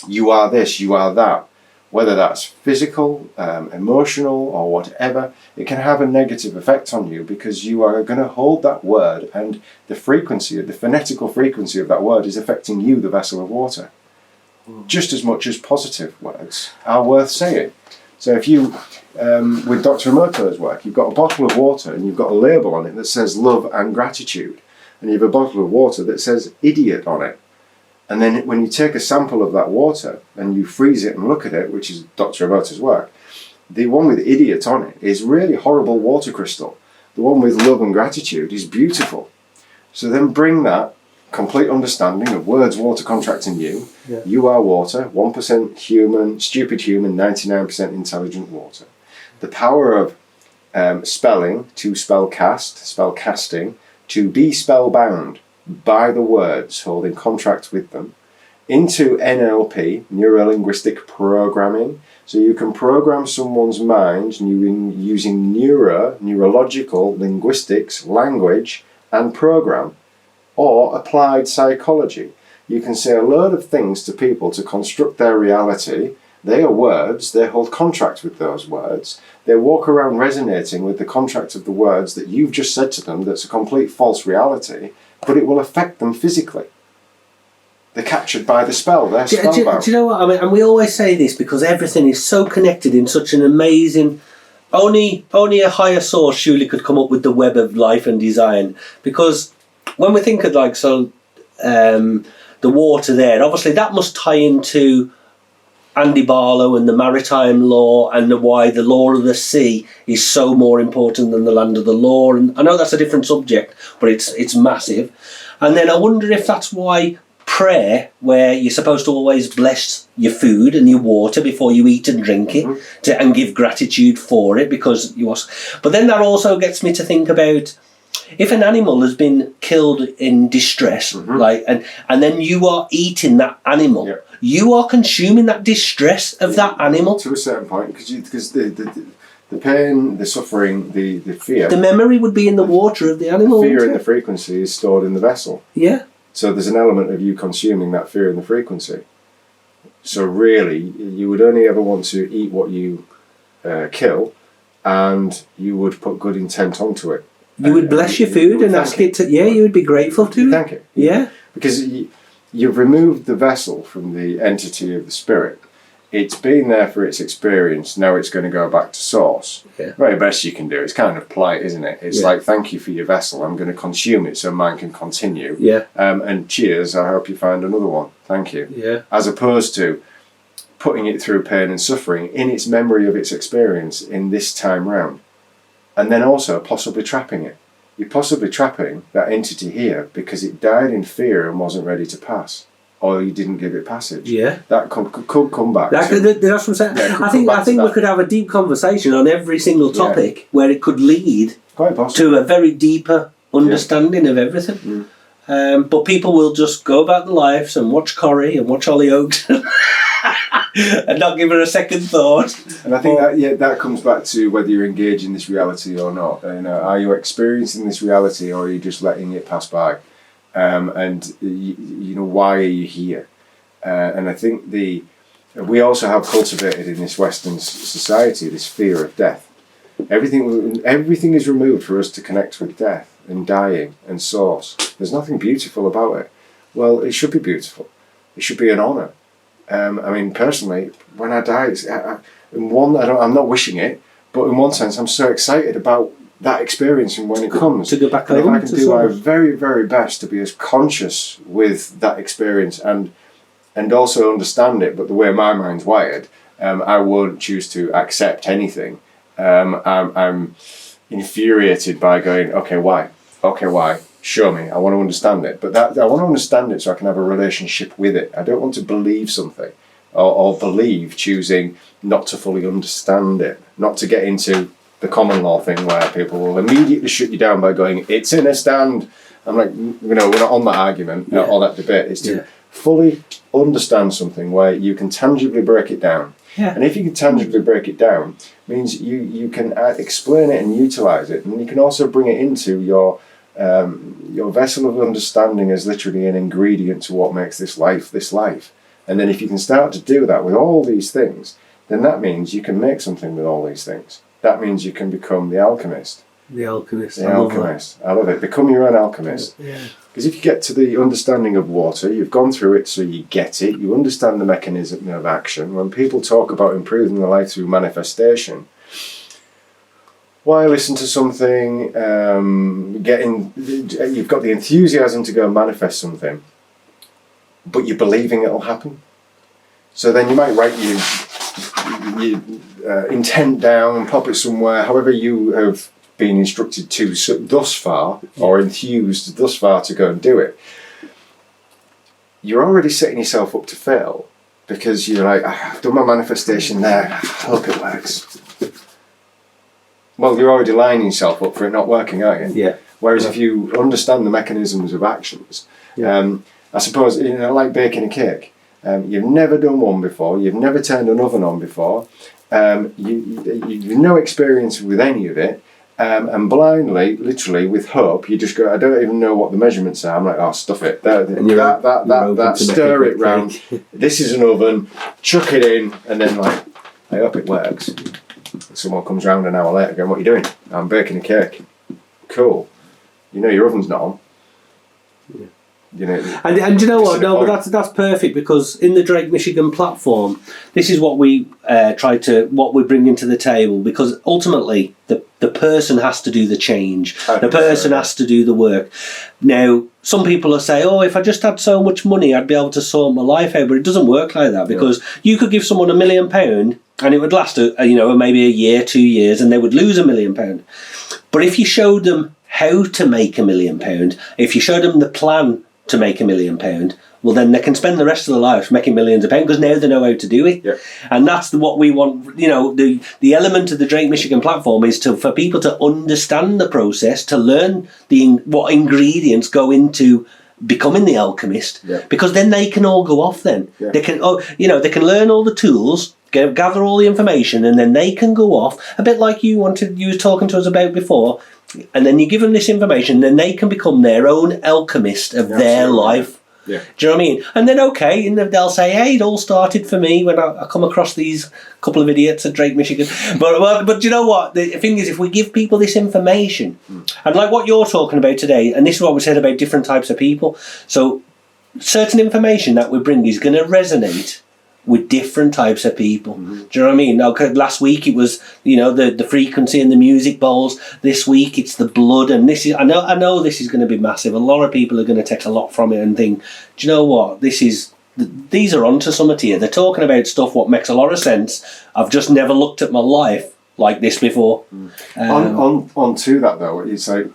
you are this, you are that, whether that's physical, emotional, or whatever, it can have a negative effect on you, because you are going to hold that word, and the frequency, the phonetical frequency of that word is affecting you, the vessel of water, just as much as positive words are worth saying. So if you, with Dr. Emoto's work, you've got a bottle of water and you've got a label on it that says love and gratitude, and you have a bottle of water that says idiot on it. And then when you take a sample of that water and you freeze it and look at it, which is Dr. Emoto's work, the one with idiot on it is really horrible water crystal. The one with love and gratitude is beautiful. So then bring that complete understanding of words, water, contract, and you. Yeah. You are water, 1% human, stupid human, 99% intelligent water. The power of spelling, to spell cast, spell casting, to be spellbound by the words, holding contract with them, into NLP, neuro-linguistic programming. So you can program someone's mind using neurological, linguistics, language, and program, or applied psychology. You can say a load of things to people to construct their reality. They are words, they hold contract with those words. They walk around resonating with the contract of the words that you've just said to them that's a complete false reality, but it will affect them physically. They're captured by the spell, they're spellbound. Do you know what I mean? And we always say this because everything is so connected in such an amazing... Only a higher source surely could come up with the web of life and design, because when we think of the water there, obviously that must tie into Andy Barlow and the maritime law, and why the law of the sea is so more important than the land of the law. And I know that's a different subject, but it's massive. And then I wonder if that's why prayer, where you're supposed to always bless your food and your water before you eat and drink it, and give gratitude for it, because you was. But then that also gets me to think about, if an animal has been killed in distress, and then you are eating that animal, you are consuming that distress of that animal to a certain point, because the pain, the suffering, the fear, the memory would be in the water of the animal. The fear and the frequency is stored in the vessel. Yeah. So there's an element of you consuming that fear and the frequency. So really, you would only ever want to eat what you kill, and you would put good intent onto it. You would bless your food and ask it to... Yeah, you would be grateful to it. Thank it. Yeah. Because you've removed the vessel from the entity of the spirit. It's been there for its experience. Now it's going to go back to source. Yeah. Very best you can do. It's kind of polite, isn't it? It's like, thank you for your vessel. I'm going to consume it so mine can continue. Yeah. And cheers. I hope you find another one. Thank you. Yeah. As opposed to putting it through pain and suffering in its memory of its experience in this time round. And then also possibly trapping it. You're possibly trapping that entity here because it died in fear and wasn't ready to pass, or you didn't give it passage. Yeah, that could come back. That's what I'm saying. I think we could have a deep conversation on every single topic where it could lead to a very deeper understanding of everything. But people will just go about their lives and watch Corrie and watch Hollyoaks and not give her a second thought. And I think that comes back to whether you're engaged in this reality or not. You know, are you experiencing this reality, or are you just letting it pass by? And you know, why are you here? And I think we also have cultivated in this Western society this fear of death. Everything is removed for us to connect with death and dying and source. There's nothing beautiful about it. Well, it should be beautiful. It should be an honour. I mean, personally, when I die, I'm not wishing it, but in one sense, I'm so excited about that experience and when it comes. To go back and home. if I can do my very, very best to be as conscious with that experience and also understand it, but the way my mind's wired, I won't choose to accept anything. I'm infuriated by going, okay, why? Show me. I want to understand it. But I want to understand it so I can have a relationship with it. I don't want to believe something or believe choosing not to fully understand it, not to get into the common law thing where people will immediately shut you down by going, it's in a stand. I'm like, we're not on that argument or that debate. It's to fully understand something where you can tangibly break it down. Yeah. And if you can tangibly break it down, it means you can explain it and utilise it. And you can also bring it into your vessel of understanding as literally an ingredient to what makes this life. And then if you can start to do that with all these things, then that means you can make something with all these things. That means you can become the alchemist. The alchemist. I love it. Become your own alchemist. Yeah. Because if you get to the understanding of water, you've gone through it so you get it, you understand the mechanism of action. When people talk about improving their life through manifestation, why listen to something, you've got the enthusiasm to go and manifest something, but you're believing it'll happen. So then you might write your intent down and pop it somewhere, however you have been instructed to thus far, or enthused thus far to go and do it. You're already setting yourself up to fail because you're like, I've done my manifestation there, I hope it works. Well, you're already lining yourself up for it not working, aren't you? Yeah. Whereas if you understand the mechanisms of actions, I suppose, like baking a cake, you've never done one before, you've never turned an oven on before, you've no experience with any of it, and blindly, literally, with hope, you just go, I don't even know what the measurements are. I'm like, oh, stuff it. Stir it round. This is an oven. Chuck it in, and then like, I hope it works. Someone comes round an hour later going, what are you doing? I'm baking a cake. Cool. You know your oven's not on. Yeah. You know, and you know what? No, but that's perfect because in the Drake Michigan platform, this is what we what we bring into the table, because ultimately the person has to do the change. The person has to do the work. Now, some people will say, oh, if I just had so much money, I'd be able to sort my life out. But it doesn't work like that, because you could give someone £1 million and it would last, maybe a year, 2 years, and they would lose £1 million. But if you showed them how to make £1 million, if you showed them the plan to make £1 million, well, then they can spend the rest of their life making millions of pounds because now they know how to do it. Yeah. And that's what we want. The element of the Drake Michigan platform is for people to understand the process, to learn what ingredients go into becoming the alchemist, because then they can all go off. Then they can, they can learn all the tools, gather all the information, and then they can go off. A bit like you were talking to us about before. And then you give them this information, then they can become their own alchemist of their life. Yeah. Do you know what I mean? And then, and they'll say, hey, it all started for me when I come across these couple of idiots at Drake, Michigan. But you know what? The thing is, if we give people this information, and like what you're talking about today, and this is what we said about different types of people, so certain information that we bring is going to resonate with different types of people. Mm-hmm. Do you know what I mean? Now, last week it was, the frequency and the music bowls. This week it's the blood, and this is. I know this is going to be massive. A lot of people are going to take a lot from it and think, do you know what? These are onto something here. They're talking about stuff what makes a lot of sense. I've just never looked at my life like this before. On to that though, it's like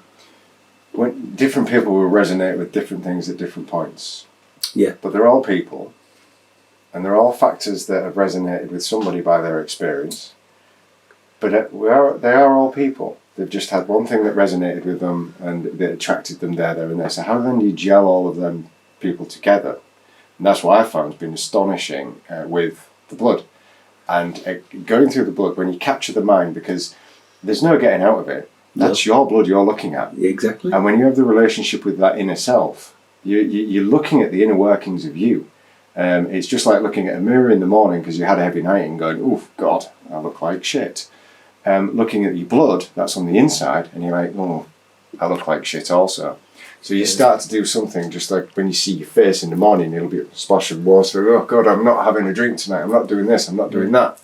when different people will resonate with different things at different points. Yeah, but they're all people. And there are all factors that have resonated with somebody by their experience. But they are all people. They've just had one thing that resonated with them and that attracted them there, and there. So how then do you gel all of them people together? And that's what I found has been astonishing with the blood. And going through the blood, when you capture the mind, because there's no getting out of it. That's your blood you're looking at. Exactly. And when you have the relationship with that inner self, you're looking at the inner workings of you. It's just like looking at a mirror in the morning because you had a heavy night and going, "Oof, God, I look like shit." looking at your blood, that's on the inside, and you're like, oh, I look like shit also. So you start to do something just like when you see your face in the morning, it'll be a splash of water. Oh God, I'm not having a drink tonight. I'm not doing this. I'm not doing that.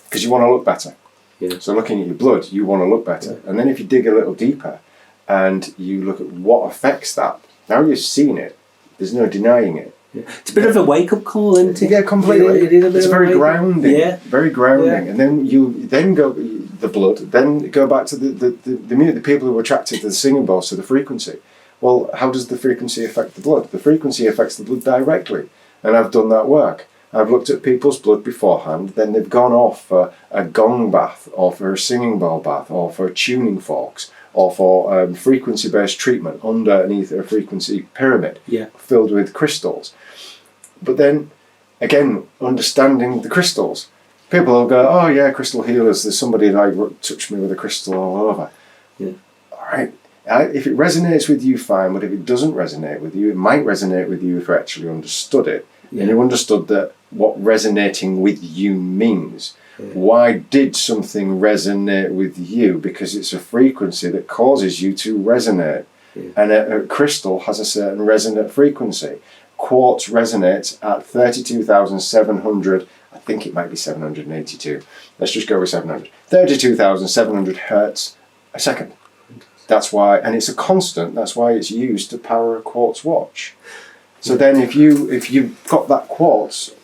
Because you want to look better. Yeah. So looking at your blood, you want to look better. Yeah. And then if you dig a little deeper and you look at what affects that, now you've seen it. There's no denying it. Yeah. It's a bit of a wake-up call, isn't it? Yeah, completely. It is a bit it's of very a grounding. Yeah. Very grounding. Yeah. And then you go the blood, then go back to the people who are attracted to the singing bowls, to the frequency. Well, how does the frequency affect the blood? The frequency affects the blood directly. And I've done that work. I've looked at people's blood beforehand, then they've gone off for a gong bath, or for a singing bowl bath, or for tuning forks, or for frequency-based treatment underneath a frequency pyramid filled with crystals. But then, again, understanding the crystals. People will go, oh yeah, crystal healers, there's somebody like touched me with a crystal all over. Yeah. All right. If it resonates with you, fine, but if it doesn't resonate with you, it might resonate with you if you actually understood it. Yeah. And you understood that what resonating with you means. Yeah. Why did something resonate with you? Because it's a frequency that causes you to resonate. Yeah. And a crystal has a certain resonant frequency. Quartz resonates at 32,700, I think it might be 782. Let's just go with 700. 32,700 hertz a second. That's why, and it's a constant, that's why it's used to power a quartz watch. So then if you've got that quartz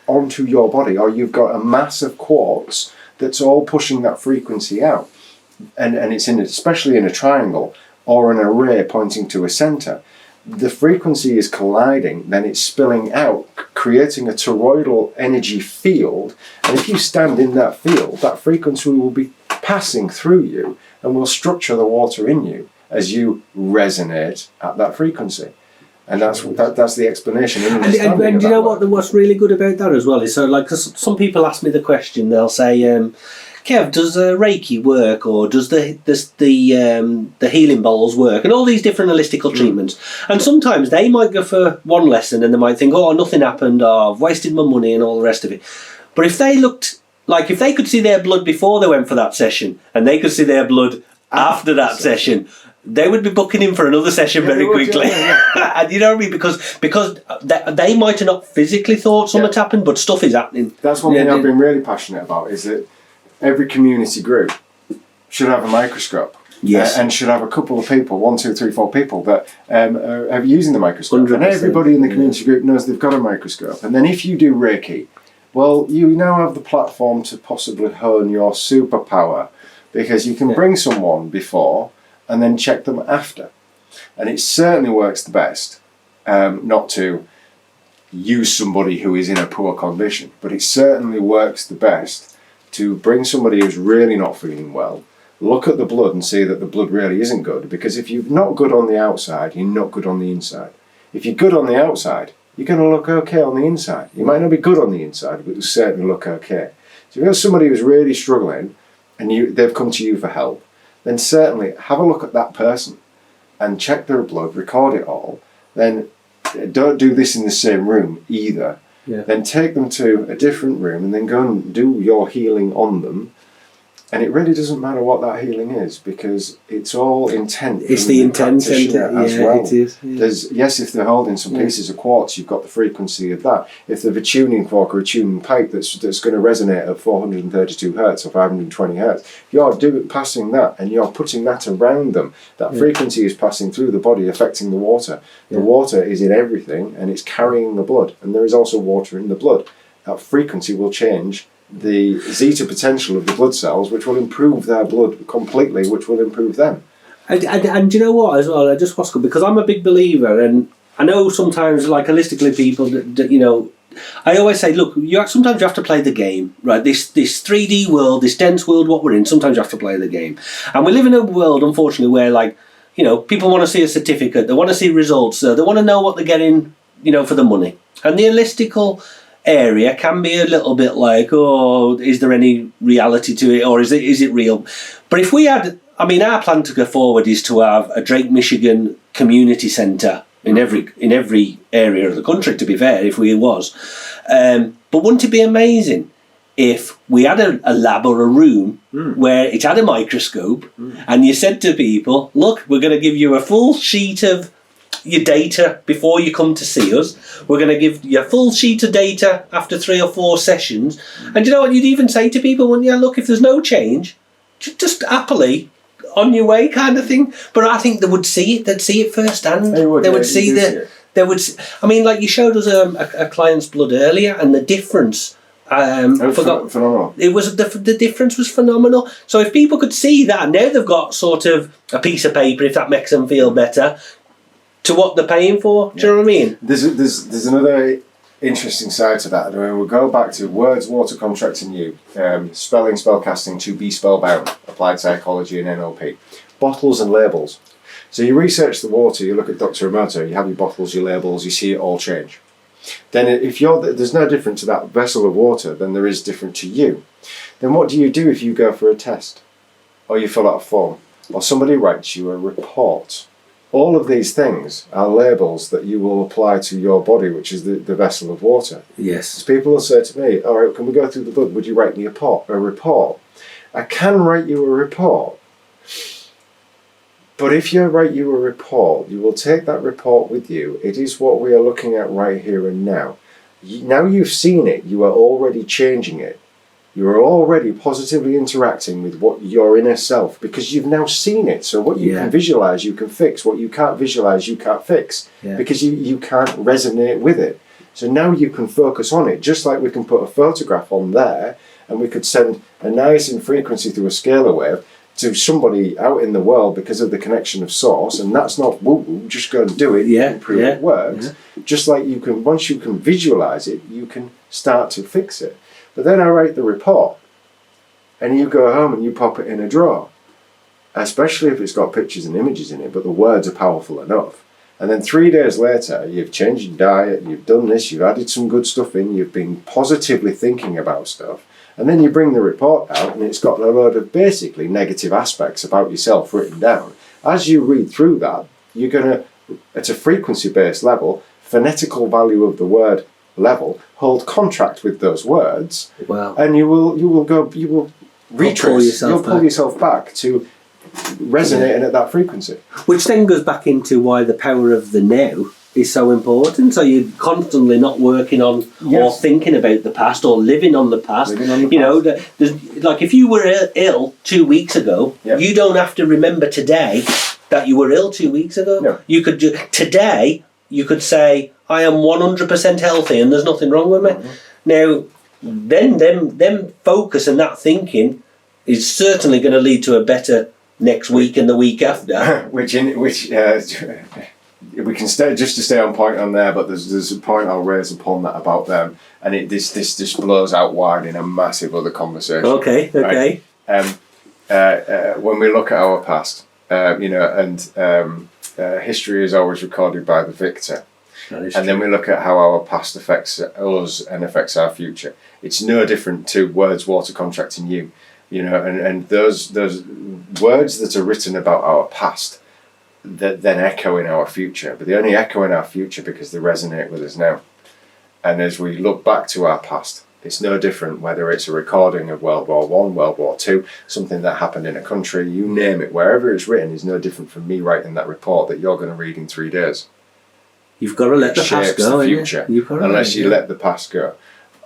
onto your body, or you've got a mass of quartz that's all pushing that frequency out, and it's especially in a triangle or an array pointing to a center, the frequency is colliding, then it's spilling out, creating a toroidal energy field, and if you stand in that field, that frequency will be passing through you and will structure the water in you as you resonate at that frequency. And that's the explanation. And do you know what's really good about that as well is, so like, cause some people ask me the question, they'll say, Kev, does Reiki work, or does the healing bowls work, and all these different holistical treatments? And sometimes they might go for one lesson and they might think, oh, nothing happened, or I've wasted my money and all the rest of it. But if they looked, like if they could see their blood before they went for that session, and they could see their blood after that session, they would be booking in for another session very quickly. And you know what I mean? Because they might have not physically thought something happened, but stuff is happening. That's one thing I've been really passionate about, is that every community group should have a microscope. Yes. And should have a couple of people, 1, 2, 3, 4 people that are using the microscope. 100%. And everybody in the community group knows they've got a microscope. And then if you do Reiki, well, you now have the platform to possibly hone your superpower, because you can bring someone before and then check them after. And it certainly works the best not to use somebody who is in a poor condition, but it certainly works the best to bring somebody who's really not feeling well, look at the blood and see that the blood really isn't good, because if you're not good on the outside, you're not good on the inside. If you're good on the outside, you're going to look okay on the inside. You might not be good on the inside, but you'll certainly look okay. So if you've got somebody who's really struggling and they've come to you for help, then certainly have a look at that person and check their blood, record it all. Then don't do this in the same room either. Yeah. Then take them to a different room and then go and do your healing on them. And it really doesn't matter what that healing is, because it's all intent. It's the intent as well. It is. Yeah. If they're holding some pieces of quartz, you've got the frequency of that. If they've a tuning fork or a tuning pipe that's going to resonate at 432 hertz or 520 hertz, you're passing that and you're putting that around them. That frequency is passing through the body, affecting the water. The water is in everything and it's carrying the blood. And there is also water in the blood. That frequency will change the zeta potential of the blood cells, which will improve their blood completely, which will improve them. And do you know what as well? Because I'm a big believer, and I know sometimes, like holistically, people, you know, I always say, look, sometimes you have to play the game, right? This 3D world, this dense world, what we're in, sometimes you have to play the game. And we live in a world, unfortunately, where, like, you know, people want to see a certificate, they want to see results, they want to know what they're getting, you know, for the money. And the holistical area can be a little bit like, oh, is there any reality to it, or is it real? But if we had, I mean, our plan to go forward is to have a Drake, Michigan community centre in every area of the country, to be fair, if we was. But wouldn't it be amazing if we had a lab or a room where it had a microscope and you said to people, look, we're going to give you a full sheet of your data before you come to see us. We're going to give you a full sheet of data after 3 or 4 sessions. And you know what you'd even say to people? Well, yeah, look, if there's no change, just happily on your way kind of thing. But I think they would see it. They'd see it firsthand. They would see that. They would. I mean, like you showed us a client's blood earlier, and the difference. Phenomenal. It was the difference was phenomenal. So if people could see that, now they've got sort of a piece of paper, if that makes them feel better, to what they're paying for. Do you know what I mean? There's another interesting side to that. I mean, we'll go back to words, water, contract, and you. Spelling, spellcasting, to be spellbound, applied psychology and NLP. Bottles and labels. So you research the water, you look at Dr. Emoto, you have your bottles, your labels, you see it all change. Then if there's no different to that vessel of water than there is different to you. Then what do you do if you go for a test? Or you fill out a form? Or somebody writes you a report? All of these things are labels that you will apply to your body, which is the vessel of water. Yes. So people will say to me, all right, can we go through the blood? Would you write me a report? I can write you a report. But if you write you a report, you will take that report with you. It is what we are looking at right here and now. Now you've seen it, you are already changing it. You are already positively interacting with what your inner self, because you've now seen it. So what you can visualize, you can fix. What you can't visualize, you can't fix, because you can't resonate with it. So now you can focus on it, just like we can put a photograph on there, and we could send a nice in frequency through a scalar wave to somebody out in the world because of the connection of source, and that's not woo-woo, just go and do it, and prove it works. Just like you can, once you can visualize it, you can start to fix it. But then I write the report, and you go home and you pop it in a drawer, especially if it's got pictures and images in it, but the words are powerful enough. And then 3 days later, you've changed your diet, you've done this, you've added some good stuff in, you've been positively thinking about stuff, and then you bring the report out and it's got a load of basically negative aspects about yourself written down. As you read through that, you're going to, at a frequency-based level, phonetical value of the word level, hold contract with those words, and you will retrace, you'll pull yourself back to resonating at that frequency. Which then goes back into why the power of the now is so important. So you're constantly not working on or thinking about the past or living on the past. You know, like if you were ill 2 weeks ago, you don't have to remember today that you were ill 2 weeks ago. No. You could today you could say, I am 100% healthy and there's nothing wrong with me. Now, then them focus and that thinking is certainly going to lead to a better next week and the week after. We can stay just to stay on point on there, but there's a point I'll raise upon that about them, and this just blows out wide in a massive other conversation. Okay. Right? When we look at our past, history is always recorded by the victor, and then we look at how our past affects us and affects our future. It's no different to words, water, contract, and you. And those words that are written about our past that then echo in our future, but they only echo in our future because they resonate with us now. And as we look back to our past, it's no different whether it's a recording of World War I, World War II, something that happened in a country, you name it, wherever it's written is no different from me writing that report that you're going to read in 3 days. You've got to let the past go, the future, unless you let the past go.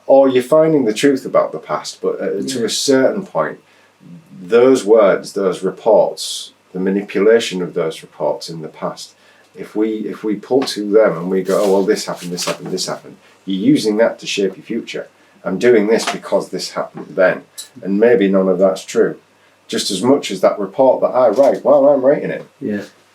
Or you're finding the truth about the past, but to a certain point, those words, those reports, the manipulation of those reports in the past, if we pull to them and we go, oh well, this happened, you're using that to shape your future. I'm doing this because this happened then, and maybe none of that's true. Just as much as that report that I write while I'm writing it,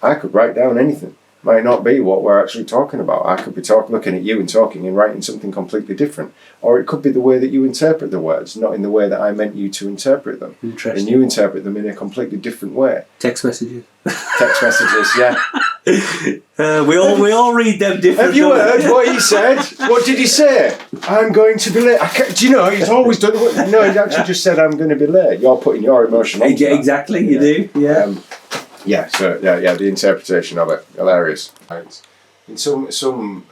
I could write down anything. Might not be what we're actually talking about. I could be looking at you and talking and writing something completely different. Or it could be the way that you interpret the words, not in the way that I meant you to interpret them. Interesting. And you interpret them in a completely different way. Text messages. Text messages, yeah. We all read them differently. Have you heard what he said? What did he say? I'm going to be late. Do you know, he's always done... No, he actually just said, I'm going to be late. You're putting your emotion on that. Exactly, you do, yeah. The interpretation of it, hilarious. In some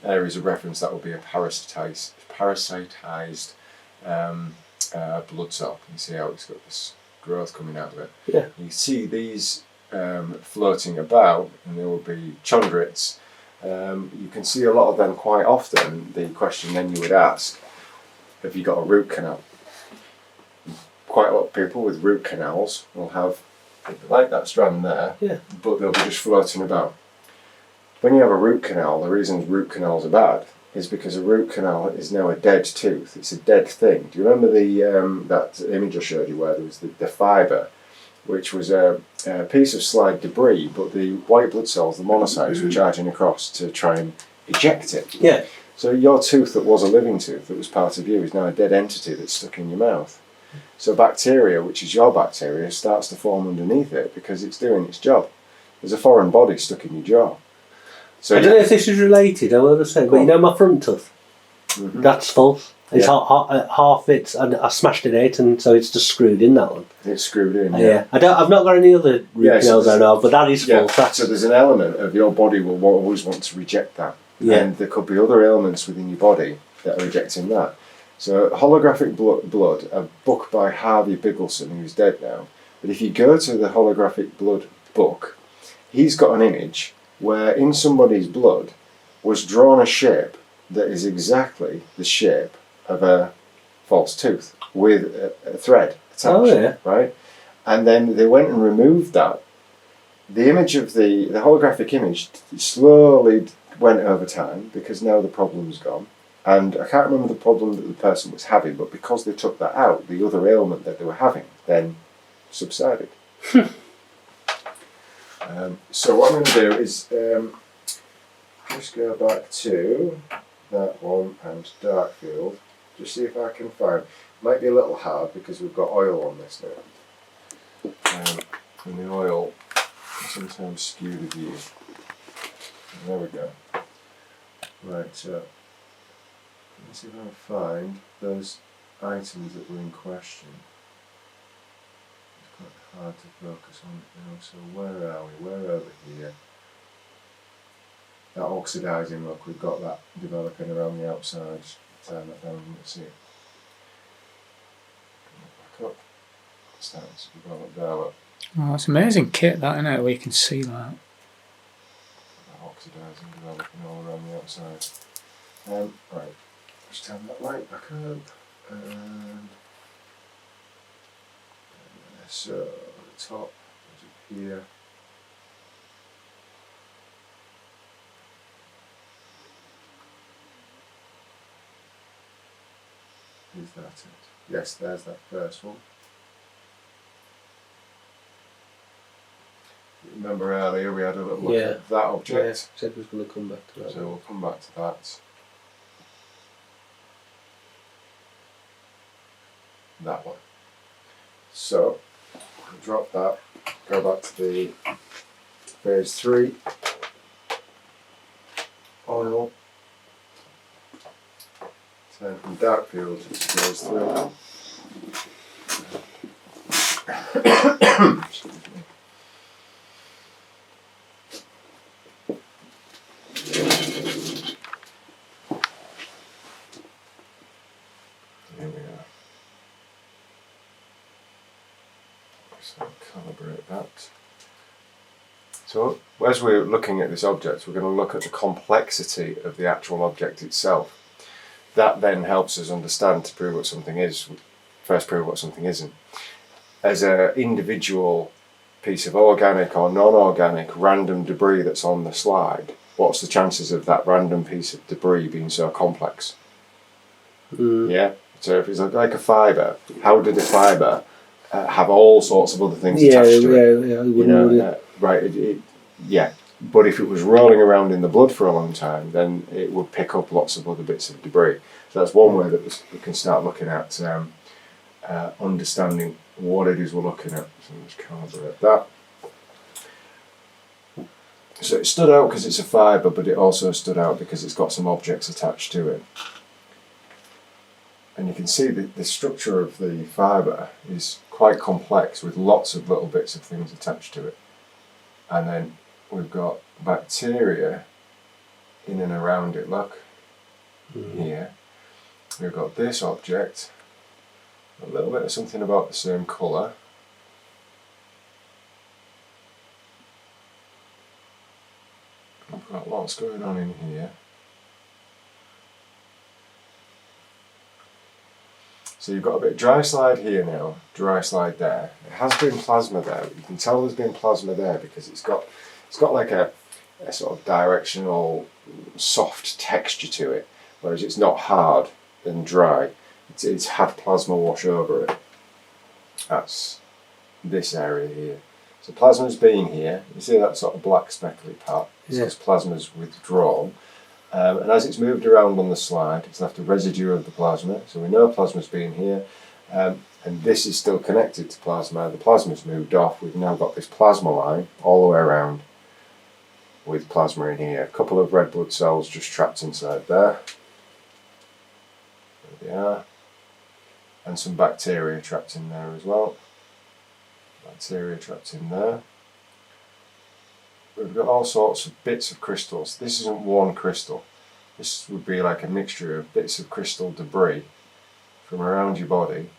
areas of reference, that would be a parasitized blood cell. You see how it's got this growth coming out of it. Yeah. You see these floating about, and there will be chondrites. You can see a lot of them quite often. The question then you would ask, have you got a root canal? Quite a lot of people with root canals will have, like that strand there, but they'll be just floating about. When you have a root canal, the reason root canals are bad is because a root canal is now a dead tooth. It's a dead thing. Do you remember the that image I showed you where there was the fibre, which was a piece of slide debris, but the white blood cells, the monocytes, were charging across to try and eject it. Yeah. So your tooth that was a living tooth, that was part of you, is now a dead entity that's stuck in your mouth. So bacteria, which is your bacteria, starts to form underneath it because it's doing its job. There's a foreign body stuck in your jaw. So I don't know if this is related, I will just say, but you know my front tooth? That's full. It's half it's, and I smashed it out, and so it's just screwed in, that one. It's screwed in, I've not got any other root canals I know of, but that is full. So there's an element of your body will always want to reject that. And there could be other ailments within your body that are rejecting that. So Holographic Blood, a book by Harvey Biggleson, who's dead now, but if you go to the Holographic Blood book, he's got an image where in somebody's blood was drawn a shape that is exactly the shape of a false tooth with a thread attached, right? And then they went and removed that. The image of the holographic image slowly went over time because now the problem's gone. And I can't remember the problem that the person was having, but because they took that out, the other ailment that they were having then subsided. So what I'm going to do is just go back to that one and Darkfield, just see if I can find. Might be a little hard because we've got oil on this now, and the oil sometimes skew the view. There we go. Right, so let's see if I can find those items that were in question. It's quite hard to focus on it now, so where are we? We're over here. That oxidising look, we've got that developing around the outside. Turn that down and see it. Back up. Starting to develop there, look. Oh, it's an amazing kit, that, isn't it, where you can see that. Oxidising, developing all around the outside. Right, just turn that light back up. And so the top is up here. Is that it? Yes, there's that first one. Remember earlier we had a little look at that object. Yeah, said we was going to come back to that. So we'll come back to that. That one. So, we'll drop that, go back to the phase 3. Oil. Turn from Darkfield to phase 3. Excuse me. Here we are. So calibrate that. So as we're looking at this object, we're going to look at the complexity of the actual object itself. That then helps us understand to prove what something is, first prove what something isn't. As an individual piece of organic or non-organic random debris that's on the slide, what's the chances of that random piece of debris being so complex? Yeah. So if it's like a fibre, how did a fibre have all sorts of other things attached to it? Yeah. But if it was rolling around in the blood for a long time, then it would pick up lots of other bits of debris. So that's one way that we can start looking at understanding what it is we're looking at. So let's calibrate that. So it stood out because it's a fibre, but it also stood out because it's got some objects attached to it. And you can see that the structure of the fibre is quite complex with lots of little bits of things attached to it. And then we've got bacteria in and around it, look, here. We've got this object, A little bit of something about the same colour. I've got lots going on in here. So you've got a bit of dry slide here now, dry slide there. It has been plasma there, but you can tell there's been plasma there because it's got like a sort of directional soft texture to it, whereas it's not hard and dry. It's had plasma wash over it. That's this area here. So plasma's been here. You see that sort of black speckly part? Because plasma's withdrawn. And as it's moved around on the slide, it's left a residue of the plasma. So we know plasma's been here. And this is still connected to plasma. The plasma's moved off. We've now got this plasma line all the way around with plasma in here. A couple of red blood cells just trapped inside there. There they are. And some bacteria trapped in there as well. Bacteria trapped in there. We've got all sorts of bits of crystals. This isn't one crystal. This would be like a mixture of bits of crystal debris from around your body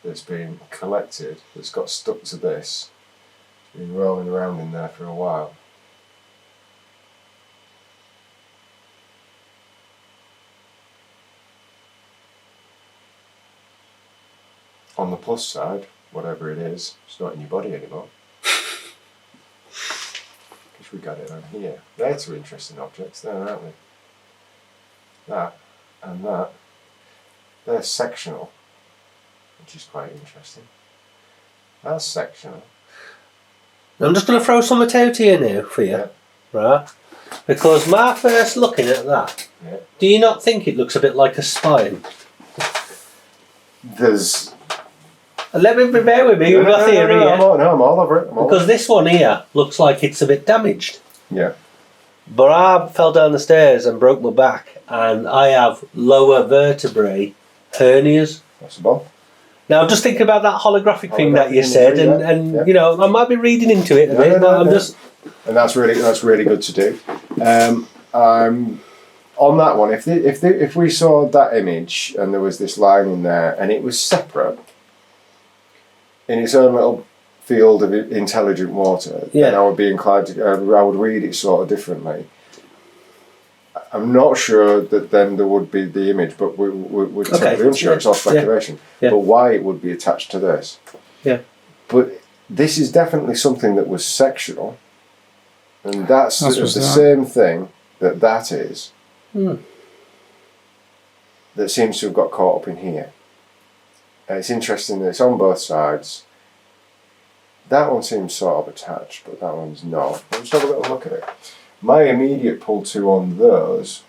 that's been collected, that's got stuck to this. It's been rolling around in there for a while. On the plus side, whatever it is, it's not in your body anymore. Because we got it on here. They're two interesting objects there, aren't they? That and that. They're sectional, which is quite interesting. That's sectional. I'm just going to throw something out here now for you, right? Because my first looking at that, do you not think it looks a bit like a spine? There's... Let me bear with me with my theory here. I'm all over it. Because this one here looks like it's a bit damaged. Yeah. But I fell down the stairs and broke my back, and I have lower vertebrae hernias. Possible. Now I'm just thinking about that holographic thing that you said, and you know, I might be reading into it a bit, but I'm just. And that's really good to do. On that one, if we saw that image and there was this line in there and it was separate in its own little field of intelligent water, then I would be inclined to. I would read it sort of differently. I'm not sure that then there would be the image, but we're totally unsure. It's all speculation. But why it would be attached to this? Yeah. But this is definitely something that was sectional, and that's the same thing that is. That seems to have got caught up in here. And it's interesting that it's on both sides. That one seems sort of attached, but that one's not. Let's have a little look at it. My immediate pull to on those,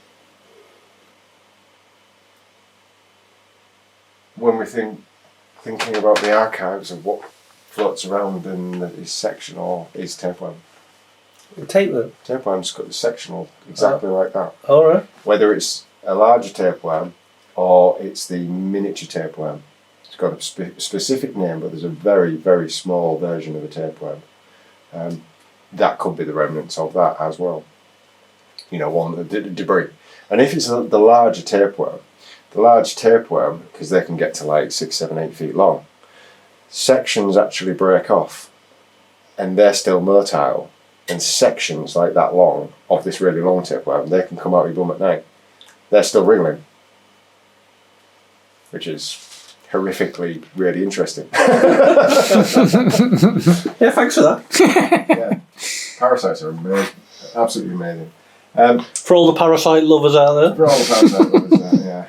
when we thinking about the archives of what floats around and that is sectional, is tapeworm. Tapeworm? Tapeworm's sectional, exactly like that. Alright. Whether it's a larger tapeworm or it's the miniature tapeworm. It's got a specific name, but there's a very, very small version of a tapeworm. That could be the remnants of that as well. You know, one the debris. And if it's the larger tapeworm, because they can get to like 6, 7, 8 feet long, sections actually break off, and they're still motile. And sections like that long of this really long tapeworm, they can come out your bum at night. They're still wriggling, which is horrifically really interesting. Yeah, thanks for that. Yeah, parasites are amazing, absolutely amazing. For all the parasite lovers out there. For all the parasite lovers, yeah.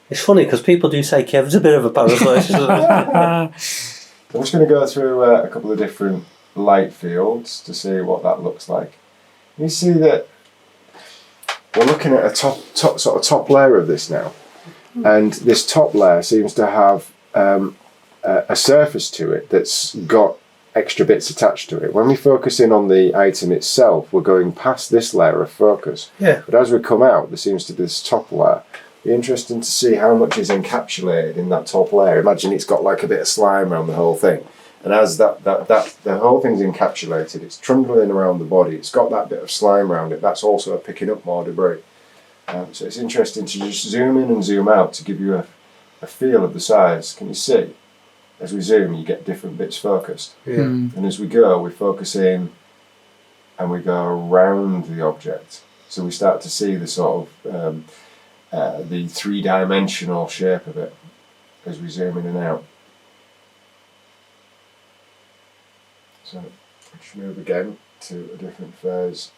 It's funny because people do say Kev's a bit of a parasite. I'm just going to go through a couple of different light fields to see what that looks like. You see that we're looking at a top layer of this now. And this top layer seems to have a surface to it that's got extra bits attached to it. When we focus in on the item itself, we're going past this layer of focus. Yeah. But as we come out, there seems to be this top layer. It'd be interesting to see how much is encapsulated in that top layer. Imagine it's got like a bit of slime around the whole thing. And as the whole thing's encapsulated, it's trundling around the body. It's got that bit of slime around it. That's also picking up more debris. So it's interesting to just zoom in and zoom out to give you a feel of the size. Can you see? As we zoom, you get different bits focused. Yeah. And as we go, we focus in and we go around the object. So we start to see the sort of the three-dimensional shape of it as we zoom in and out. So let's move again to a different phase.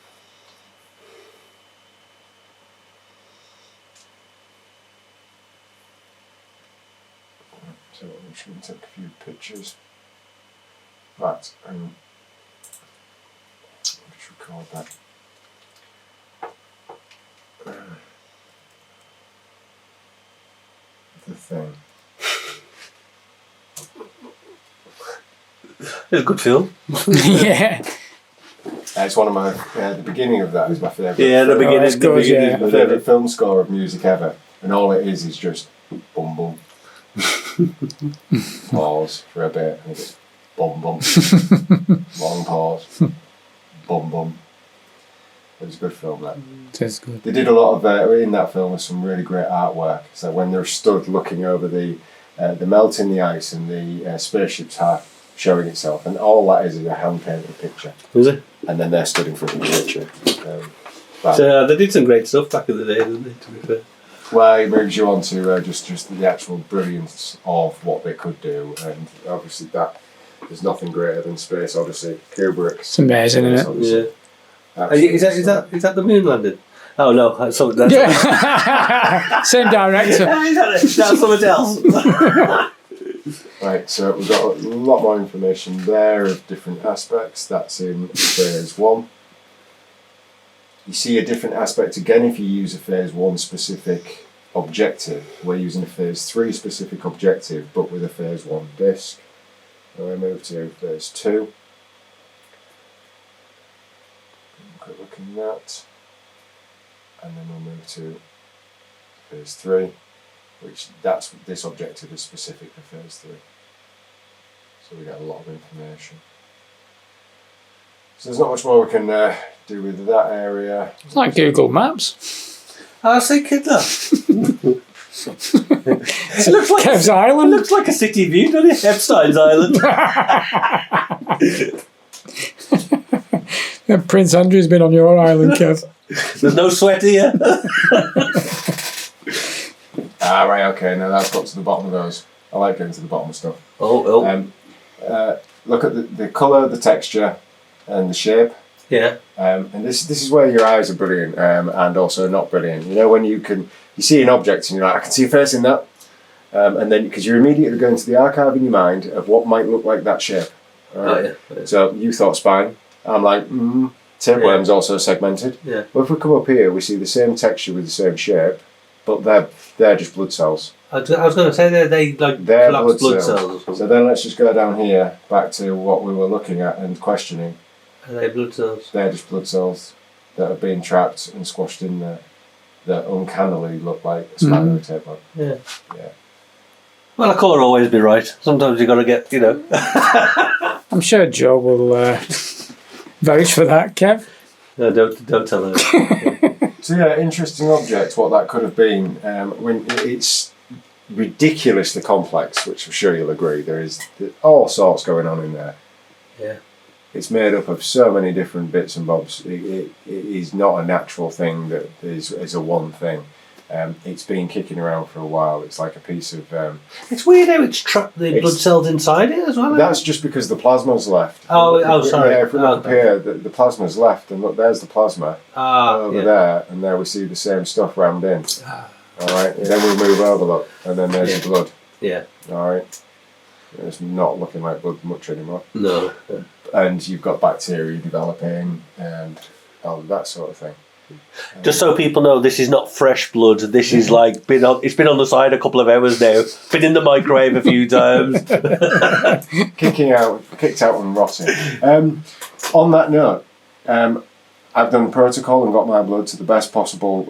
So I'm just going to take a few pictures. Right, and let's record that. The thing. It's a good film. Yeah. It's one of my. The beginning of that is my favourite. Yeah, the beginning. it's good, yeah. My favourite film score of music ever, and all it is just boom boom. Pause for a bit, and it's boom boom. Long pause. Boom boom. It was a good film, that. That's good. They did a lot of in that film. There's some really great artwork. So when they're stood looking over the melt in the ice and the spaceship's half showing itself, and all that is a hand painted picture. Was it? And then they're stood in front of the picture. So they did some great stuff back in the day, didn't they? To be fair. Well, it moves you on to just the actual brilliance of what they could do, and obviously that there's nothing greater than Space Odyssey. Kubrick's. It's amazing, isn't it? Odyssey. Is that the moon landing? Oh no, that's something. That's Yeah. Same director. That's something else. Right, so we've got a lot more information there of different aspects. That's in phase 1. You see a different aspect again if you use a phase 1 specific objective. We're using a phase 3 specific objective, but with a phase 1 disc. Then we move to phase 2. Quick look at that. And then we'll move to phase 3, which this objective is specific for phase 3. So we get a lot of information. So there's not much more we can do with that area. It's like Google Maps. I was thinking that. It looks like Kev's Island. It looks like a city view, doesn't it? Epstein's Island. Prince Andrew's been on your island, Kev. There's no sweat here. Right, okay, now that's got to the bottom of those. I like getting to the bottom of stuff. Look at the colour, the texture, and the shape. Yeah. And this is where your eyes are brilliant and also not brilliant. You know, when you see an object and you're like, I can see a face in that. And then, because you're immediately going to the archive in your mind of what might look like that shape. Right? Oh, yeah. So you thought spine. I'm like, tapeworm's also segmented. Yeah. Well, if we come up here, we see the same texture with the same shape, but they're just blood cells. I was going to say they're collapsed blood cells. So then let's just go down here, back to what we were looking at and questioning. Are they blood cells? They're just blood cells that have been trapped and squashed in there that uncannily look like a spider tapeworm. Yeah. Yeah. Well, the colour always be right. Sometimes you've got to get, I'm sure Joe will vouch for that, Kev. No, don't tell her. So yeah, interesting object, what that could have been. When it's ridiculously complex, which I'm sure you'll agree, there's all sorts going on in there. Yeah. It's made up of so many different bits and bobs. It is not a natural thing that is a one thing. It's been kicking around for a while. It's like a piece of... it's weird how it's trapped the blood cells inside it as well. That's just because the plasma's left. Sorry. Yeah, if we look up here, the plasma's left, and look, there's the plasma over there, and there we see the same stuff rammed in. All right, and then we move over, look, and then there's the blood. Yeah. All right. It's not looking like blood much anymore. No. And you've got bacteria developing and all that sort of thing. Just so people know, this is not fresh blood. This is like it's been on the side a couple of hours now. Been in the microwave a few times. Kicked out and rotting. On that note, I've done protocol and got my blood to the best possible,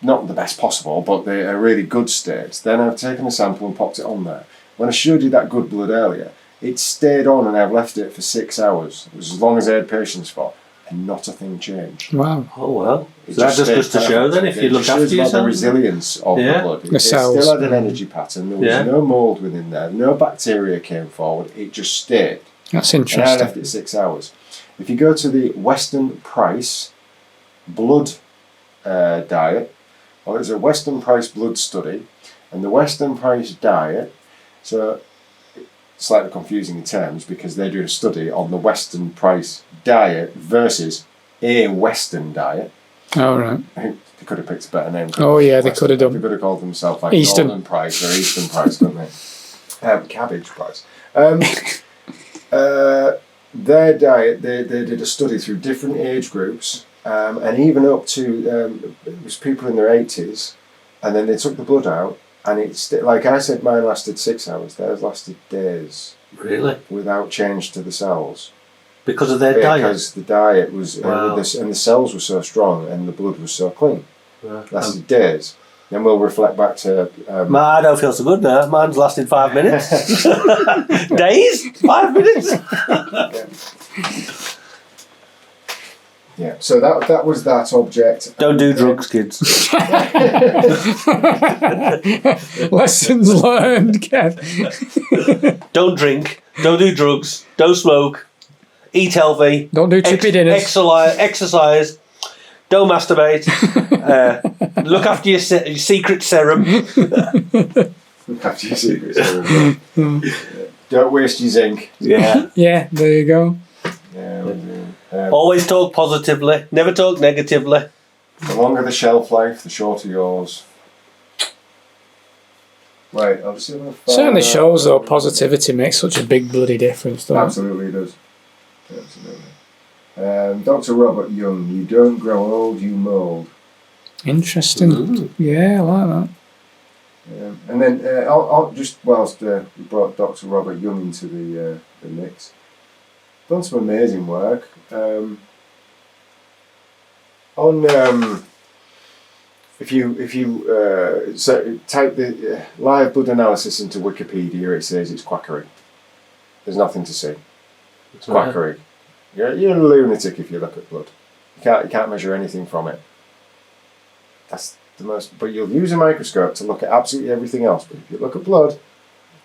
not the best possible, but a really good state. Then I've taken a sample and popped it on there. When I showed you that good blood earlier, it stayed on and I've left it for 6 hours. It was as long as I had patience for. not a thing changed. Wow. Oh well. It So that just goes to stayed show perfect. then if you It look just after shows about the yourself. resilience of Yeah. the blood. The It cells. still had an energy pattern. There was Yeah. no mould within there. No bacteria came forward. It just stayed. That's And I left interesting. it 6 hours. If you go to the Western Price blood diet, well, it's a Western Price blood study, and the Western Price diet, so it's slightly confusing in terms because they're doing a study on the Western Price diet versus a Western diet. All right. I think they could have picked a better name. Oh, yeah, they could have They done. could have called themselves like Eastern. Northern Price or Eastern Price, couldn't they? Cabbage Price. Their diet, they did a study through different age groups, and even up to it was people in their 80s, and then they took the blood out, and it's like I said, mine lasted 6 hours. Theirs lasted days Really? without change to the cells. Because of their diet? Because the diet was, Wow. and the cells were so strong, and the blood was so clean. Wow. Lasted days. Then we'll reflect back to. I don't feel so good now. Mine's lasted 5 minutes. Days? 5 minutes? Yeah. So that was that object. Don't do drugs, kids. Lessons learned, Kev. Don't drink. Don't do drugs. Don't smoke. Eat healthy. Don't do chippy dinners. Exercise. Don't masturbate. Look after your secret serum. Look after your secrets. Don't waste your zinc. Yeah. Yeah, there you go. Yeah. Always talk positively. Never talk negatively. The longer the shelf life, the shorter yours. Right, I'll just see if I can find Certainly out. shows though positivity makes such a big bloody difference, doesn't it? Absolutely, it does. Absolutely. Dr. Robert Young, you don't grow old, you mould. Interesting. Yeah, I like that. And then, I'll just whilst we brought Dr. Robert Young into the mix, done some amazing work. If you so type the live blood analysis into Wikipedia, it says it's quackery. There's nothing to see. It's quackery. You're a lunatic if you look at blood. You can't measure anything from it. That's the most. But you'll use a microscope to look at absolutely everything else. But if you look at blood,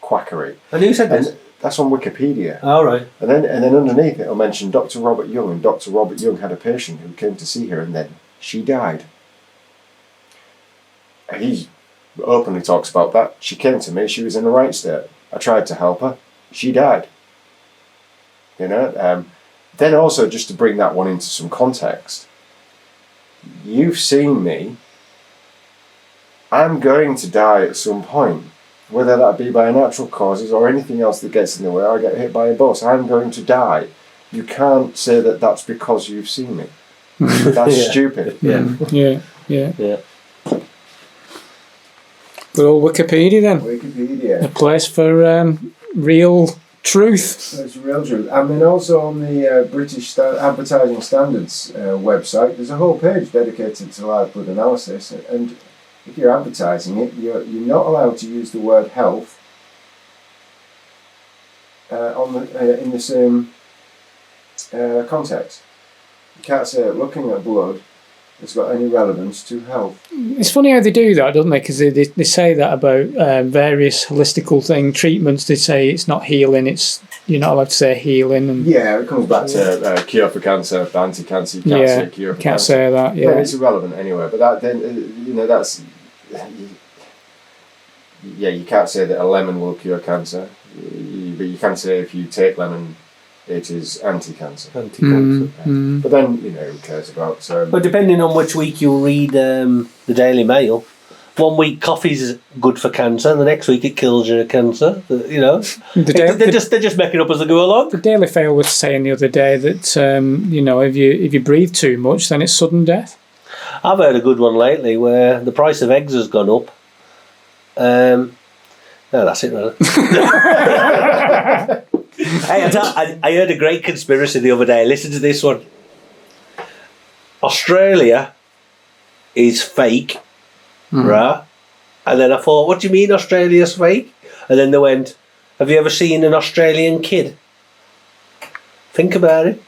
quackery. And who said this? And that's on Wikipedia. All right. And then underneath it'll mention Dr. Robert Young, and Dr. Robert Young had a patient who came to see her, and then she died. He openly talks about that. She came to me. She was in the right state. I tried to help her. She died. Then also, just to bring that one into some context, you've seen me. I'm going to die at some point, whether that be by natural causes or anything else that gets in the way, or I get hit by a bus. I'm going to die. You can't say that that's because you've seen me. That's stupid. Yeah. Yeah. Good old Wikipedia then. Wikipedia. A place for real truth. That's real truth. And then also on the British Advertising Standards website, there's a whole page dedicated to live blood analysis. And if you're advertising it, you're not allowed to use the word health in the same context. You can't say looking at blood it's got any relevance to health. It's funny how they do that, don't they? Because they say that about various holistical treatments. They say it's not healing. You're not allowed to say healing. And yeah, it comes back to cure for cancer, anti-cancer. You can't say cure for cancer. Can't say that. Yeah, it's irrelevant anyway. But that's you can't say that a lemon will cure cancer. But you can say if you take lemon, it is anti-cancer. But then, who cares about... but depending on which week you read the Daily Mail, one week coffee's good for cancer, the next week it kills your cancer. They're just making up as they go along. The Daily Mail was saying the other day that, if you breathe too much, then it's sudden death. I've heard a good one lately where the price of eggs has gone up. No, that's it, really. Hey, I heard a great conspiracy the other day. Listen to this one. Australia is fake, right? And then I thought, what do you mean Australia's fake? And then they went, have you ever seen an Australian kid? Think about it.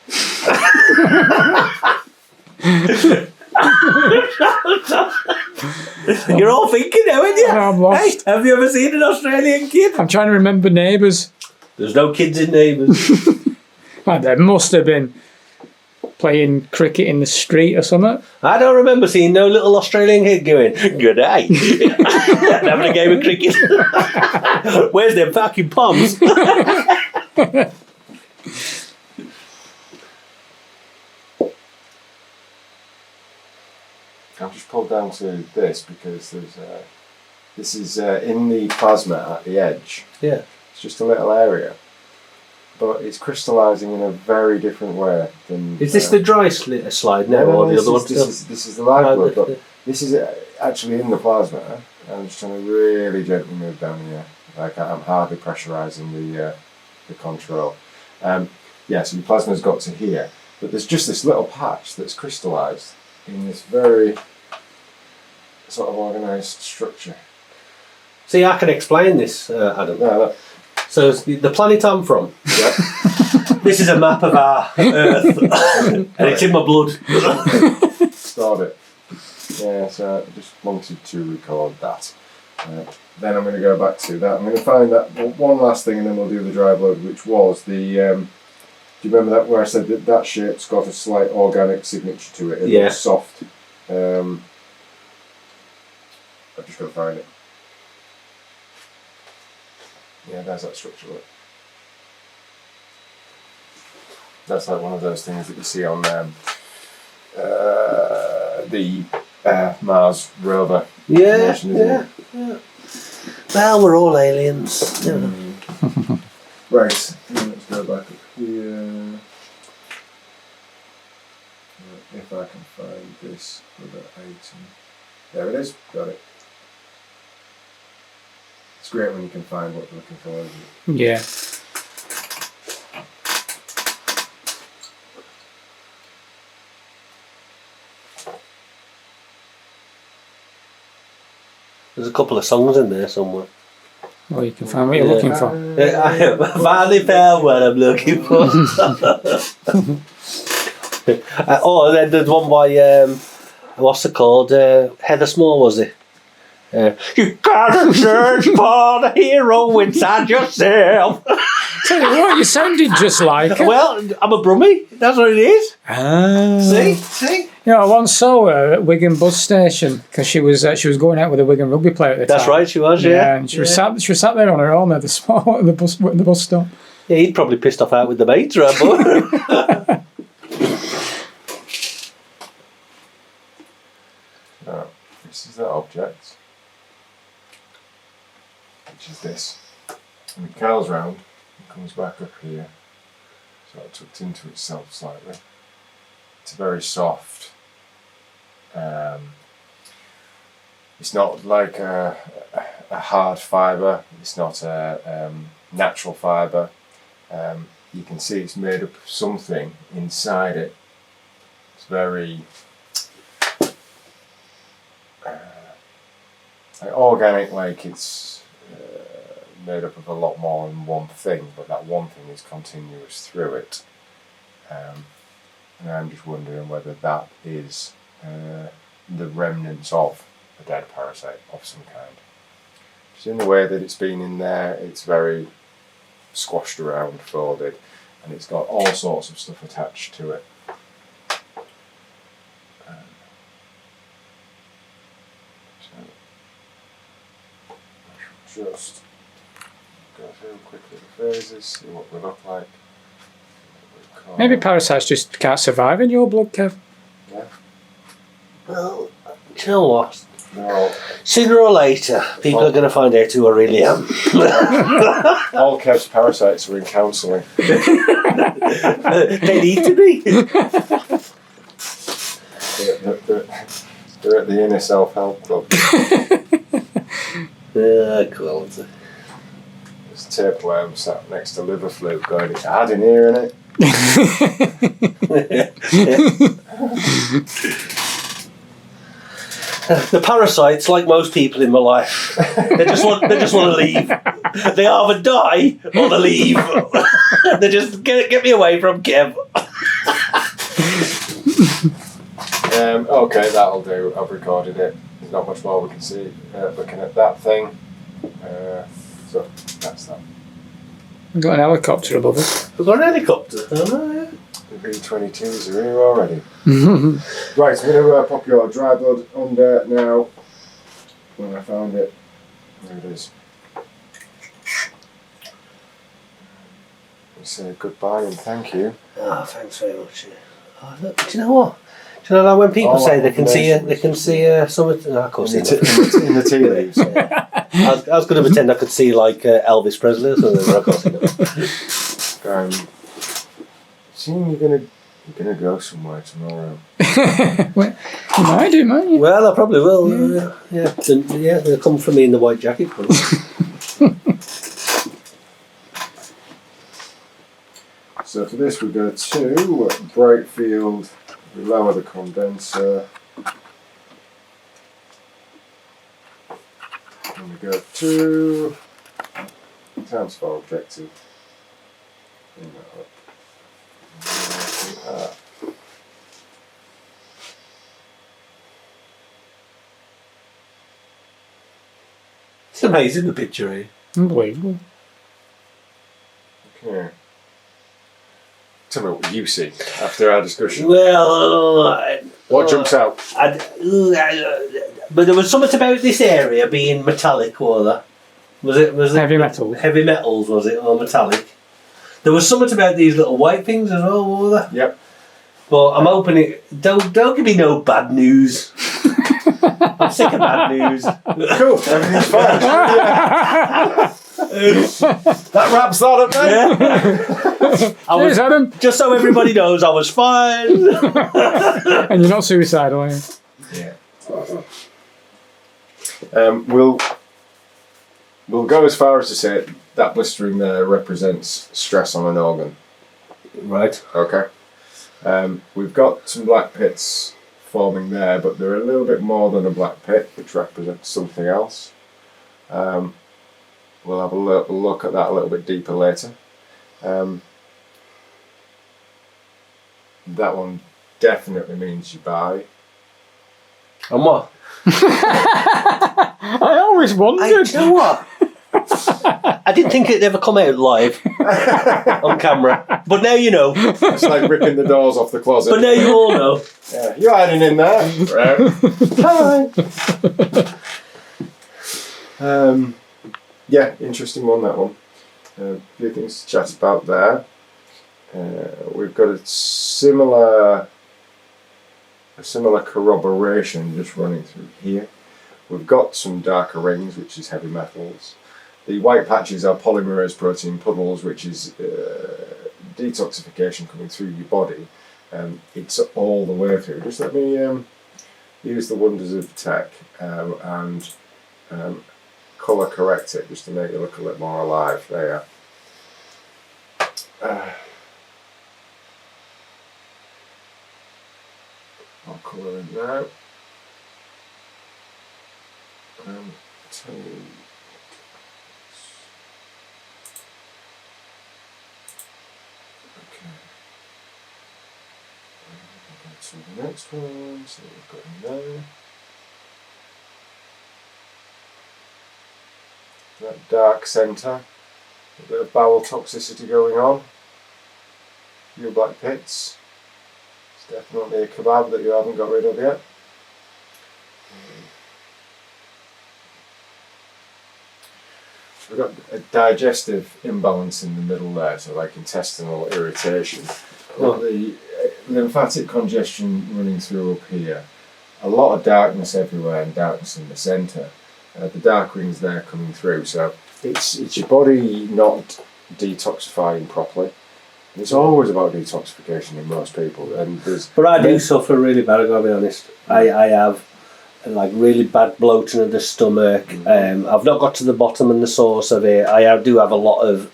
You're all thinking now, aren't you? I'm lost. Hey, have you ever seen an Australian kid? I'm trying to remember Neighbours. There's no kids in Neighbours. Well, there must have been playing cricket in the street or something. I don't remember seeing no little Australian kid going, good day, and having a game of cricket. Where's them fucking poms? I've just pulled down to this because this is in the plasma at the edge. Yeah. It's just a little area, but it's crystallising in a very different way than. Is this the dry slide now, or the other one? This is the live blood, but this is actually in the plasma. I'm just trying to really gently move down here. Like I'm hardly pressurising the control. So your plasma's got to here, but there's just this little patch that's crystallised in this very sort of organised structure. See, I can explain this, Adam. No, look. So the planet I'm from, yeah, this is a map of our Earth, and it's in my blood. Start it. Yeah, so I just wanted to record that. Then I'm going to go back to that. I'm going to find that one last thing, and then we'll do the dry blood, which was the. Do you remember that where I said that shape's got a slight organic signature to it? It looks soft. I've just got to find it. Yeah, there's that structure. Look. That's like one of those things that you see on the Mars rover. Yeah. Well, we're all aliens. You know. Right, let's go back up here. If I can find this other item. There it is, got it. It's great when you can find what you're looking for, isn't it? Yeah. There's a couple of songs in there somewhere. Well, you can find what you're looking for. I finally found what I'm looking for. Then there's one by what's it called? Heather Small, was it? You gotta search for the hero inside yourself. Tell you what, you sounded just like her. Well, I'm a brummie. That's what it is. See. You know, I once saw her at Wigan bus station because she was going out with a Wigan rugby player at the time. That's right, she was. Yeah, and she was sat there on her own at the bus stop. Yeah, he'd probably pissed off out with the mates, right, boy? No, this is that object, which is this. And it curls round and comes back up here, so it tucked into itself slightly. It's very soft. It's not like a hard fibre. It's not a natural fibre. You can see it's made up of something inside it. It's very organic, like it's made up of a lot more than one thing, but that one thing is continuous through it. And I'm just wondering whether that is the remnants of a dead parasite of some kind. Just in the way that it's been in there, it's very squashed around, folded, and it's got all sorts of stuff attached to it. So I shall just go through quickly the phases, see what they look like. Maybe parasites just can't survive in your blood, Kev. Yeah. Well, do you know what? No. Sooner or later, people are going to find out who I really am. All Kev's parasites are in counselling. They need to be. They're at the inner self-help club. Cool. There's tapeworm sat next to liver fluke going, it's hard in here, innit? The parasites, like most people in my life, they just want to leave. They either die or they leave. They just get me away from Kev. Okay, that'll do. I've recorded it. There's not much more we can see looking at that thing. So that's that. We've got an helicopter above us. We've got an helicopter. Oh, yeah. The B-22s are here already. Right, so I'm going to pop your dry blood under now. When I found it. There it is. Say goodbye and thank you. Oh, thanks very much. Oh, look, do you know what? Do you know when people say they can see something? No, of course, in the tea leaves. Yeah. I was going to pretend I could see like Elvis Presley or something, but of course not. Seeing you're gonna go somewhere tomorrow. Well, you might do, might you? Well, I probably will. Yeah. They'll come for me in the white jacket. So for this we go to bright field. We lower the condenser. And we go to transfer objective. Bring that up. It's amazing, the picture here. Unbelievable. Okay. Tell me what you see after our discussion. Well, What jumps out? But there was something about this area being metallic, was there? Was it Heavy metals. Heavy metals, was it, or metallic? There was something about these little white things as well, were there? Yep. But I'm hoping it. Don't give me no bad news. I'm sick of bad news. Cool. Everything's fine. That wraps that up, mate. I was, Cheers, Adam. just so everybody knows, I was fine. And you're not suicidal, are you? Yeah. We'll go as far as to say that blistering there represents stress on an organ. Right. Okay. We've got some black pits forming there, but they're a little bit more than a black pit, which represents something else. We'll have a look at that a little bit deeper later. That one definitely means you buy. And what? I always wondered. Do you know what? I didn't think it'd ever come out live on camera, but now you know. It's like ripping the doors off the closet. But now you all know. Yeah, you're hiding in there. Hi. Yeah, interesting one, that one. A few things to chat about there. We've got a similar corroboration just running through here. We've got some darker rings, which is heavy metals. The white patches are polymerase protein puddles, which is detoxification coming through your body. It's all the way through. Just let me use the wonders of tech and colour correct it just to make it look a little more alive. There you are. I'll colour in now. Okay. Go to the next one, see what we've got in there. That dark centre, a bit of bowel toxicity going on. A few black pits. It's definitely a kebab that you haven't got rid of yet. We've got a digestive imbalance in the middle there, so like intestinal irritation. The lymphatic congestion running through up here. A lot of darkness everywhere and darkness in the centre. The dark rings there coming through, so it's your body not detoxifying properly. It's always about detoxification in most people, and But I do suffer really bad. I gotta be honest. I have like really bad bloating of the stomach. I've not got to the bottom and the source of it. I do have a lot of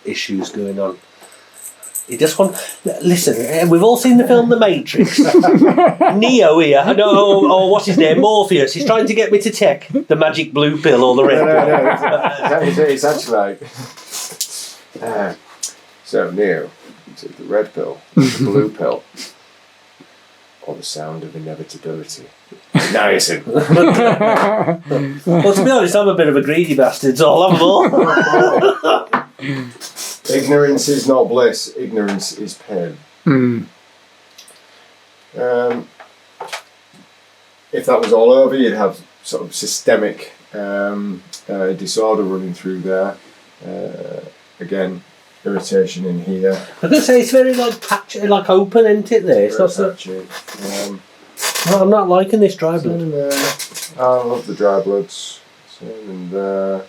issues going on. You just want listen. We've all seen the film The Matrix. Neo here, or what's his name, Morpheus. He's trying to get me to take the magic blue pill or the red pill. No, it's actually like so Neo took the red pill, the blue pill. or the sound of inevitability. Niacin. Well, to be honest, I'm a bit of a greedy bastard, so I'll have them all. Ignorance is not bliss. Ignorance is pain. If that was all over, you'd have sort of systemic disorder running through there. Again, irritation in here. I was going to say, it's very patchy, open, isn't it, there? It's not so... No, I'm not liking this dry blood. I love the dry bloods. Same in there.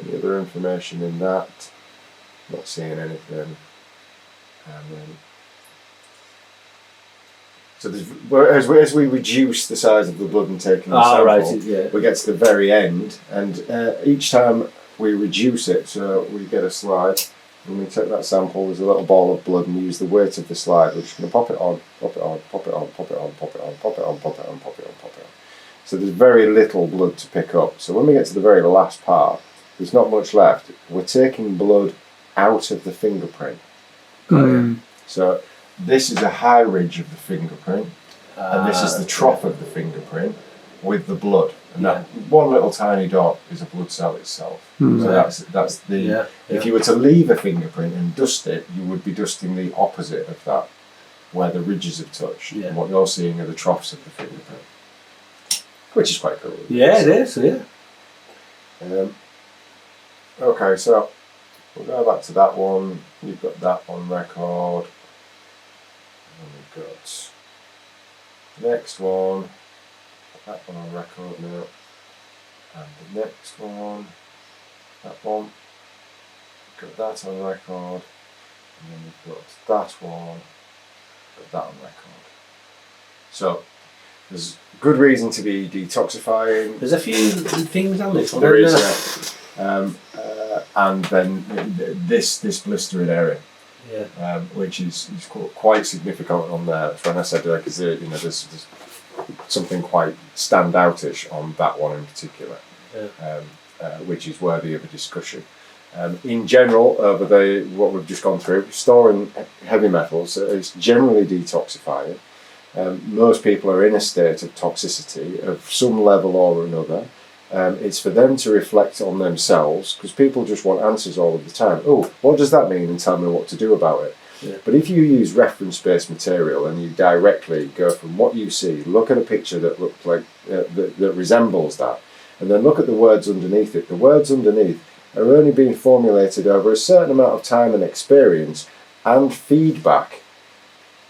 Any other information in that? Not seeing anything. So as we reduce the size of the blood and taking the sample, we get to the very end, and each time we reduce it, so we get a slide, and we take that sample, there's a little ball of blood, and we use the weight of the slide, we're just going to pop it on, pop it on, pop it on, pop it on, pop it on, pop it on, pop it on, pop it on, pop it on. So there's very little blood to pick up. So when we get to the very last part, there's not much left. We're taking blood out of the fingerprint. So this is a high ridge of the fingerprint, and this is the trough of the fingerprint with the blood. And that one little tiny dot is a blood cell itself. So that's the. If you were to leave a fingerprint and dust it, you would be dusting the opposite of that, where the ridges have touched. And what you're seeing are the troughs of the fingerprint, which is quite cool. Yeah, it is. Yeah. Okay, so we'll go back to that one. You've got that on record. And we've got the next one. That one on record now. And the next one. That one. We've got that on record. And then we've got that one. Got that on record. So there's good reason to be detoxifying. There's a few things on this one. There is, and then this blistering area, which is quite significant on there. When I said there's something quite standoutish on that one in particular, which is worthy of a discussion. In general, over what we've just gone through, storing heavy metals is generally detoxifying. Most people are in a state of toxicity of some level or another. It's for them to reflect on themselves, because people just want answers all of the time. Oh, what does that mean? And tell me what to do about it. But if you use reference-based material and you directly go from what you see, look at a picture that looks like that resembles that, and then look at the words underneath it. The words underneath are only being formulated over a certain amount of time and experience and feedback,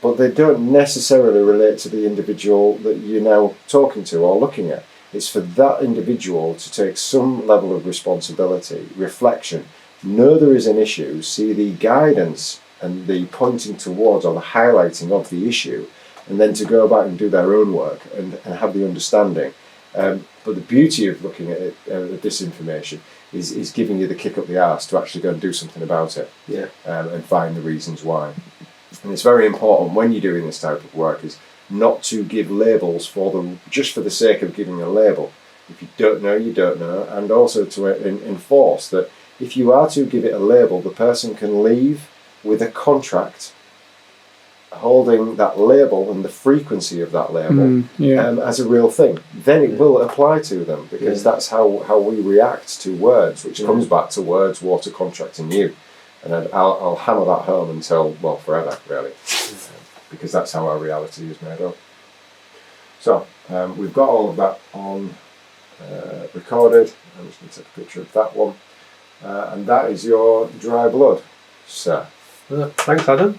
but they don't necessarily relate to the individual that you're now talking to or looking at. It's for that individual to take some level of responsibility, reflection, know there is an issue, see the guidance and the pointing towards or the highlighting of the issue, and then to go back and do their own work and have the understanding. But the beauty of looking at this information is giving you the kick up the arse to actually go and do something about it, and find the reasons why. And it's very important when you're doing this type of work is not to give labels for them just for the sake of giving a label. If you don't know, you don't know, and also to enforce that if you are to give it a label, the person can leave with a contract holding that label and the frequency of that label as a real thing. Then it will apply to them, because that's how we react to words, which comes back to words, water, contract and you. And I'll hammer that home until, forever, really. Because that's how our reality is made up. So, we've got all of that on recorded. I'm just going to take a picture of that one. And that is your dry blood, sir. Thanks, Adam.